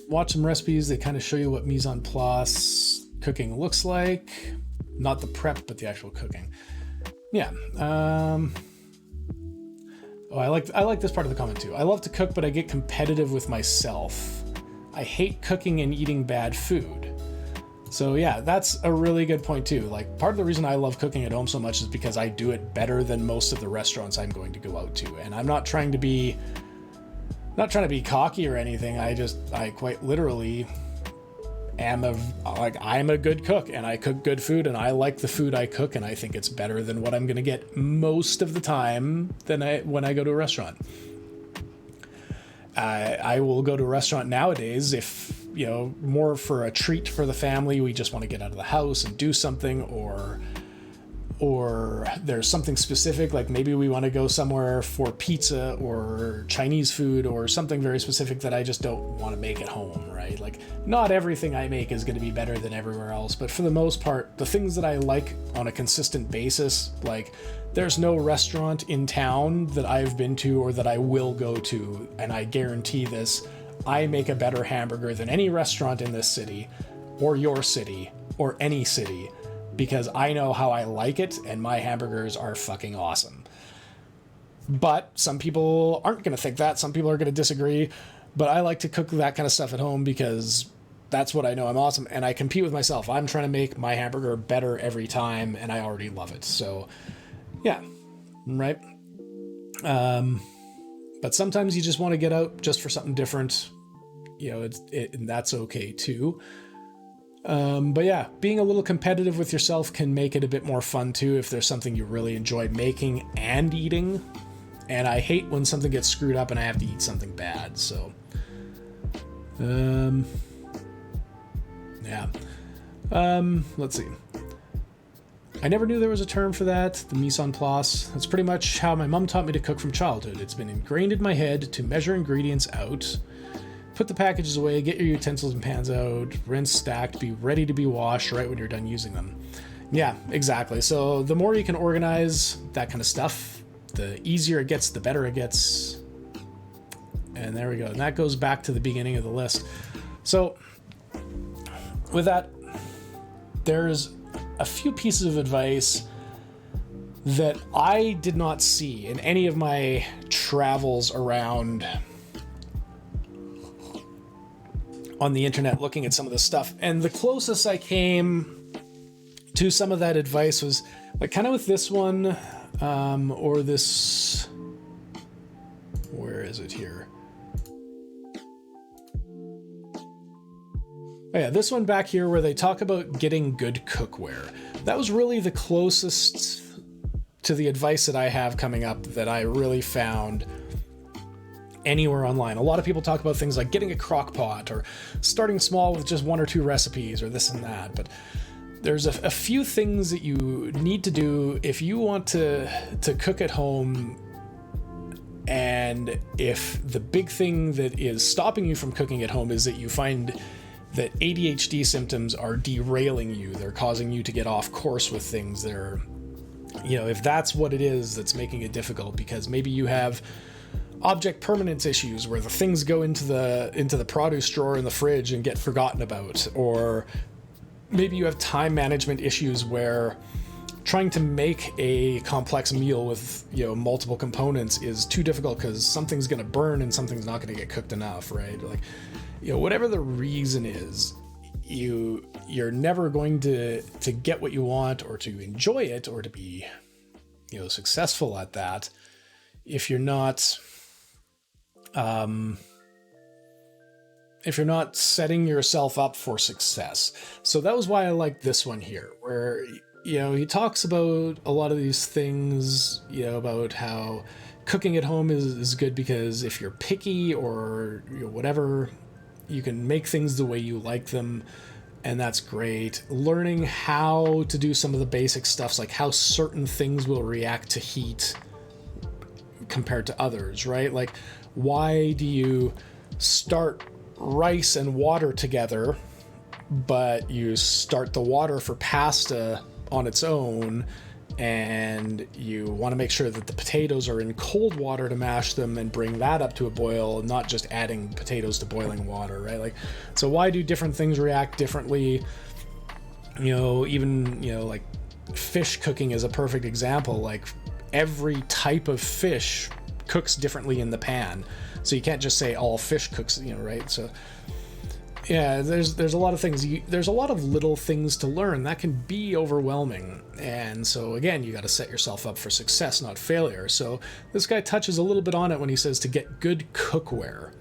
Watch some recipes, they kind of show you what mise en place cooking looks like. Not the prep, but the actual cooking. Yeah. I like this part of the comment too. I love to cook, but I get competitive with myself. I hate cooking and eating bad food. So yeah, that's a really good point too. Like, part of the reason I love cooking at home so much is because I do it better than most of the restaurants I'm going to go out to. And I'm not trying to be cocky or anything. I quite literally I'm a good cook, and I cook good food, and I like the food I cook, and I think it's better than what I'm going to get most of the time when I go to a restaurant. I will go to a restaurant nowadays if, more for a treat for the family. We just want to get out of the house and do something, or there's something specific, like maybe we want to go somewhere for pizza or Chinese food or something very specific that I just don't want to make at home, right? Like, not everything I make is going to be better than everywhere else, but for the most part, the things that I like on a consistent basis, like, there's no restaurant in town that I've been to or that I will go to, and I guarantee this, I make a better hamburger than any restaurant in this city or your city or any city, because I know how I like it, and my hamburgers are fucking awesome. But some people aren't going to think that. Some people are going to disagree. But I like to cook that kind of stuff at home because that's what I know I'm awesome, and I compete with myself. I'm trying to make my hamburger better every time, and I already love it. So, yeah, right? But sometimes you just want to get out just for something different. And that's okay too. But yeah, being a little competitive with yourself can make it a bit more fun too if there's something you really enjoy making and eating. And I hate when something gets screwed up and I have to eat something bad. So, yeah. Let's see. I never knew there was a term for that, the mise en place. That's pretty much how my mom taught me to cook from childhood. It's been ingrained in my head to measure ingredients out, put the packages away, get your utensils and pans out, rinse, stacked, be ready to be washed right when you're done using them. Yeah, exactly. So the more you can organize that kind of stuff, the easier it gets, the better it gets. And there we go. And that goes back to the beginning of the list. So with that, there's a few pieces of advice that I did not see in any of my travels around on the internet looking at some of this stuff. And the closest I came to some of that advice was like kind of with this one, or this, where is it here? Oh yeah, this one back here where they talk about getting good cookware. That was really the closest to the advice that I have coming up that I really found anywhere online. A lot of people talk about things like getting a crock pot or starting small with just 1 or 2 recipes or this and that, but there's a few things that you need to do if you want to cook at home. And if the big thing that is stopping you from cooking at home is that you find that ADHD symptoms are derailing you, they're causing you to get off course with things, they're, you know, if that's what it is that's making it difficult, because maybe you have object permanence issues where the things go into the produce drawer in the fridge and get forgotten about, or maybe you have time management issues where trying to make a complex meal with, you know, multiple components is too difficult because something's going to burn and something's not going to get cooked enough, right? Like, you know, whatever the reason is, you're never going to get what you want or to enjoy it or to be, you know, successful at that if you're not setting yourself up for success. So that was why I like this one here, where, you know, he talks about a lot of these things, you know, about how cooking at home is good because if you're picky or, you know, whatever, you can make things the way you like them, and that's great. Learning how to do some of the basic stuffs, like how certain things will react to heat compared to others, right? Like, why do you start rice and water together, but you start the water for pasta on its own, and you want to make sure that the potatoes are in cold water to mash them and bring that up to a boil, not just adding potatoes to boiling water, right? Like, so why do different things react differently? You know, even, you know, like fish cooking is a perfect example. Like, every type of fish cooks differently in the pan, so you can't just say all fish cooks, you know, right? So yeah, there's a lot of things. There's a lot of little things to learn that can be overwhelming. And so again, you got to set yourself up for success, not failure. So this guy touches a little bit on it when he says to get good cookware.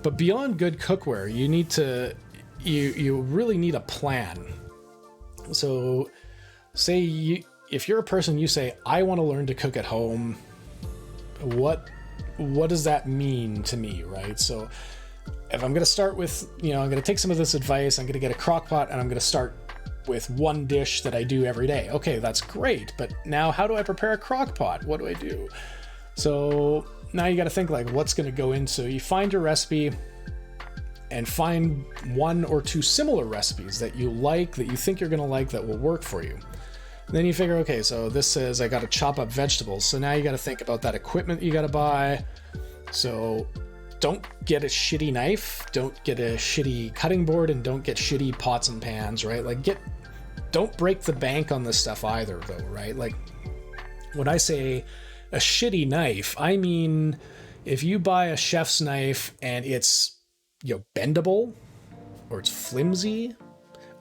But beyond good cookware, you need to, you really need a plan. So say if you're a person, you say, I want to learn to cook at home. What does that mean to me, right? So if I'm going to start with, you know, I'm going to take some of this advice, I'm going to get a crock pot, and I'm going to start with one dish that I do every day. Okay, that's great, but now how do I prepare a crock pot? What do I do? So now you got to think, like, what's going to go in? So you find your recipe and find 1 or 2 similar recipes that you like, that you think you're going to like, that will work for you. And then you figure, okay, so this says I got to chop up vegetables. So now you got to think about that equipment you got to buy. So don't get a shitty knife, don't get a shitty cutting board, and don't get shitty pots and pans, right? Like, don't break the bank on this stuff either, though, right? Like, when I say a shitty knife, I mean, if you buy a chef's knife and it's, you know, bendable, or it's flimsy,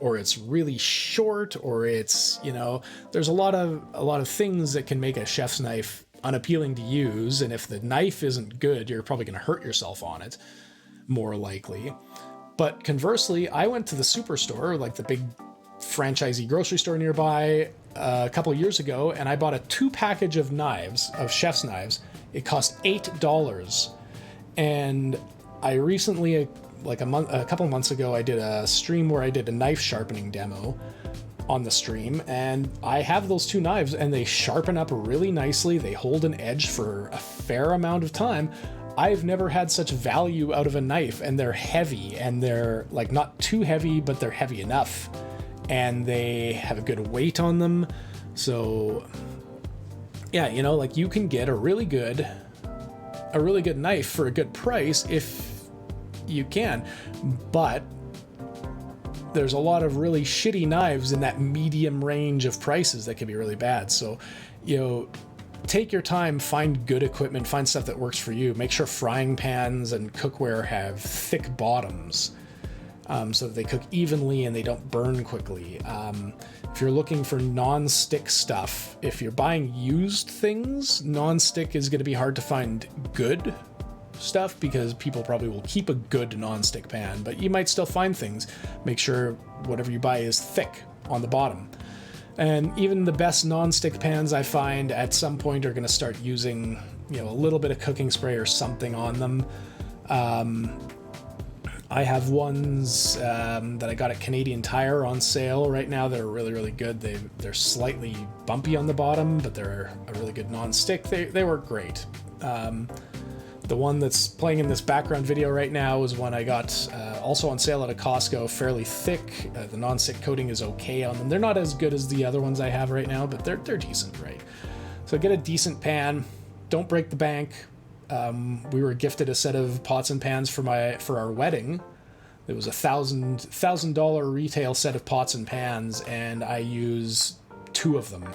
or it's really short, or it's, you know, there's a lot of things that can make a chef's knife unappealing to use, and if the knife isn't good, you're probably going to hurt yourself on it, more likely. But conversely, I went to the superstore, like the big franchisee grocery store nearby, a couple of years ago, and I bought a 2-package of knives, of chef's knives. It cost $8, and I recently, like a couple months ago, I did a stream where I did a knife sharpening demo on the stream, and I have those 2 knives, and they sharpen up really nicely. They hold an edge for a fair amount of time. I've never had such value out of a knife, and they're heavy, and they're like not too heavy, but they're heavy enough, and they have a good weight on them. So yeah, you know, like, you can get a really good a really good knife for a good price if you can. But there's a lot of really shitty knives in that medium range of prices that can be really bad. So, take your time, find good equipment, find stuff that works for you. Make sure frying pans and cookware have thick bottoms, so that they cook evenly and they don't burn quickly. If you're looking for non-stick stuff, if you're buying used things, non-stick is going to be hard to find good stuff because people probably will keep a good non-stick pan, but you might still find things. Make sure whatever you buy is thick on the bottom. And even the best non-stick pans I find at some point are going to start using, a little bit of cooking spray or something on them. I have ones that I got at Canadian Tire on sale right now that are really, really good. They're slightly bumpy on the bottom, but they're a really good non-stick. They work great. The one that's playing in this background video right now is one I got also on sale at a Costco, fairly thick. The non-stick coating is okay on them. They're not as good as the other ones I have right now, but they're decent, right? So get a decent pan. Don't break the bank. We were gifted a set of pots and pans for our wedding. It was $1,000 retail set of pots and pans, and I use 2 of them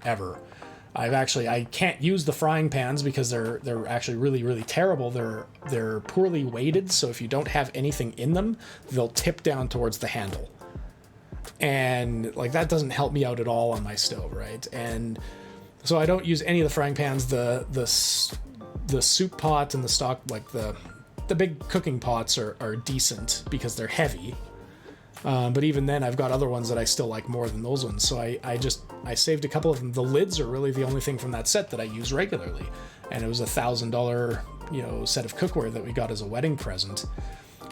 ever. I can't use the frying pans because they're actually really, really terrible. They're poorly weighted, so if you don't have anything in them, they'll tip down towards the handle. And that doesn't help me out at all on my stove, right? And so I don't use any of the frying pans. The soup pot and the stock, the big cooking pots are decent because they're heavy. But even then, I've got other ones that I still like more than those ones. So I saved a couple of them. The lids are really the only thing from that set that I use regularly. And it was $1,000, set of cookware that we got as a wedding present,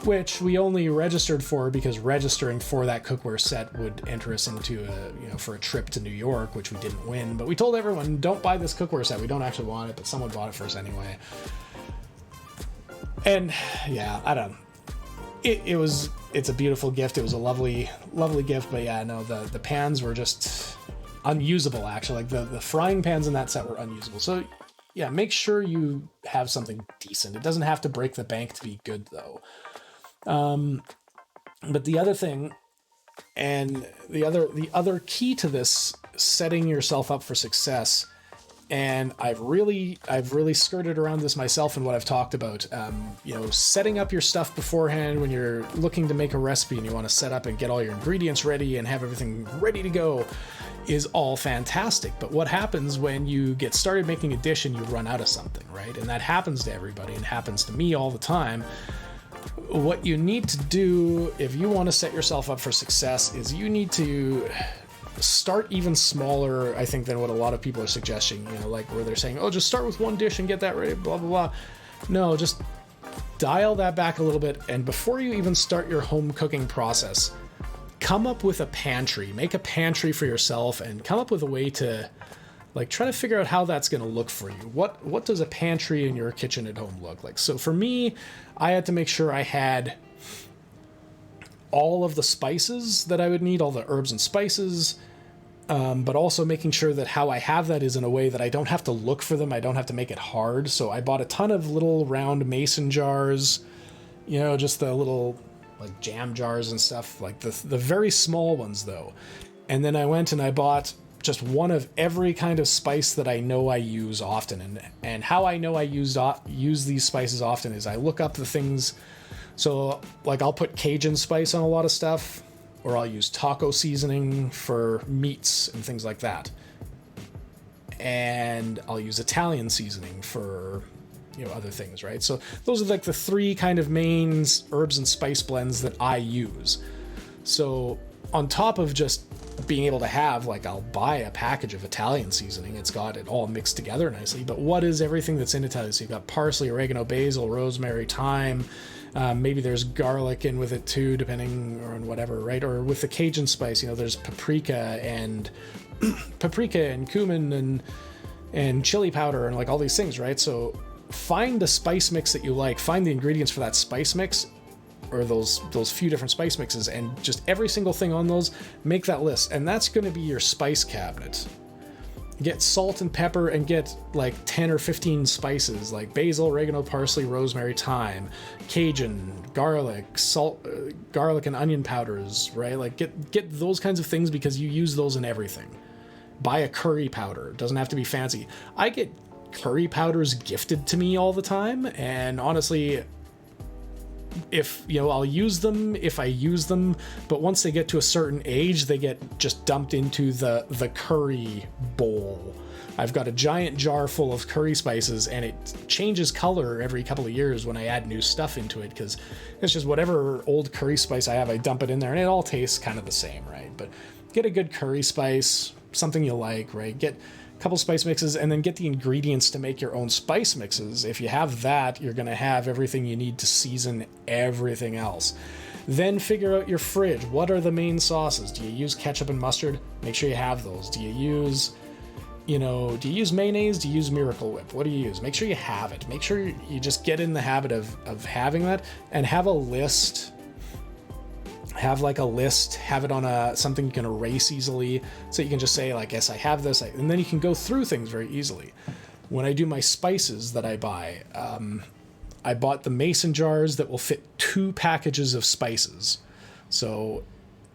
which we only registered for because registering for that cookware set would enter us into for a trip to New York, which we didn't win. But we told everyone, don't buy this cookware set. We don't actually want it, but someone bought it for us anyway. And yeah, I don't know. It's a beautiful gift. It was a lovely, lovely gift, but yeah, no, the pans were just unusable, actually. The frying pans in that set were unusable. So yeah, make sure you have something decent. It doesn't have to break the bank to be good, though. But the other thing, and the other key to this, setting yourself up for success, and I've really skirted around this myself in what I've talked about. Setting up your stuff beforehand when you're looking to make a recipe and you want to set up and get all your ingredients ready and have everything ready to go is all fantastic. But what happens when you get started making a dish and you run out of something, right? And that happens to everybody and happens to me all the time. What you need to do if you want to set yourself up for success is you need to start even smaller, I think, than what a lot of people are suggesting, where they're saying, oh, just start with one dish and get that ready, blah, blah, blah. No, just dial that back a little bit. And before you even start your home cooking process, come up with a pantry, make a pantry for yourself and come up with a way to try to figure out how that's going to look for you. What does a pantry in your kitchen at home look like? So for me, I had to make sure I had all of the spices that I would need, all the herbs and spices, but also making sure that how I have that is in a way that I don't have to look for them. I don't have to make it hard. So I bought a ton of little round mason jars, just the little jam jars and stuff, the very small ones though. And then I went and I bought just one of every kind of spice that I know I use often. And how I know I use these spices often is I look up the things. So I'll put Cajun spice on a lot of stuff, or I'll use taco seasoning for meats and things like that. And I'll use Italian seasoning for, other things, right? So those are the 3 kind of main herbs and spice blends that I use. So on top of just being able to have, I'll buy a package of Italian seasoning. It's got it all mixed together nicely. But what is everything that's in Italian? So you've got parsley, oregano, basil, rosemary, thyme. Maybe there's garlic in with it too, depending on whatever, right? Or with the Cajun spice, there's paprika and cumin and chili powder and all these things, right? So find the spice mix that you like, find the ingredients for that spice mix, or those few different spice mixes, and just every single thing on those, make that list. And that's going to be your spice cabinet. Get salt and pepper and get like 10 or 15 spices like basil, oregano, parsley, rosemary, thyme, Cajun, garlic, salt, garlic and onion powders, right? Like get those kinds of things because you use those in everything. Buy a curry powder. It doesn't have to be fancy. I get curry powders gifted to me all the time, and honestly, if I'll use them if I use them, but once they get to a certain age, they get just dumped into the curry bowl. I've got a giant jar full of curry spices, and it changes color every couple of years when I add new stuff into it, because it's just whatever old curry spice I have, I dump it in there, and it all tastes kind of the same, right? But get a good curry spice, something you like, right? Get couple spice mixes, and then get the ingredients to make your own spice mixes. If you have that, you're going to have everything you need to season everything else. Then figure out your fridge. What are the main sauces? Do you use ketchup and mustard? Make sure you have those. Do you use mayonnaise? Do you use Miracle Whip? What do you use? Make sure you have it. Make sure you just get in the habit of having that, and have a list. Have like a list, have it on something you can erase easily, so you can just say like, yes, I have this, and then you can go through things very easily. When I do my spices that I buy, I bought the mason jars that will fit 2 packages of spices. So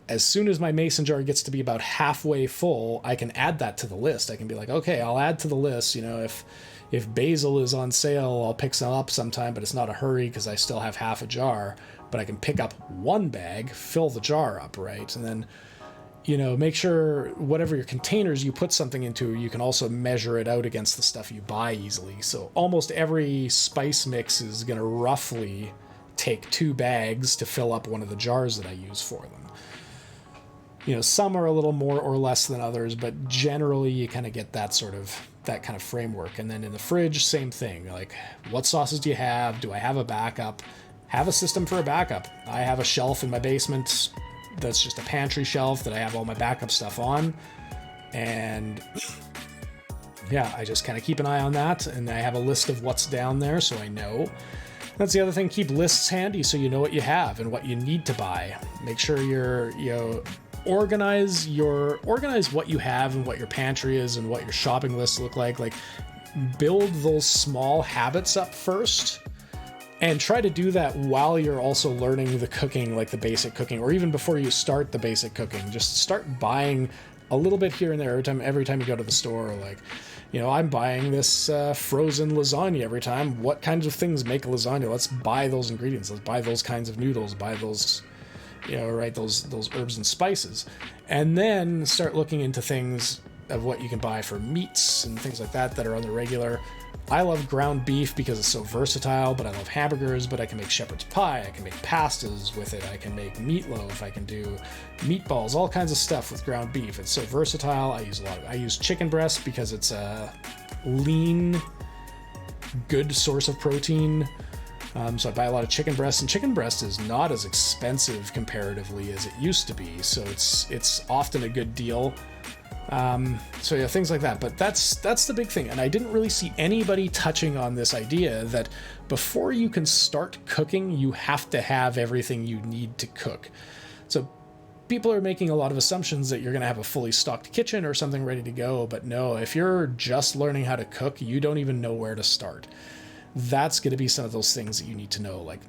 as soon as my mason jar gets to be about halfway full, I can add that to the list. I can be like, okay, I'll add to the list. If basil is on sale, I'll pick some up sometime, but it's not a hurry because I still have half a jar. But I can pick up 1 bag, fill the jar up, right? And then, make sure whatever your containers you put something into, you can also measure it out against the stuff you buy easily. So almost every spice mix is going to roughly take 2 bags to fill up one of the jars that I use for them. Some are a little more or less than others, but generally you kind of get that kind of framework. And then in the fridge, same thing. Like, what sauces do you have? Do I have a backup? Have a system for a backup. I have a shelf in my basement that's just a pantry shelf that I have all my backup stuff on. And yeah, I just kind of keep an eye on that, and I have a list of what's down there so I know. That's the other thing, keep lists handy so you know what you have and what you need to buy. Make sure organize what you have and what your pantry is and what your shopping lists look like. Like, build those small habits up first. And try to do that while you're also learning the cooking, like the basic cooking, or even before you start the basic cooking. Just start buying a little bit here and there every time you go to the store. Like, I'm buying this frozen lasagna every time. What kinds of things make a lasagna? Let's buy those ingredients. Let's buy those kinds of noodles. Buy those, those herbs and spices. And then start looking into things of what you can buy for meats and things like that are on the regular. I love ground beef because it's so versatile, but I love hamburgers, but I can make shepherd's pie, I can make pastas with it, I can make meatloaf, I can do meatballs, all kinds of stuff with ground beef. It's so versatile. I use chicken breast because it's a lean, good source of protein. So I buy a lot of chicken breast, and chicken breast is not as expensive comparatively as it used to be, so it's often a good deal. So yeah, things like that. But that's the big thing. And I didn't really see anybody touching on this idea that before you can start cooking, you have to have everything you need to cook. So people are making a lot of assumptions that you're going to have a fully stocked kitchen or something ready to go. But no, if you're just learning how to cook, you don't even know where to start. That's going to be some of those things that you need to know. Like,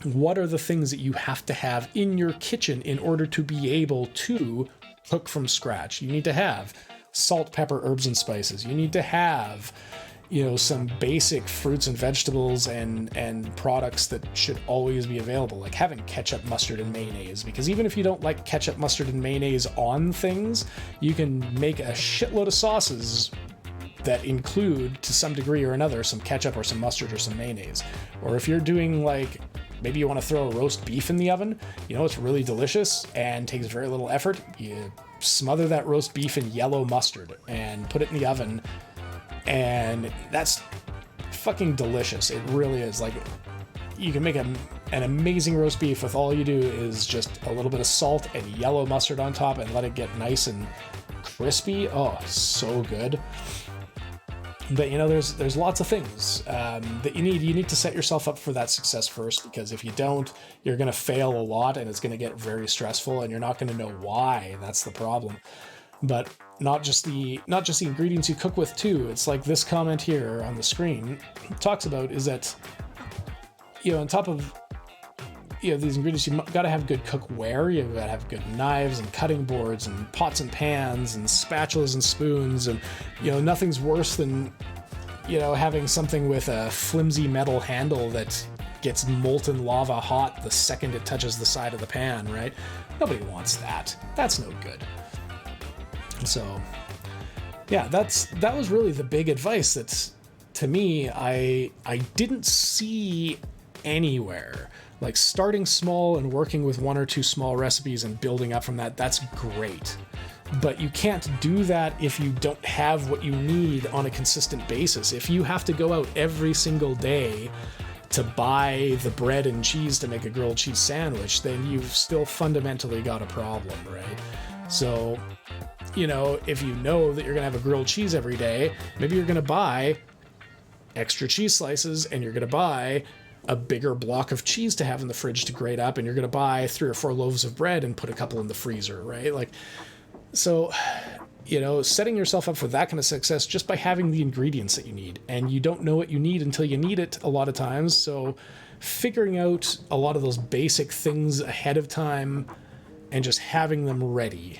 what are the things that you have to have in your kitchen in order to be able to cook from scratch? You need to have salt, pepper, herbs, and spices. You need to have, some basic fruits and vegetables and products that should always be available, like having ketchup, mustard, and mayonnaise. Because even if you don't like ketchup, mustard, and mayonnaise on things, you can make a shitload of sauces that include, to some degree or another, some ketchup or some mustard or some mayonnaise. Or if you're doing maybe you want to throw a roast beef in the oven, it's really delicious and takes very little effort. You smother that roast beef in yellow mustard and put it in the oven, and that's fucking delicious. It really is. Like, you can make an amazing roast beef with all you do is just a little bit of salt and yellow mustard on top and let it get nice and crispy. Oh, so good. But there's lots of things that you need to set yourself up for that success first, because if you don't, you're going to fail a lot and it's going to get very stressful and you're not going to know why. That's the problem. but not just the ingredients you cook with too. It's like this comment here on the screen talks about is that, on top of, these ingredients, you got to have good cookware. You got to have good knives and cutting boards and pots and pans and spatulas and spoons. And, nothing's worse than, having something with a flimsy metal handle that gets molten lava hot the second it touches the side of the pan, right? Nobody wants that. That's no good. So, yeah, that was really the big advice that, to me, I didn't see anywhere. Like, starting small and working with one or two small recipes and building up from that, that's great. But you can't do that if you don't have what you need on a consistent basis. If you have to go out every single day to buy the bread and cheese to make a grilled cheese sandwich, then you've still fundamentally got a problem, right? So, if you know that you're going to have a grilled cheese every day, maybe you're going to buy extra cheese slices and you're going to buy a bigger block of cheese to have in the fridge to grate up, and you're going to buy 3 or 4 loaves of bread and put a couple in the freezer, right? Like, so, setting yourself up for that kind of success just by having the ingredients that you need, and you don't know what you need until you need it a lot of times. So figuring out a lot of those basic things ahead of time and just having them ready,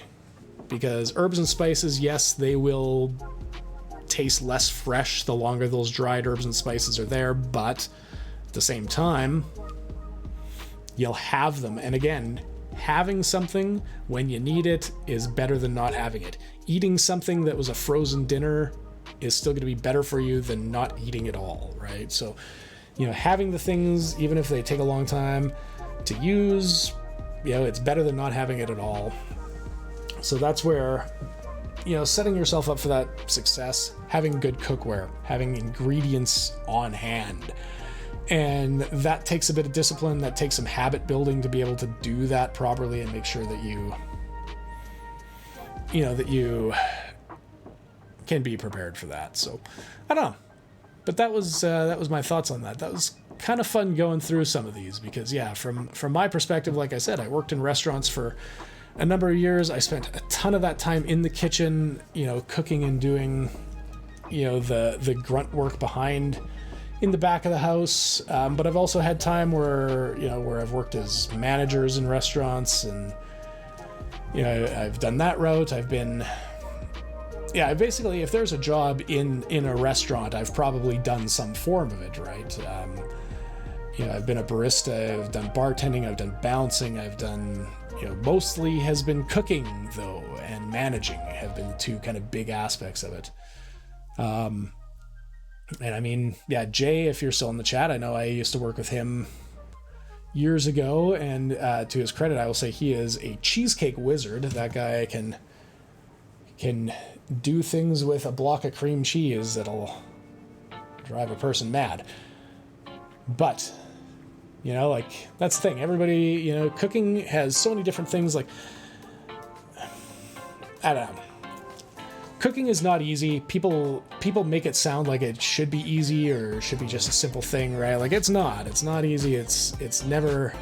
because herbs and spices, yes, they will taste less fresh the longer those dried herbs and spices are there, but at the same time, you'll have them. And again, having something when you need it is better than not having it. Eating something that was a frozen dinner is still going to be better for you than not eating it all, right? So, having the things, even if they take a long time to use, it's better than not having it at all. So that's where, setting yourself up for that success, having good cookware, having ingredients on hand. And that takes a bit of discipline, that takes some habit building to be able to do that properly and make sure that you can be prepared for that. So, I don't know. But that was my thoughts on that. That was kind of fun going through some of these because, yeah, from my perspective, like I said, I worked in restaurants for a number of years. I spent a ton of that time in the kitchen, cooking and doing, the grunt work behind in the back of the house. But I've also had time where I've worked as managers in restaurants, and, I've done that route. Basically, if there's a job in a restaurant, I've probably done some form of it, right? I've been a barista, I've done bartending, I've done bouncing, I've done, mostly has been cooking, though, and managing have been the two kind of big aspects of it. And I mean, yeah, Jay, if you're still in the chat, I know I used to work with him years ago, and to his credit, I will say he is a cheesecake wizard. That guy can do things with a block of cream cheese that'll drive a person mad. But, that's the thing. Everybody, cooking has so many different things. Like, I don't know. Cooking is not easy. People make it sound like it should be easy or should be just a simple thing, right? Like, it's not. It's not easy. It's never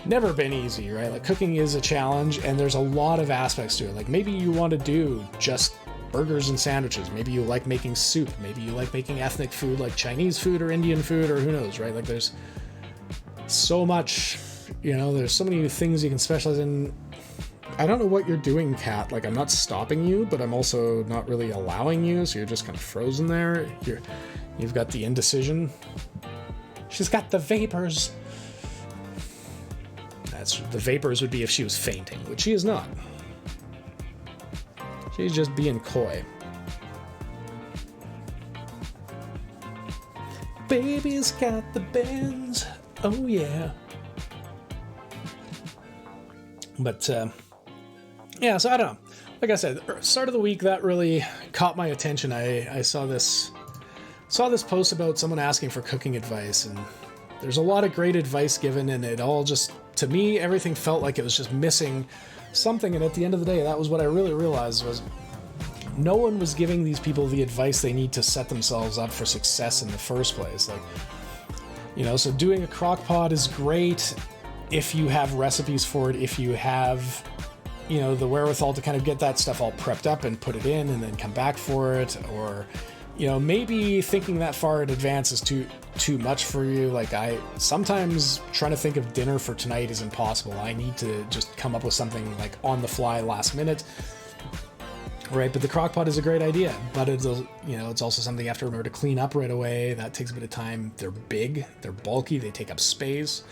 been easy, right? Like, cooking is a challenge, and there's a lot of aspects to it. Like, maybe you want to do just burgers and sandwiches. Maybe you like making soup. Maybe you like making ethnic food like Chinese food or Indian food or who knows, right? Like, there's so much, there's so many things you can specialize in. I don't know what you're doing, Kat. Like, I'm not stopping you, but I'm also not really allowing you, so you're just kind of frozen there. You've got the indecision. She's got the vapors. The vapors would be if she was fainting, which she is not. She's just being coy. Baby's got the bends. Oh, yeah. But, yeah, so I don't know. Like I said, start of the week, that really caught my attention. I saw this post about someone asking for cooking advice, and there's a lot of great advice given, and it all just, to me, everything felt like it was just missing something. And at the end of the day, that was what I really realized was no one was giving these people the advice they need to set themselves up for success in the first place. Like, so doing a crock pot is great if you have recipes for it, if you have, the wherewithal to kind of get that stuff all prepped up and put it in and then come back for it, or maybe thinking that far in advance is too much for you. Like, I sometimes trying to think of dinner for tonight is impossible. I need to just come up with something like on the fly last minute. Right, but the crock pot is a great idea, but it's also something you have to remember to clean up right away. That takes a bit of time. They're big, they're bulky, they take up space.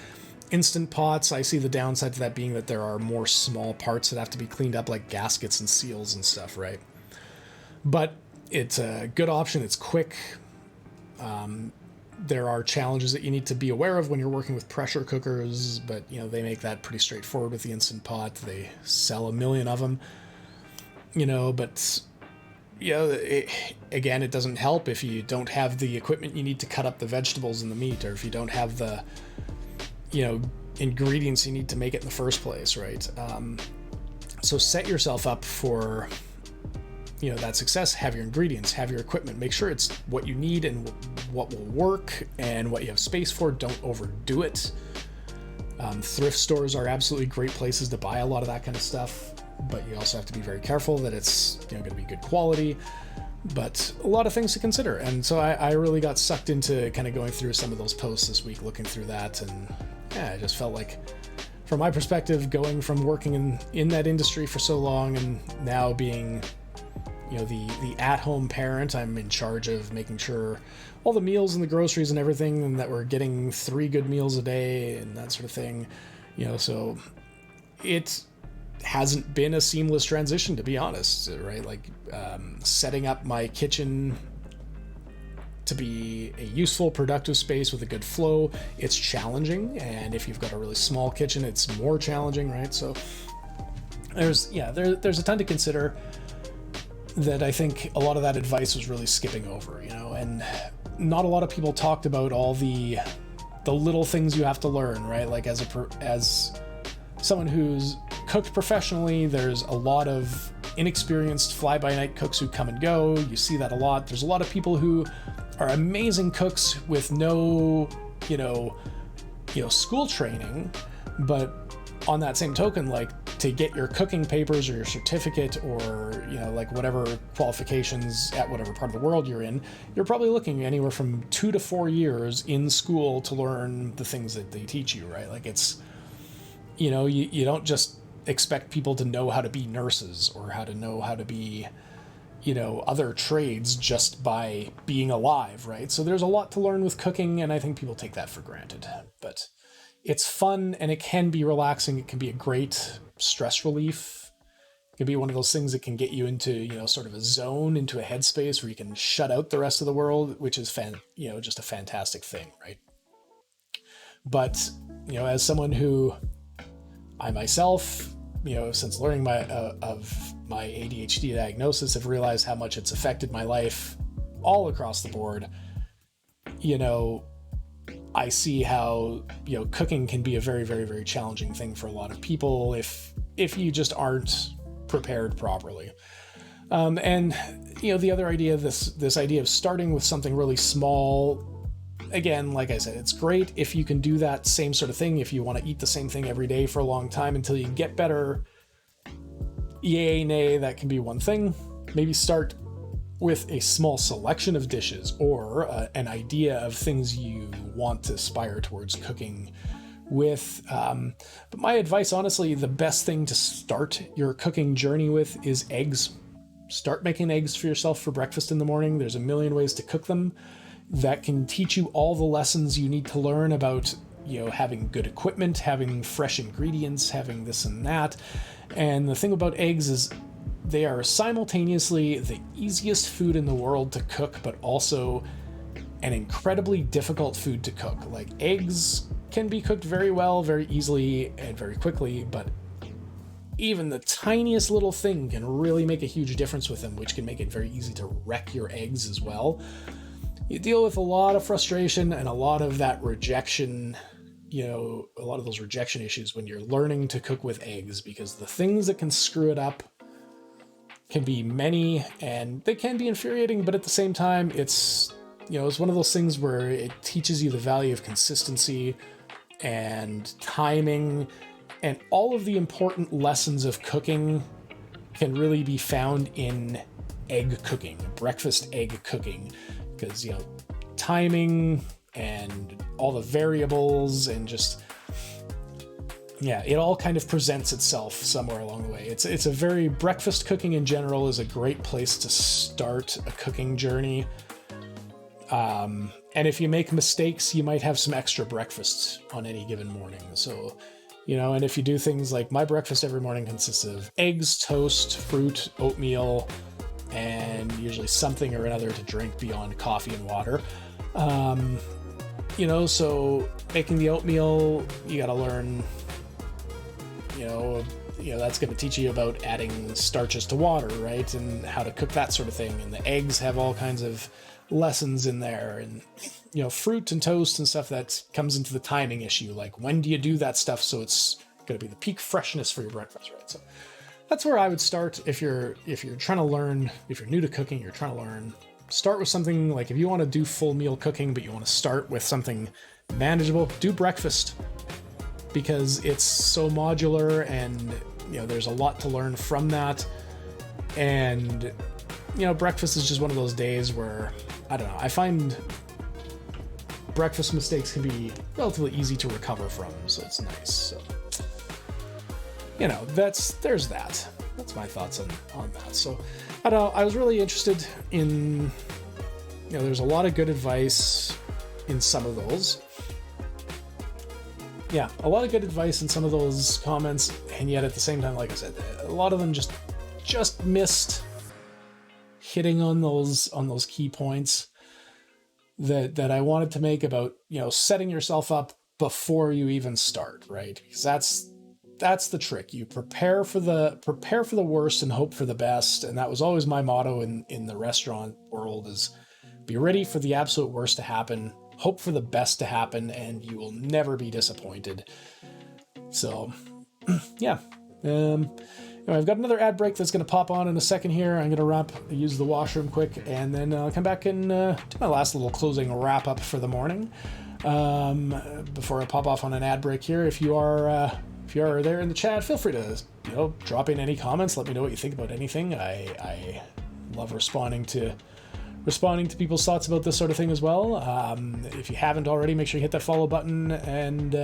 Instant pots, I see the downside to that being that there are more small parts that have to be cleaned up, like gaskets and seals and stuff, right? But it's a good option. It's quick. There are challenges that you need to be aware of when you're working with pressure cookers, but they make that pretty straightforward with the Instant Pot. They sell a million of them. But again, it doesn't help if you don't have the equipment you need to cut up the vegetables and the meat, or if you don't have the, ingredients you need to make it in the first place, right? So set yourself up for, that success. Have your ingredients, have your equipment, make sure it's what you need and what will work and what you have space for. Don't overdo it. Thrift stores are absolutely great places to buy a lot of that kind of stuff. But you also have to be very careful that it's going to be good quality, but a lot of things to consider. And so I really got sucked into kind of going through some of those posts this week, looking through that. And I just felt like, from my perspective, going from working in that industry for so long and now being, the at-home parent, I'm in charge of making sure all the meals and the groceries and everything, and that we're getting 3 good meals a day and that sort of thing, so it hasn't been a seamless transition, to be honest, right? Like, setting up my kitchen to be a useful, productive space with a good flow, it's challenging. And if you've got a really small kitchen, it's more challenging, right? So there's a ton to consider that I think a lot of that advice was really skipping over, and not a lot of people talked about all the little things you have to learn, right? Like, as someone who's cooked professionally, there's a lot of inexperienced fly-by-night cooks who come and go. You see that a lot. There's a lot of people who are amazing cooks with no, school training, but on that same token, like, to get your cooking papers or your certificate or, like whatever qualifications at whatever part of the world you're in, you're probably looking anywhere from 2 to 4 years in school to learn the things that they teach you, right? Like, it's, you don't just expect people to know how to be nurses or how to know how to be, other trades just by being alive, right? So there's a lot to learn with cooking, and I think people take that for granted. But it's fun, and it can be relaxing. It can be a great stress relief. It can be one of those things that can get you into, sort of a zone, into a headspace where you can shut out the rest of the world, which is just a fantastic thing, right? But, as someone who, I myself, since learning of my ADHD diagnosis, have realized how much it's affected my life all across the board. I see how, cooking can be a very, very, very challenging thing for a lot of people if you just aren't prepared properly. And the other idea, this idea of starting with something really small. Again, like I said, it's great if you can do that same sort of thing, if you want to eat the same thing every day for a long time until you get better. Yay, nay, that can be one thing. Maybe start with a small selection of dishes or an idea of things you want to aspire towards cooking with. But my advice, honestly, the best thing to start your cooking journey with is eggs. Start making eggs for yourself for breakfast in the morning. There's a million ways to cook them that can teach you all the lessons you need to learn about, having good equipment, having fresh ingredients, having this and that. And the thing about eggs is they are simultaneously the easiest food in the world to cook, but also an incredibly difficult food to cook. Like, eggs can be cooked very well, very easily, and very quickly, but even the tiniest little thing can really make a huge difference with them, which can make it very easy to wreck your eggs as well. You deal with a lot of frustration and a lot of that rejection, a lot of those rejection issues when you're learning to cook with eggs, because the things that can screw it up can be many, and they can be infuriating, but at the same time, it's one of those things where it teaches you the value of consistency and timing And all of the important lessons of cooking can really be found in egg cooking, breakfast egg cooking, because, you know, timing and all the variables and just, yeah, it all kind of presents itself somewhere along the way. It's a very, breakfast cooking in general is a great place to start a cooking journey. And if you make mistakes, you might have some extra breakfasts on any given morning. So, you know, and if you do things like, my breakfast every morning consists of eggs, toast, fruit, oatmeal, and usually something or another to drink beyond coffee and water. You know, so making the oatmeal, you got to learn, you know, that's going to teach you about adding starches to water, right? And how to cook that sort of thing. And the eggs have all kinds of lessons in there, and, you know, fruit and toast and stuff, that comes into the timing issue. Like, when do you do that stuff so it's going to be the peak freshness for your breakfast, right? So that's where I would start if you're trying to learn, if you're new to cooking, you're trying to learn. Start with something like, if you want to do full meal cooking, but you want to start with something manageable, do breakfast, because it's so modular, and, you know, there's a lot to learn from that. And, you know, breakfast is just one of those days where, I don't know, I find breakfast mistakes can be relatively easy to recover from, so it's nice. So, you know, there's that. That's my thoughts on that. So, I don't know, I was really interested in, you know, there's a lot of good advice in some of those. Yeah, a lot of good advice in some of those comments, and yet at the same time, like I said, a lot of them just missed hitting on those key points that I wanted to make about, you know, setting yourself up before you even start, right? Because that's the trick. You prepare for the worst and hope for the best. And that was always my motto in the restaurant world, is be ready for the absolute worst to happen, hope for the best to happen, and you will never be disappointed. So, yeah. Anyway, I've got another ad break that's going to pop on in a second here. I'm going to use the washroom quick, and then I'll come back and do my last little closing wrap up for the morning. Before I pop off on an ad break here, if you are there in the chat, feel free to, you know, drop in any comments. Let me know what you think about anything. I love responding to people's thoughts about this sort of thing as well. If you haven't already, make sure you hit that follow button, and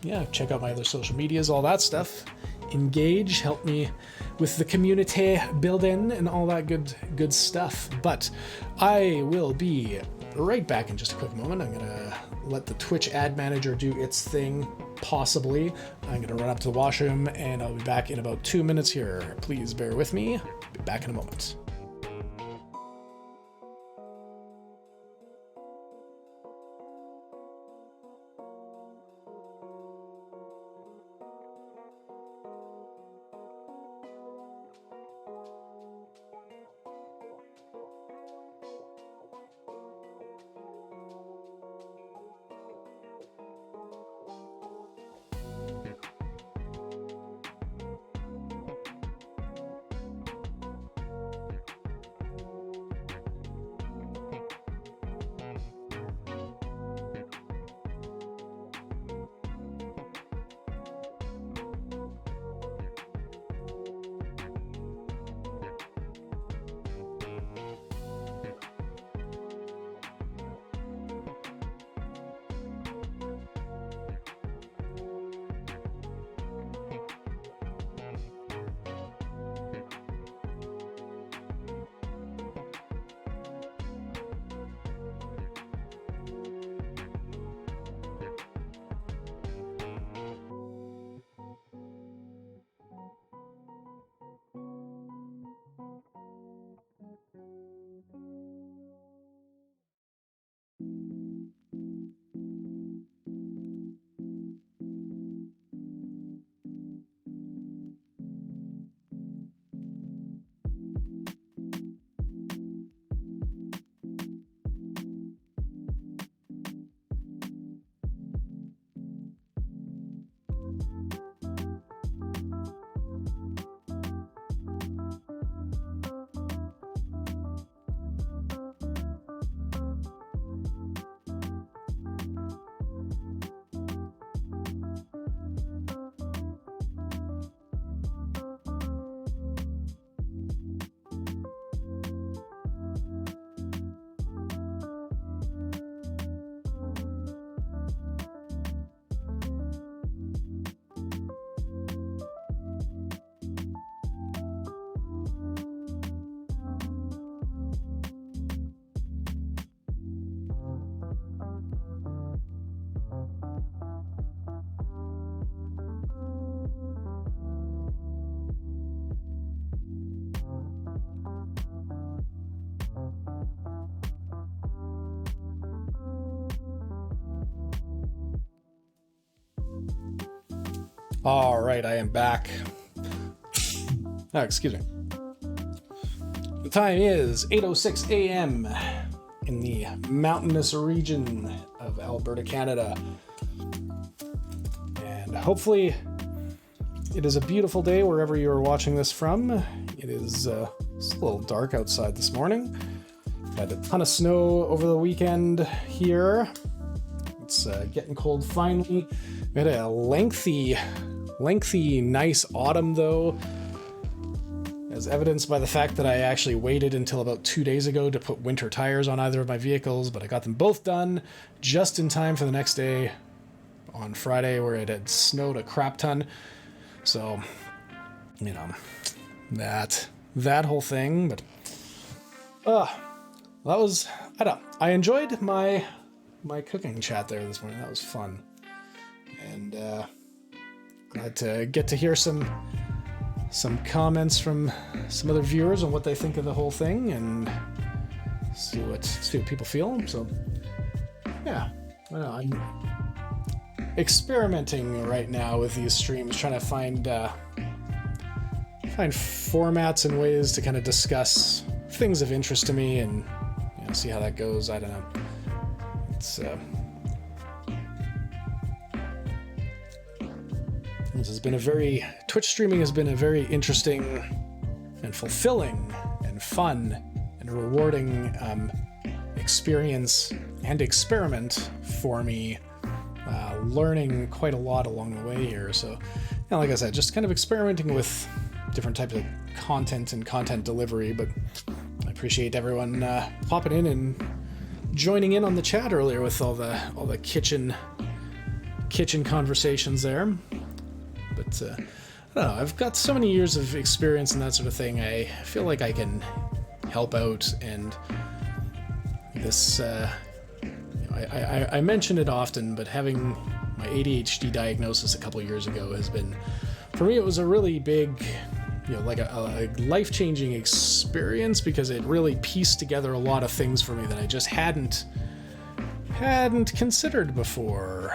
yeah, check out my other social medias, all that stuff. Engage, help me with the community building and all that good stuff. But I will be right back in just a quick moment. I'm gonna let the Twitch ad manager do its thing, possibly. I'm gonna run up to the washroom, and I'll be back in about 2 minutes here. Please bear with me. Be back in a moment. All right, I am back. Oh, excuse me. The time is 8:06 a.m. in the mountainous region of Alberta, Canada. And hopefully it is a beautiful day wherever you are watching this from. It is it's a little dark outside this morning. Had a ton of snow over the weekend here. It's getting cold finally. We had a lengthy, nice autumn though, as evidenced by the fact that I actually waited until about 2 days ago to put winter tires on either of my vehicles, but I got them both done just in time for the next day on Friday where it had snowed a crap ton. So, you know, that whole thing, but I enjoyed my cooking chat there this morning. That was fun. And glad to get to hear some comments from some other viewers on what they think of the whole thing and see what people feel. So yeah, I know, I'm experimenting right now with these streams, trying to find formats and ways to kind of discuss things of interest to me and, you know, see how that goes. I don't know. It's Twitch streaming has been a very interesting and fulfilling and fun and rewarding experience and experiment for me, learning quite a lot along the way here. So, you know, like I said, just kind of experimenting with different types of content and content delivery, but I appreciate everyone popping in and joining in on the chat earlier with all the kitchen conversations there. But I don't know, I've got so many years of experience and that sort of thing. I feel like I can help out, and this I mention it often, but having my ADHD diagnosis a couple years ago has been, for me, it was a really big, you know, like a life-changing experience, because it really pieced together a lot of things for me that I just hadn't considered before.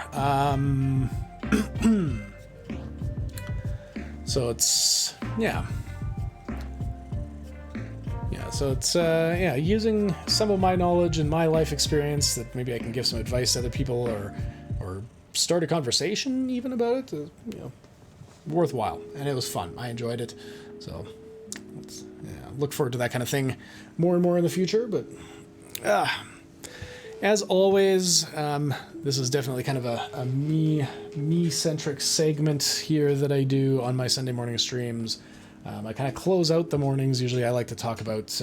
So it's using some of my knowledge and my life experience that maybe I can give some advice to other people or start a conversation even about it, you know, worthwhile. And it was fun. I enjoyed it. So look forward to that kind of thing more and more in the future. But as always, this is definitely kind of a me-centric segment here that I do on my Sunday morning streams. I kind of close out the mornings. Usually I like to talk about,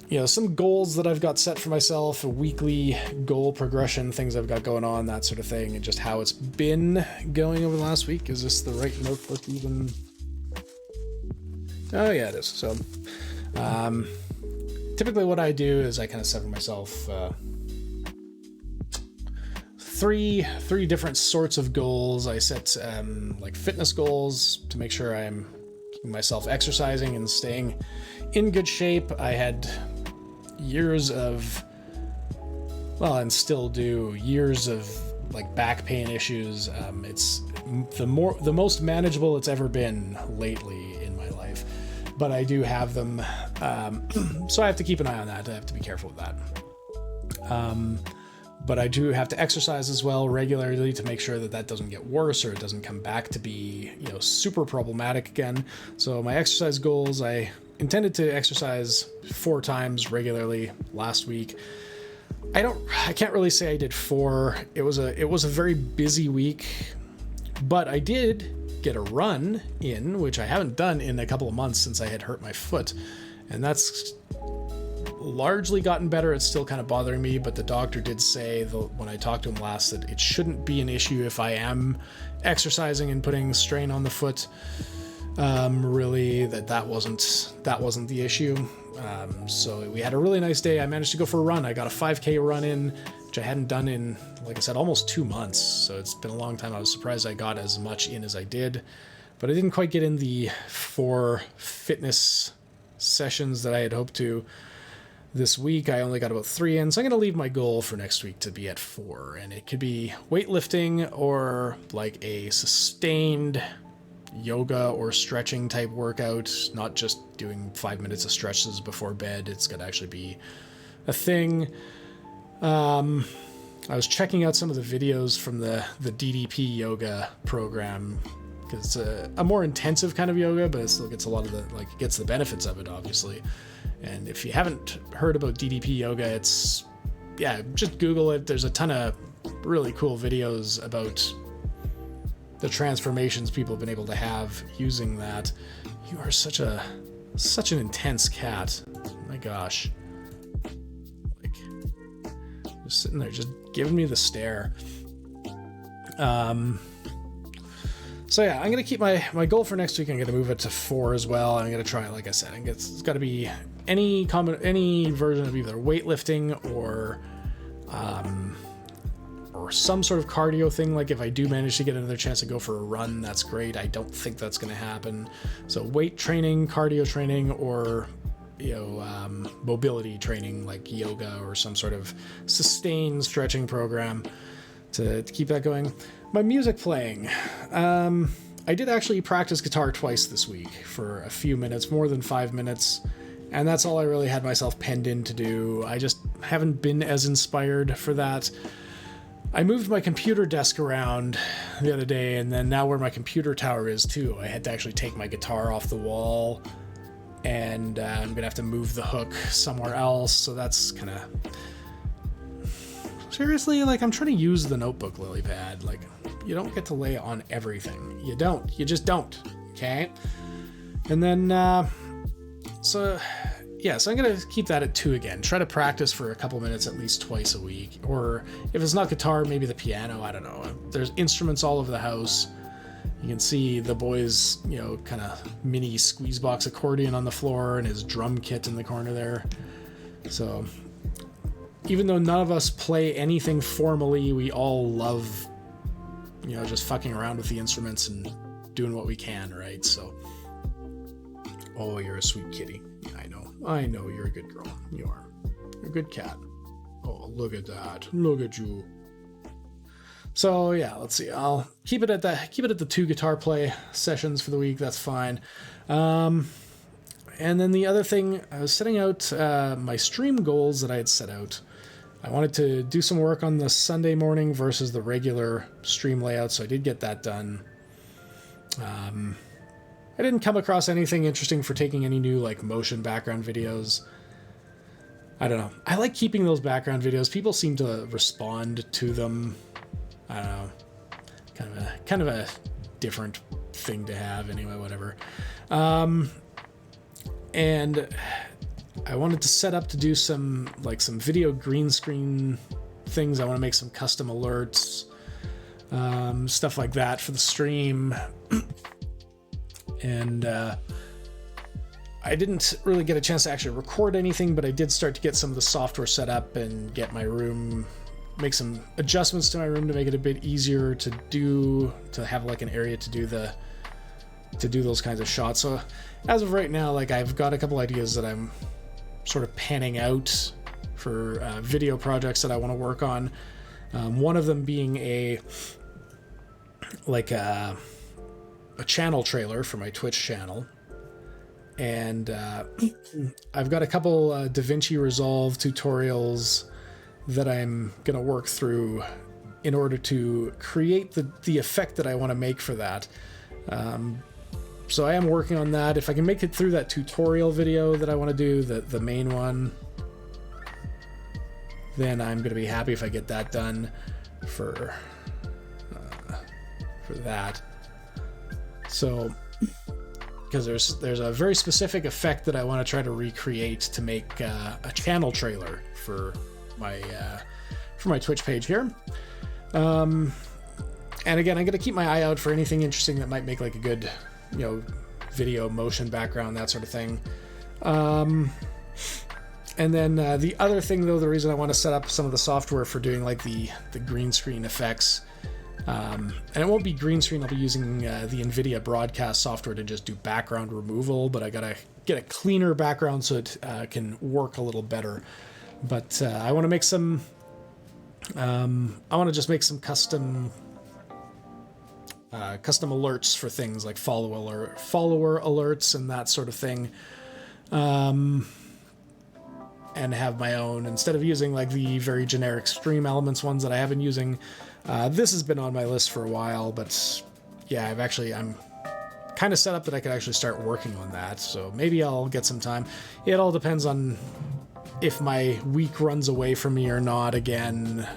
you know, some goals that I've got set for myself, a weekly goal progression, things I've got going on, that sort of thing, and just how it's been going over the last week. Is this the right notebook even? Oh yeah, it is. So, typically what I do is I kind of set for myself three different sorts of goals. I set like fitness goals to make sure I'm keeping myself exercising and staying in good shape. I had years of, well, and still do, years of like back pain issues. It's the most manageable it's ever been lately in my life, but I do have them, so I have to keep an eye on that. I have to be careful with that. But I do have to exercise as well regularly to make sure that that doesn't get worse or it doesn't come back to be, you know, super problematic again. So my exercise goals, I intended to exercise 4 times regularly last week. I can't really say I did 4. It was a very busy week, but I did get a run in, which I haven't done in a couple of months since I had hurt my foot. And that's largely gotten better. It's still kind of bothering me, but the doctor did say when I talked to him last that it shouldn't be an issue if I am exercising and putting strain on the foot. Really, that wasn't the issue. So we had a really nice day. I managed to go for a run. I got a 5K run in, which I hadn't done in, like I said, almost 2 months. So it's been a long time. I was surprised I got as much in as I did, but I didn't quite get in the 4 fitness sessions that I had hoped to. This week I only got about 3 in, so I'm going to leave my goal for next week to be at 4. And it could be weightlifting or like a sustained yoga or stretching type workout, not just doing 5 minutes of stretches before bed. It's going to actually be a thing. I was checking out some of the videos from the DDP yoga program, because it's a more intensive kind of yoga, but it still gets a lot of it gets the benefits of it, obviously. And if you haven't heard about DDP yoga, just Google it. There's a ton of really cool videos about the transformations people have been able to have using that. You are such an intense cat. My gosh. Just sitting there, just giving me the stare. So yeah, I'm going to keep my goal for next week. I'm going to move it to 4 as well. I'm going to try, like I said, it's got to be any version of either weightlifting or some sort of cardio thing. Like if I do manage to get another chance to go for a run, that's great. I don't think that's going to happen. So weight training, cardio training, or mobility training like yoga or some sort of sustained stretching program to keep that going. My music playing. I did actually practice guitar twice this week for a few minutes, more than 5 minutes, and that's all I really had myself penned in to do. I just haven't been as inspired for that. I moved my computer desk around the other day, and then now where my computer tower is too, I had to actually take my guitar off the wall, and I'm going to have to move the hook somewhere else, so that's kind of... Seriously, I'm trying to use the notebook lily pad. You don't get to lay on everything. You don't. You just don't. Okay? And then, so I'm going to keep that at 2 again. Try to practice for a couple minutes at least twice a week. Or if it's not guitar, maybe the piano. I don't know. There's instruments all over the house. You can see the boy's, kind of mini squeeze box accordion on the floor and his drum kit in the corner there. So... even though none of us play anything formally, we all love, just fucking around with the instruments and doing what we can, right? So, oh, you're a sweet kitty. I know, you're a good girl. You are. You're a good cat. Oh, look at that. Look at you. So yeah, let's see. I'll keep it at the 2 guitar play sessions for the week. That's fine. And then the other thing, I was setting out my stream goals that I had set out. I wanted to do some work on the Sunday morning versus the regular stream layout, so I did get that done. I didn't come across anything interesting for taking any new kind background videos. I don't know. I like keeping those background videos. People seem to respond to them. I don't know. Kind of a different thing to have anyway, whatever. And I wanted to set up to do some video green screen things. I want to make some custom alerts, stuff like that for the stream. And I didn't really get a chance to actually record anything, but I did start to get some of the software set up and get my room, make some adjustments to my room to make it a bit easier to have an area to do those kinds of shots. So as of right now, I've got a couple ideas that I'm sort of panning out for video projects that I want to work on. One of them being a channel trailer for my Twitch channel. And I've got a couple DaVinci Resolve tutorials that I'm going to work through in order to create the effect that I want to make for that. So I am working on that. If I can make it through that tutorial video that I want to do, the main one, then I'm going to be happy if I get that done for that. So, because there's a very specific effect that I want to try to recreate to make a channel trailer for my Twitch page here. And again, I'm going to keep my eye out for anything interesting that might make a good, video motion background, that sort of thing. And then the other thing, though, the reason I want to set up some of the software for doing the green screen effects And it won't be green screen. I'll be using the NVIDIA broadcast software to just do background removal, but I gotta get a cleaner background so it can work a little better. But I want to make some... I want to just make some custom alerts for things like follower alerts and that sort of thing. And have my own, instead of using like the very generic Stream Elements ones that I have been using. This has been on my list for a while, but yeah, I'm kind of set up that I could actually start working on that. So maybe I'll get some time. It all depends on if my week runs away from me or not again.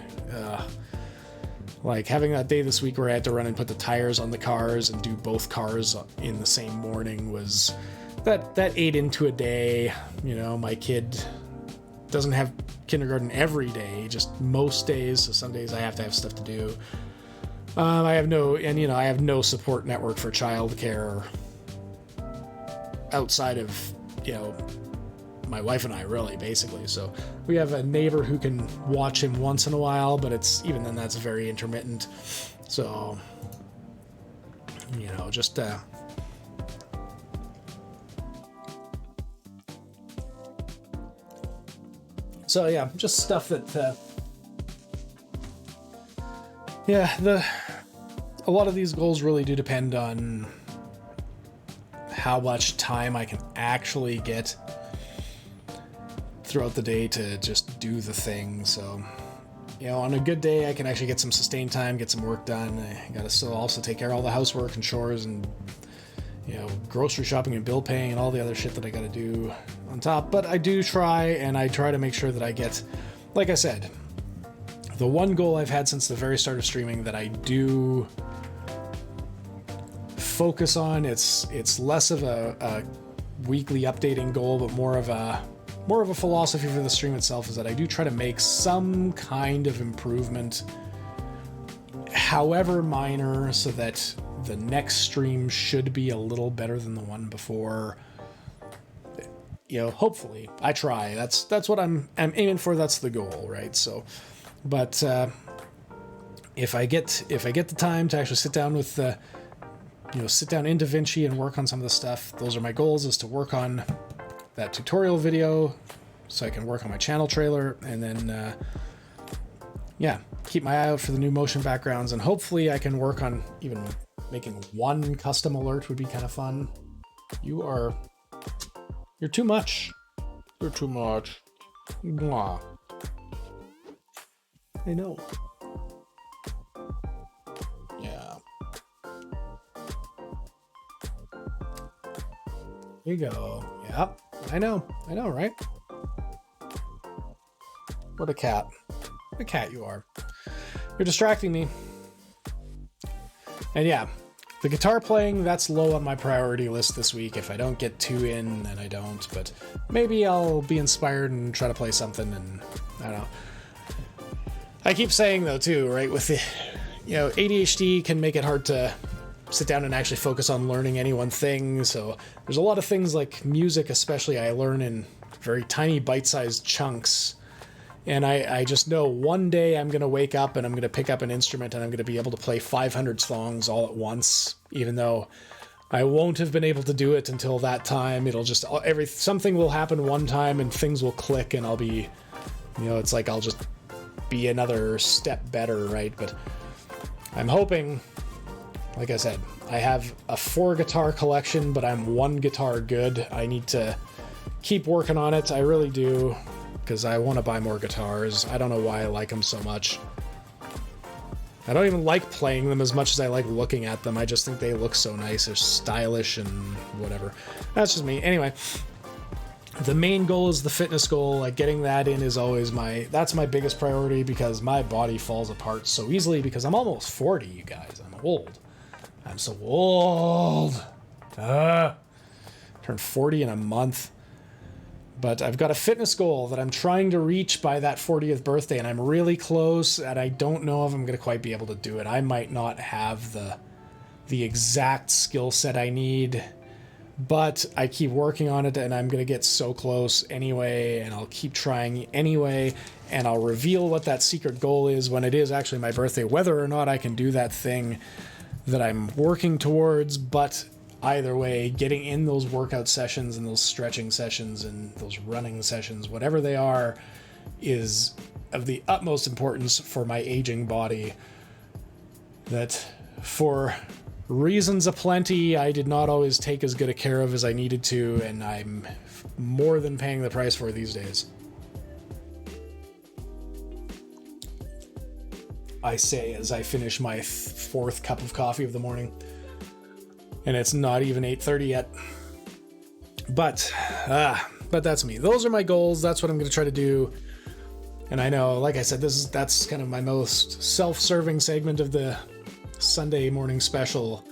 Like having that day this week where I had to run and put the tires on the cars and do both cars in the same morning was that ate into a day. You know, my kid doesn't have kindergarten every day, just most days. So some days I have to have stuff to do. I have no support network for childcare outside of, my wife and I, really, basically. So we have a neighbor who can watch him once in a while, but even then that's very intermittent. So, just so yeah, just stuff that a lot of these goals really do depend on how much time I can actually get throughout the day to just do the thing. So, on a good day, I can actually get some sustained time, get some work done. I gotta still also take care of all the housework and chores and, grocery shopping and bill paying and all the other shit that I gotta do on top. But I do try to make sure that I get, like I said, the one goal I've had since the very start of streaming that I do focus on, it's less of a weekly updating goal, but more of a philosophy for the stream itself, is that I do try to make some kind of improvement, however minor, so that the next stream should be a little better than the one before. Hopefully. I try. That's what I'm aiming for. That's the goal, right? So, but if I get the time to actually sit down with sit down in DaVinci and work on some of the stuff, those are my goals, is to work on that tutorial video so I can work on my channel trailer, and then keep my eye out for the new motion backgrounds, and hopefully I can work on even making one custom alert. Would be kind of fun. You're too much. You're too much. Mwah. I know. Yeah. Here you go. Yep. I know, right? What a cat. What a cat you are. You're distracting me. And yeah, the guitar playing, that's low on my priority list this week. If I don't get 2 in, then I don't. But maybe I'll be inspired and try to play something, and I don't know. I keep saying, though, too, right, with the, ADHD can make it hard to sit down and actually focus on learning any one thing. So there's a lot of things like music, especially, I learn in very tiny bite-sized chunks. And I just know one day I'm going to wake up and I'm going to pick up an instrument and I'm going to be able to play 500 songs all at once, even though I won't have been able to do it until that time. It'll just, something will happen one time and things will click, and I'll be, it's like I'll just be another step better, right? But I'm hoping, like I said, I have a 4 guitar collection, but I'm 1 guitar good. I need to keep working on it. I really do, because I want to buy more guitars. I don't know why I like them so much. I don't even like playing them as much as I like looking at them. I just think they look so nice. They're stylish and whatever. That's just me. Anyway, the main goal is the fitness goal. Like, getting that in is always that's my biggest priority, because my body falls apart so easily, because I'm almost 40, you guys. I'm old. I'm so old. Turned 40 in a month. But I've got a fitness goal that I'm trying to reach by that 40th birthday, and I'm really close, and I don't know if I'm going to quite be able to do it. I might not have the exact skill set I need, but I keep working on it, and I'm going to get so close anyway, and I'll keep trying anyway, and I'll reveal what that secret goal is when it is actually my birthday, whether or not I can do that thing that I'm working towards. But either way, getting in those workout sessions and those stretching sessions and those running sessions, whatever they are, is of the utmost importance for my aging body. That for reasons aplenty, I did not always take as good a care of as I needed to, and I'm more than paying the price for these days. I say as I finish my fourth cup of coffee of the morning, and it's not even 8:30 yet. But that's me. Those are my goals. That's what I'm going to try to do. And I know, like I said, that's kind of my most self-serving segment of the Sunday morning special,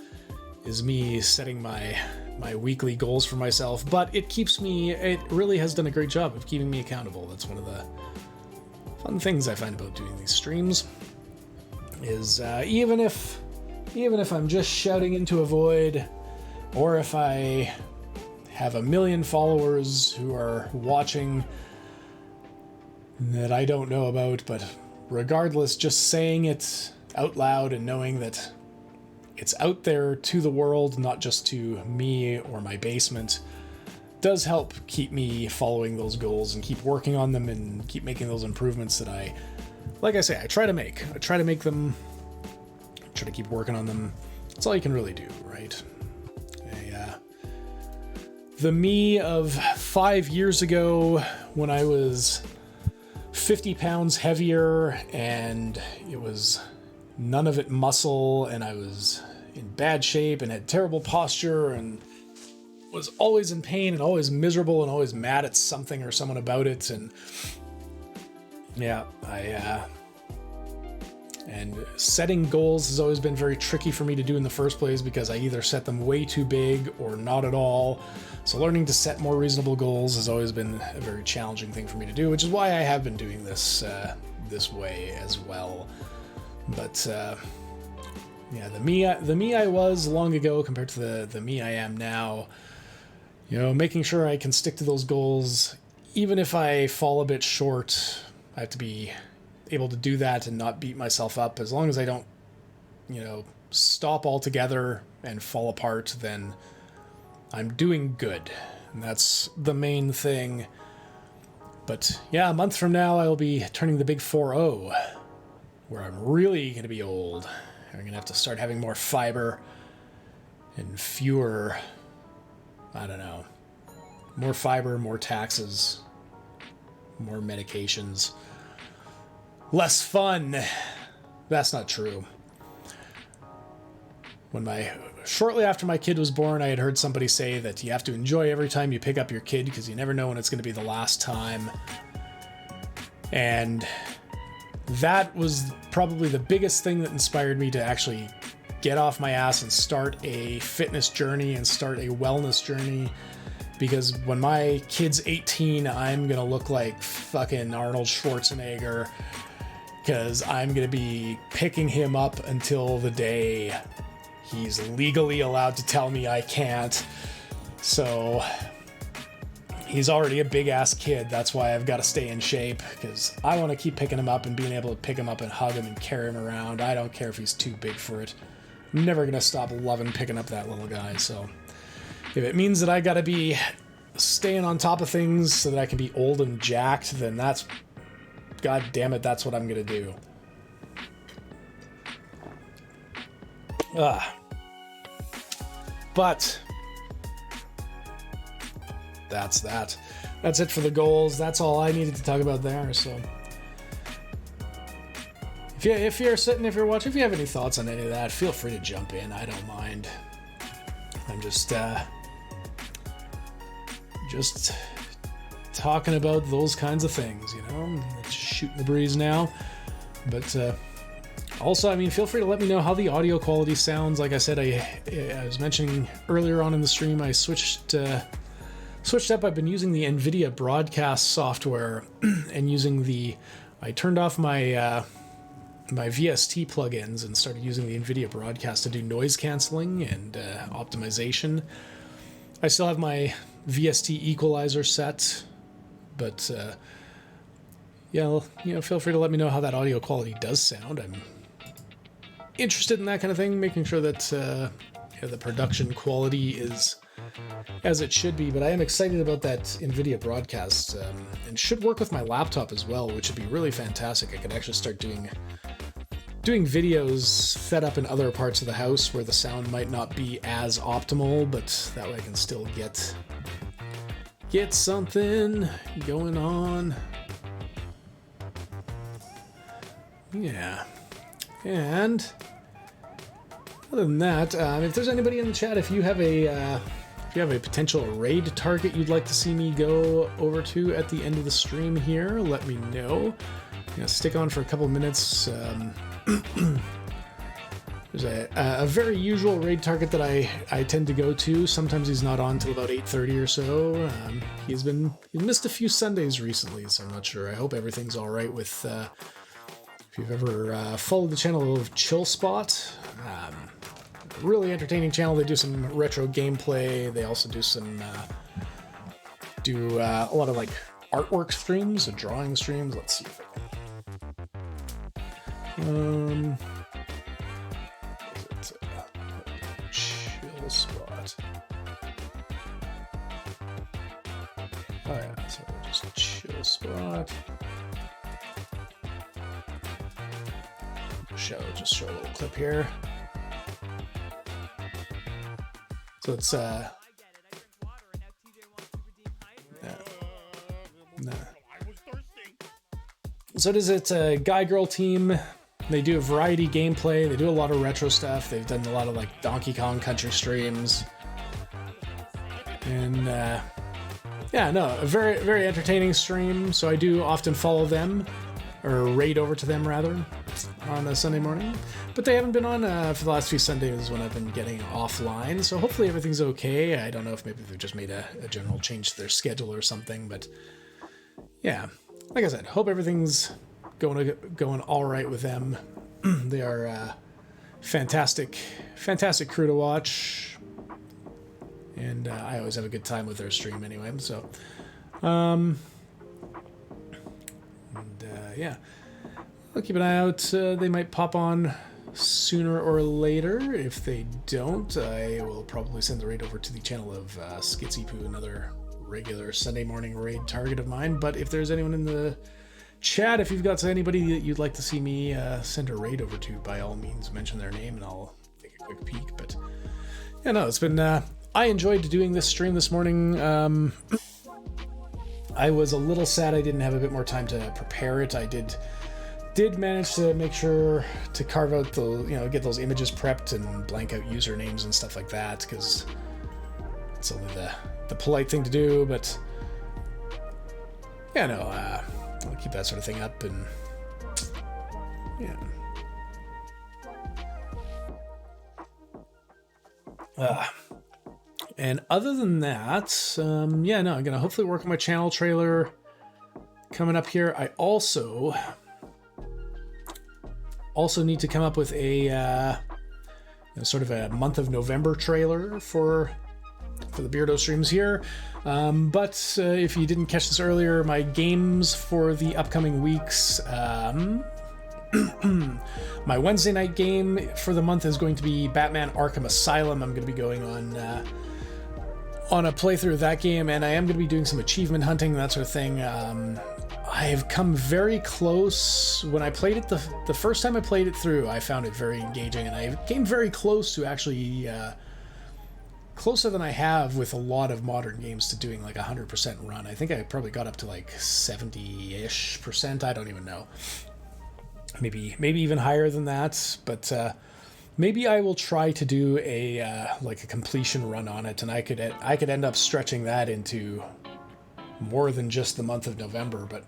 is me setting my weekly goals for myself. But it really has done a great job of keeping me accountable. That's one of the fun things I find about doing these streams, is even if I'm just shouting into a void, or if I have 1 million followers who are watching that I don't know about, but regardless, just saying it out loud and knowing that it's out there to the world, not just to me or my basement, does help keep me following those goals and keep working on them and keep making those improvements that I try to make. I try to make them, try to keep working on them. That's all you can really do, right? The me of 5 years ago, when I was 50 pounds heavier and it was none of it muscle, and I was in bad shape and had terrible posture and was always in pain and always miserable and always mad at something or someone about it. And and setting goals has always been very tricky for me to do in the first place, because I either set them way too big or not at all. So learning to set more reasonable goals has always been a very challenging thing for me to do, which is why I have been doing this this way as well. But the me I was long ago compared to the me I am now, making sure I can stick to those goals, even if I fall a bit short. I have to be able to do that and not beat myself up. As long as I don't, stop altogether and fall apart, then I'm doing good. And that's the main thing. But yeah, a month from now, I'll be turning the big 4-0, where I'm really going to be old. I'm going to have to start having more fiber and fewer, more fiber, more taxes, more medications, less fun. That's not true. Shortly after my kid was born, I had heard somebody say that you have to enjoy every time you pick up your kid, because you never know when it's going to be the last time. And that was probably the biggest thing that inspired me to actually get off my ass and start a fitness journey and start a wellness journey. Because when my kid's 18, I'm going to look like fucking Arnold Schwarzenegger, because I'm going to be picking him up until the day he's legally allowed to tell me I can't. So he's already a big ass kid. That's why I've got to stay in shape, because I want to keep picking him up and being able to pick him up and hug him and carry him around. I don't care if he's too big for it. I'm never going to stop loving picking up that little guy. So if it means that I got to be staying on top of things so that I can be old and jacked, then that's, God damn it, that's what I'm going to do. But that's that. That's it for the goals. That's all I needed to talk about there. So if you're watching, if you have any thoughts on any of that, feel free to jump in. I don't mind. I'm just talking about those kinds of things, just shooting the breeze now. But also, feel free to let me know how the audio quality sounds. Like I said, I was mentioning earlier on in the stream, I switched up. I've been using the NVIDIA broadcast software and I turned off my my VST plugins and started using the NVIDIA broadcast to do noise canceling and optimization. I still have my VST equalizer set, but yeah, feel free to let me know how that audio quality does sound. I'm interested in that kind of thing, making sure that the production quality is as it should be. But I am excited about that NVIDIA broadcast, and should work with my laptop as well, which would be really fantastic. I could actually start doing videos fed up in other parts of the house where the sound might not be as optimal, but that way I can still get something going on. Yeah. And other than that, if there's anybody in the chat, if you have a potential raid target you'd like to see me go over to at the end of the stream here, let me know. Stick on for a couple minutes. There's a very usual raid target that I tend to go to. Sometimes he's not on till about 8:30 or so. He's missed a few Sundays recently, so I'm not sure. I hope everything's all right with. If you've ever followed the channel of Chill Spot, really entertaining channel. They do some retro gameplay. They also do some a lot of like artwork streams, drawing streams. Let's see if I can. Is it Chill Spot? Oh yeah, so just Chill Spot. Just show a little clip here. So it's So it is. It's a guy girl team. They do a variety gameplay. They do a lot of retro stuff. They've done a lot of like Donkey Kong Country streams, and a very very entertaining stream. So I do often follow them, or raid over to them rather, on a Sunday morning. But they haven't been on for the last few Sundays when I've been getting offline, so hopefully everything's okay. I don't know if maybe they've just made a general change to their schedule or something, but yeah, like I said, hope everything's going all right with them. They are fantastic crew to watch, and I always have a good time with their stream anyway, so yeah, I'll keep an eye out. They might pop on sooner or later. If they don't, I will probably send the raid over to the channel of Skitsy Poo, another regular Sunday morning raid target of mine. But if there's anyone in the chat, if you've got anybody that you'd like to see me send a raid over to, by all means mention their name and I'll take a quick peek. But yeah, no, it's been I enjoyed doing this stream this morning. I was a little sad I didn't have a bit more time to prepare it. I did manage to make sure to carve out get those images prepped and blank out usernames and stuff like that, because it's only the polite thing to do. But yeah, no, I'll keep that sort of thing up, and yeah. And other than that, I'm gonna hopefully work on my channel trailer coming up here. I also need to come up with a sort of a month of November trailer for the Beardo streams here. But if you didn't catch this earlier, my games for the upcoming weeks, my Wednesday night game for the month is going to be Batman Arkham Asylum. I'm going to be going on a playthrough of that game, and I am going to be doing some achievement hunting, that sort of thing. I have come very close. When I played it the first time I played it through, I found it very engaging, and I came very close to actually closer than I have with a lot of modern games to doing like 100% run. I think I probably got up to like 70-ish%. I don't even know. Maybe even higher than that, but maybe I will try to do a completion run on it, and I could end up stretching that into more than just the month of November. But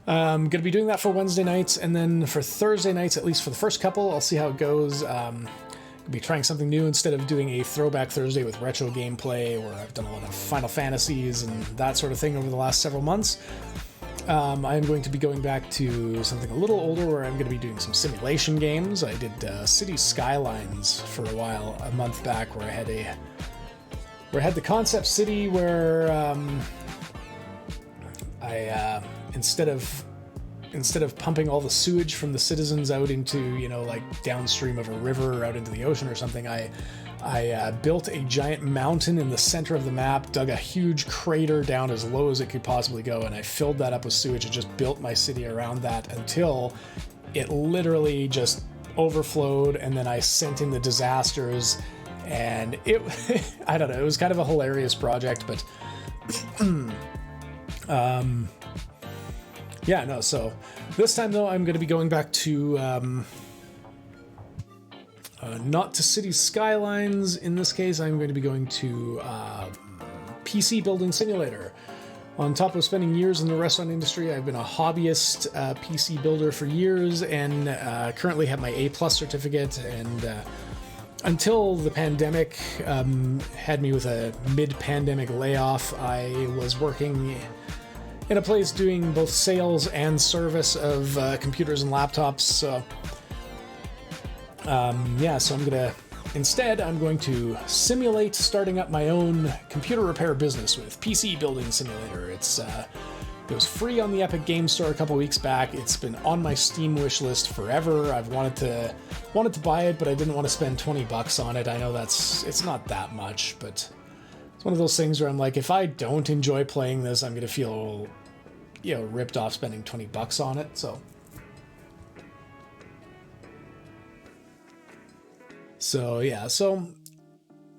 I'm gonna be doing that for Wednesday nights, and then for Thursday nights, at least for the first couple, I'll see how it goes. I'll be trying something new instead of doing a throwback Thursday with retro gameplay, where I've done a lot of Final Fantasies and that sort of thing over the last several months. I'm going to be going back to something a little older, where I'm going to be doing some simulation games. I did City Skylines for a while, a month back, where I had where I had the concept city where I instead of pumping all the sewage from the citizens out into, like downstream of a river or out into the ocean or something, I built a giant mountain in the center of the map, dug a huge crater down as low as it could possibly go, and I filled that up with sewage and just built my city around that until it literally just overflowed, and then I sent in the disasters, and it I don't know, it was kind of a hilarious project, but yeah, no, so this time though I'm going to be going back to not to city skylines. In this case, I'm going to be going to PC building simulator. On top of spending years in the restaurant industry, I've been a hobbyist PC builder for years, and currently have my A+ certificate, and until the pandemic had me with a mid-pandemic layoff, I was working in a place doing both sales and service of computers and laptops. So so I'm going to simulate starting up my own computer repair business with PC Building Simulator. It was free on the Epic Game Store a couple weeks back. It's been on my Steam wish list forever. I've wanted to buy it, but I didn't want to spend $20 on it. I know it's not that much, but it's one of those things where I'm like, if I don't enjoy playing this, I'm going to feel, ripped off spending $20 on it. So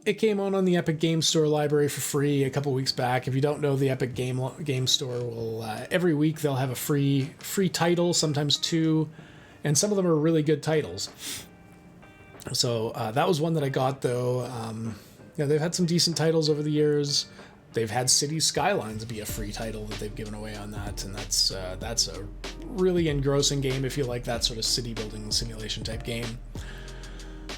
it came on the Epic Game Store library for free a couple weeks back. If you don't know, the Epic Game Store will every week they'll have a free title, sometimes two, and some of them are really good titles. So that was one that I got though. They've had some decent titles over the years. They've had City Skylines be a free title that they've given away on that, and that's a really engrossing game if you like that sort of city building simulation type game.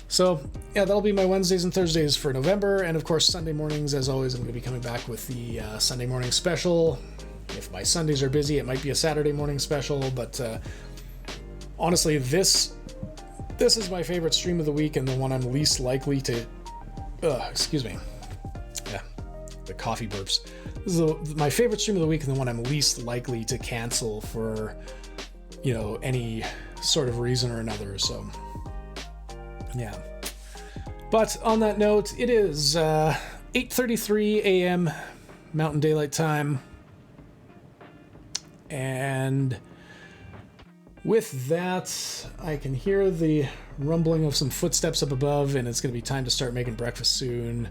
So, that'll be my Wednesdays and Thursdays for November, and of course Sunday mornings, as always, I'm going to be coming back with the Sunday morning special. If my Sundays are busy, it might be a Saturday morning special, but honestly, this is my favorite stream of the week and the one I'm least likely to... excuse me. Yeah, the coffee burps. This is my favorite stream of the week and the one I'm least likely to cancel for, any sort of reason or another, so... Yeah. But on that note, it is 8:33 a.m. Mountain Daylight Time. And with that, I can hear the rumbling of some footsteps up above, and it's going to be time to start making breakfast soon.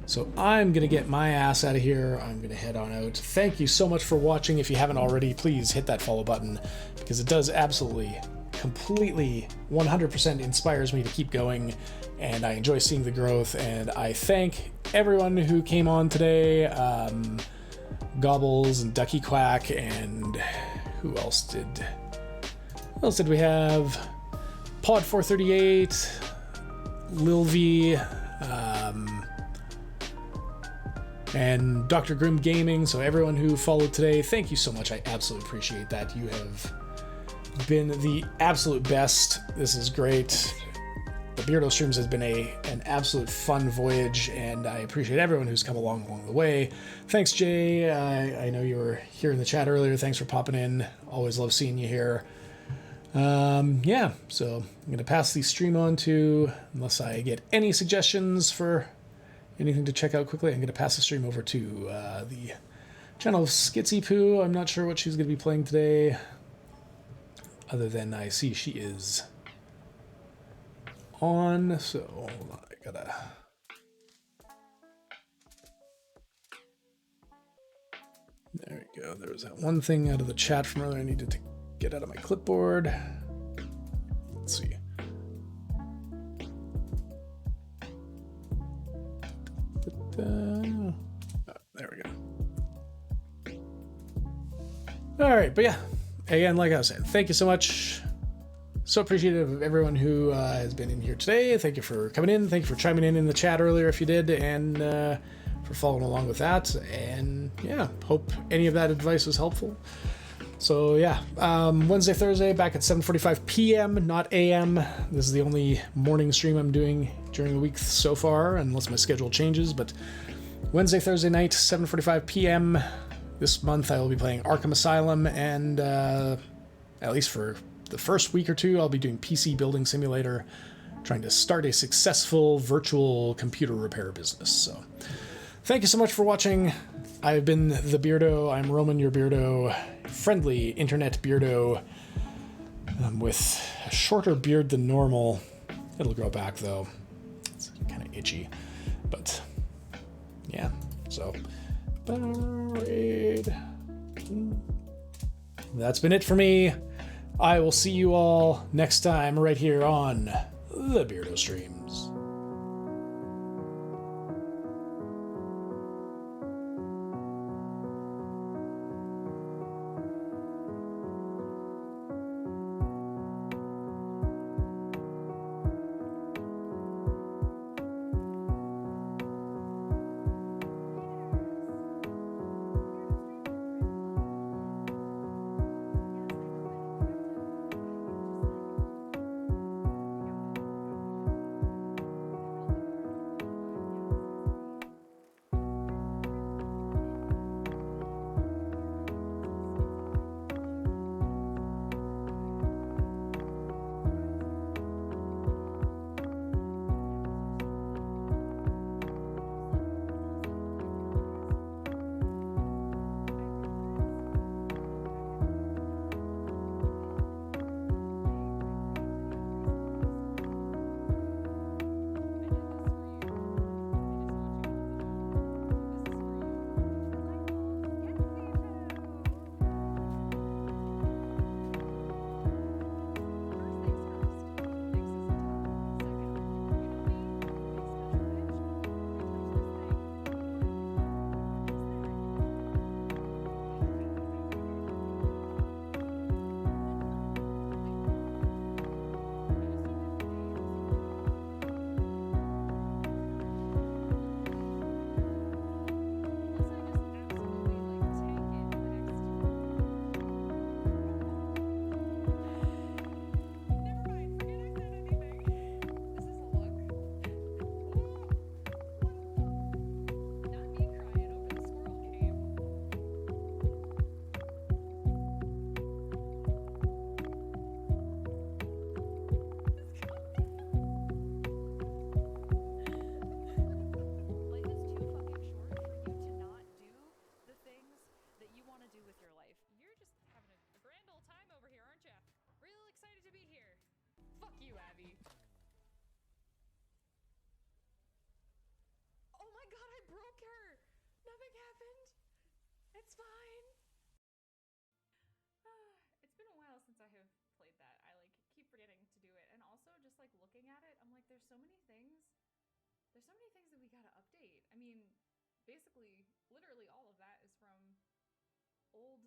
So I'm going to get my ass out of here. I'm going to head on out. Thank you so much for watching. If you haven't already, please hit that follow button, because it does absolutely... completely 100% inspires me to keep going, and I enjoy seeing the growth, and I thank everyone who came on today, Gobbles and Ducky Quack, and who else did we have? Pod 438, Lil V, and Dr. Grim Gaming. So everyone who followed today, thank you so much. I absolutely appreciate that. You have been the absolute best. This is great. The Beardo streams has been an absolute fun voyage, and I appreciate everyone who's come along the way. Thanks, Jay. I know you were here in the chat earlier. Thanks for popping in. Always love seeing you here. So I'm going to pass the stream on to, unless I get any suggestions for anything to check out quickly, I'm going to pass the stream over to the channel of Skitsy Poo. I'm not sure what she's going to be playing today, other than I see she is on, so hold on, I gotta... There we go, there was that one thing out of the chat from earlier I needed to get out of my clipboard. Let's see. Oh, there we go. Alright, but yeah. Again, like I was saying, thank you so much. So appreciative of everyone who has been in here today. Thank you for coming in. Thank you for chiming in the chat earlier if you did, and for following along with that. And yeah, hope any of that advice was helpful. So yeah, Wednesday, Thursday, back at 7:45 p.m., not a.m. This is the only morning stream I'm doing during the week so far, unless my schedule changes. But Wednesday, Thursday night, 7:45 p.m. This month I will be playing Arkham Asylum, and at least for the first week or two, I'll be doing PC Building Simulator, trying to start a successful virtual computer repair business. So thank you so much for watching. I've been the Beardo. I'm Roman, your Beardo, friendly internet Beardo, with a shorter beard than normal. It'll grow back though. It's kind of itchy, but yeah. So that's been it for me. I will see you all next time right here on the Beardo Streams. It's fine. It's been a while since I have played that. I keep forgetting to do it, and also just looking at it, I'm like, there's so many things. There's so many things that we gotta update. I mean, basically, literally all of that is from old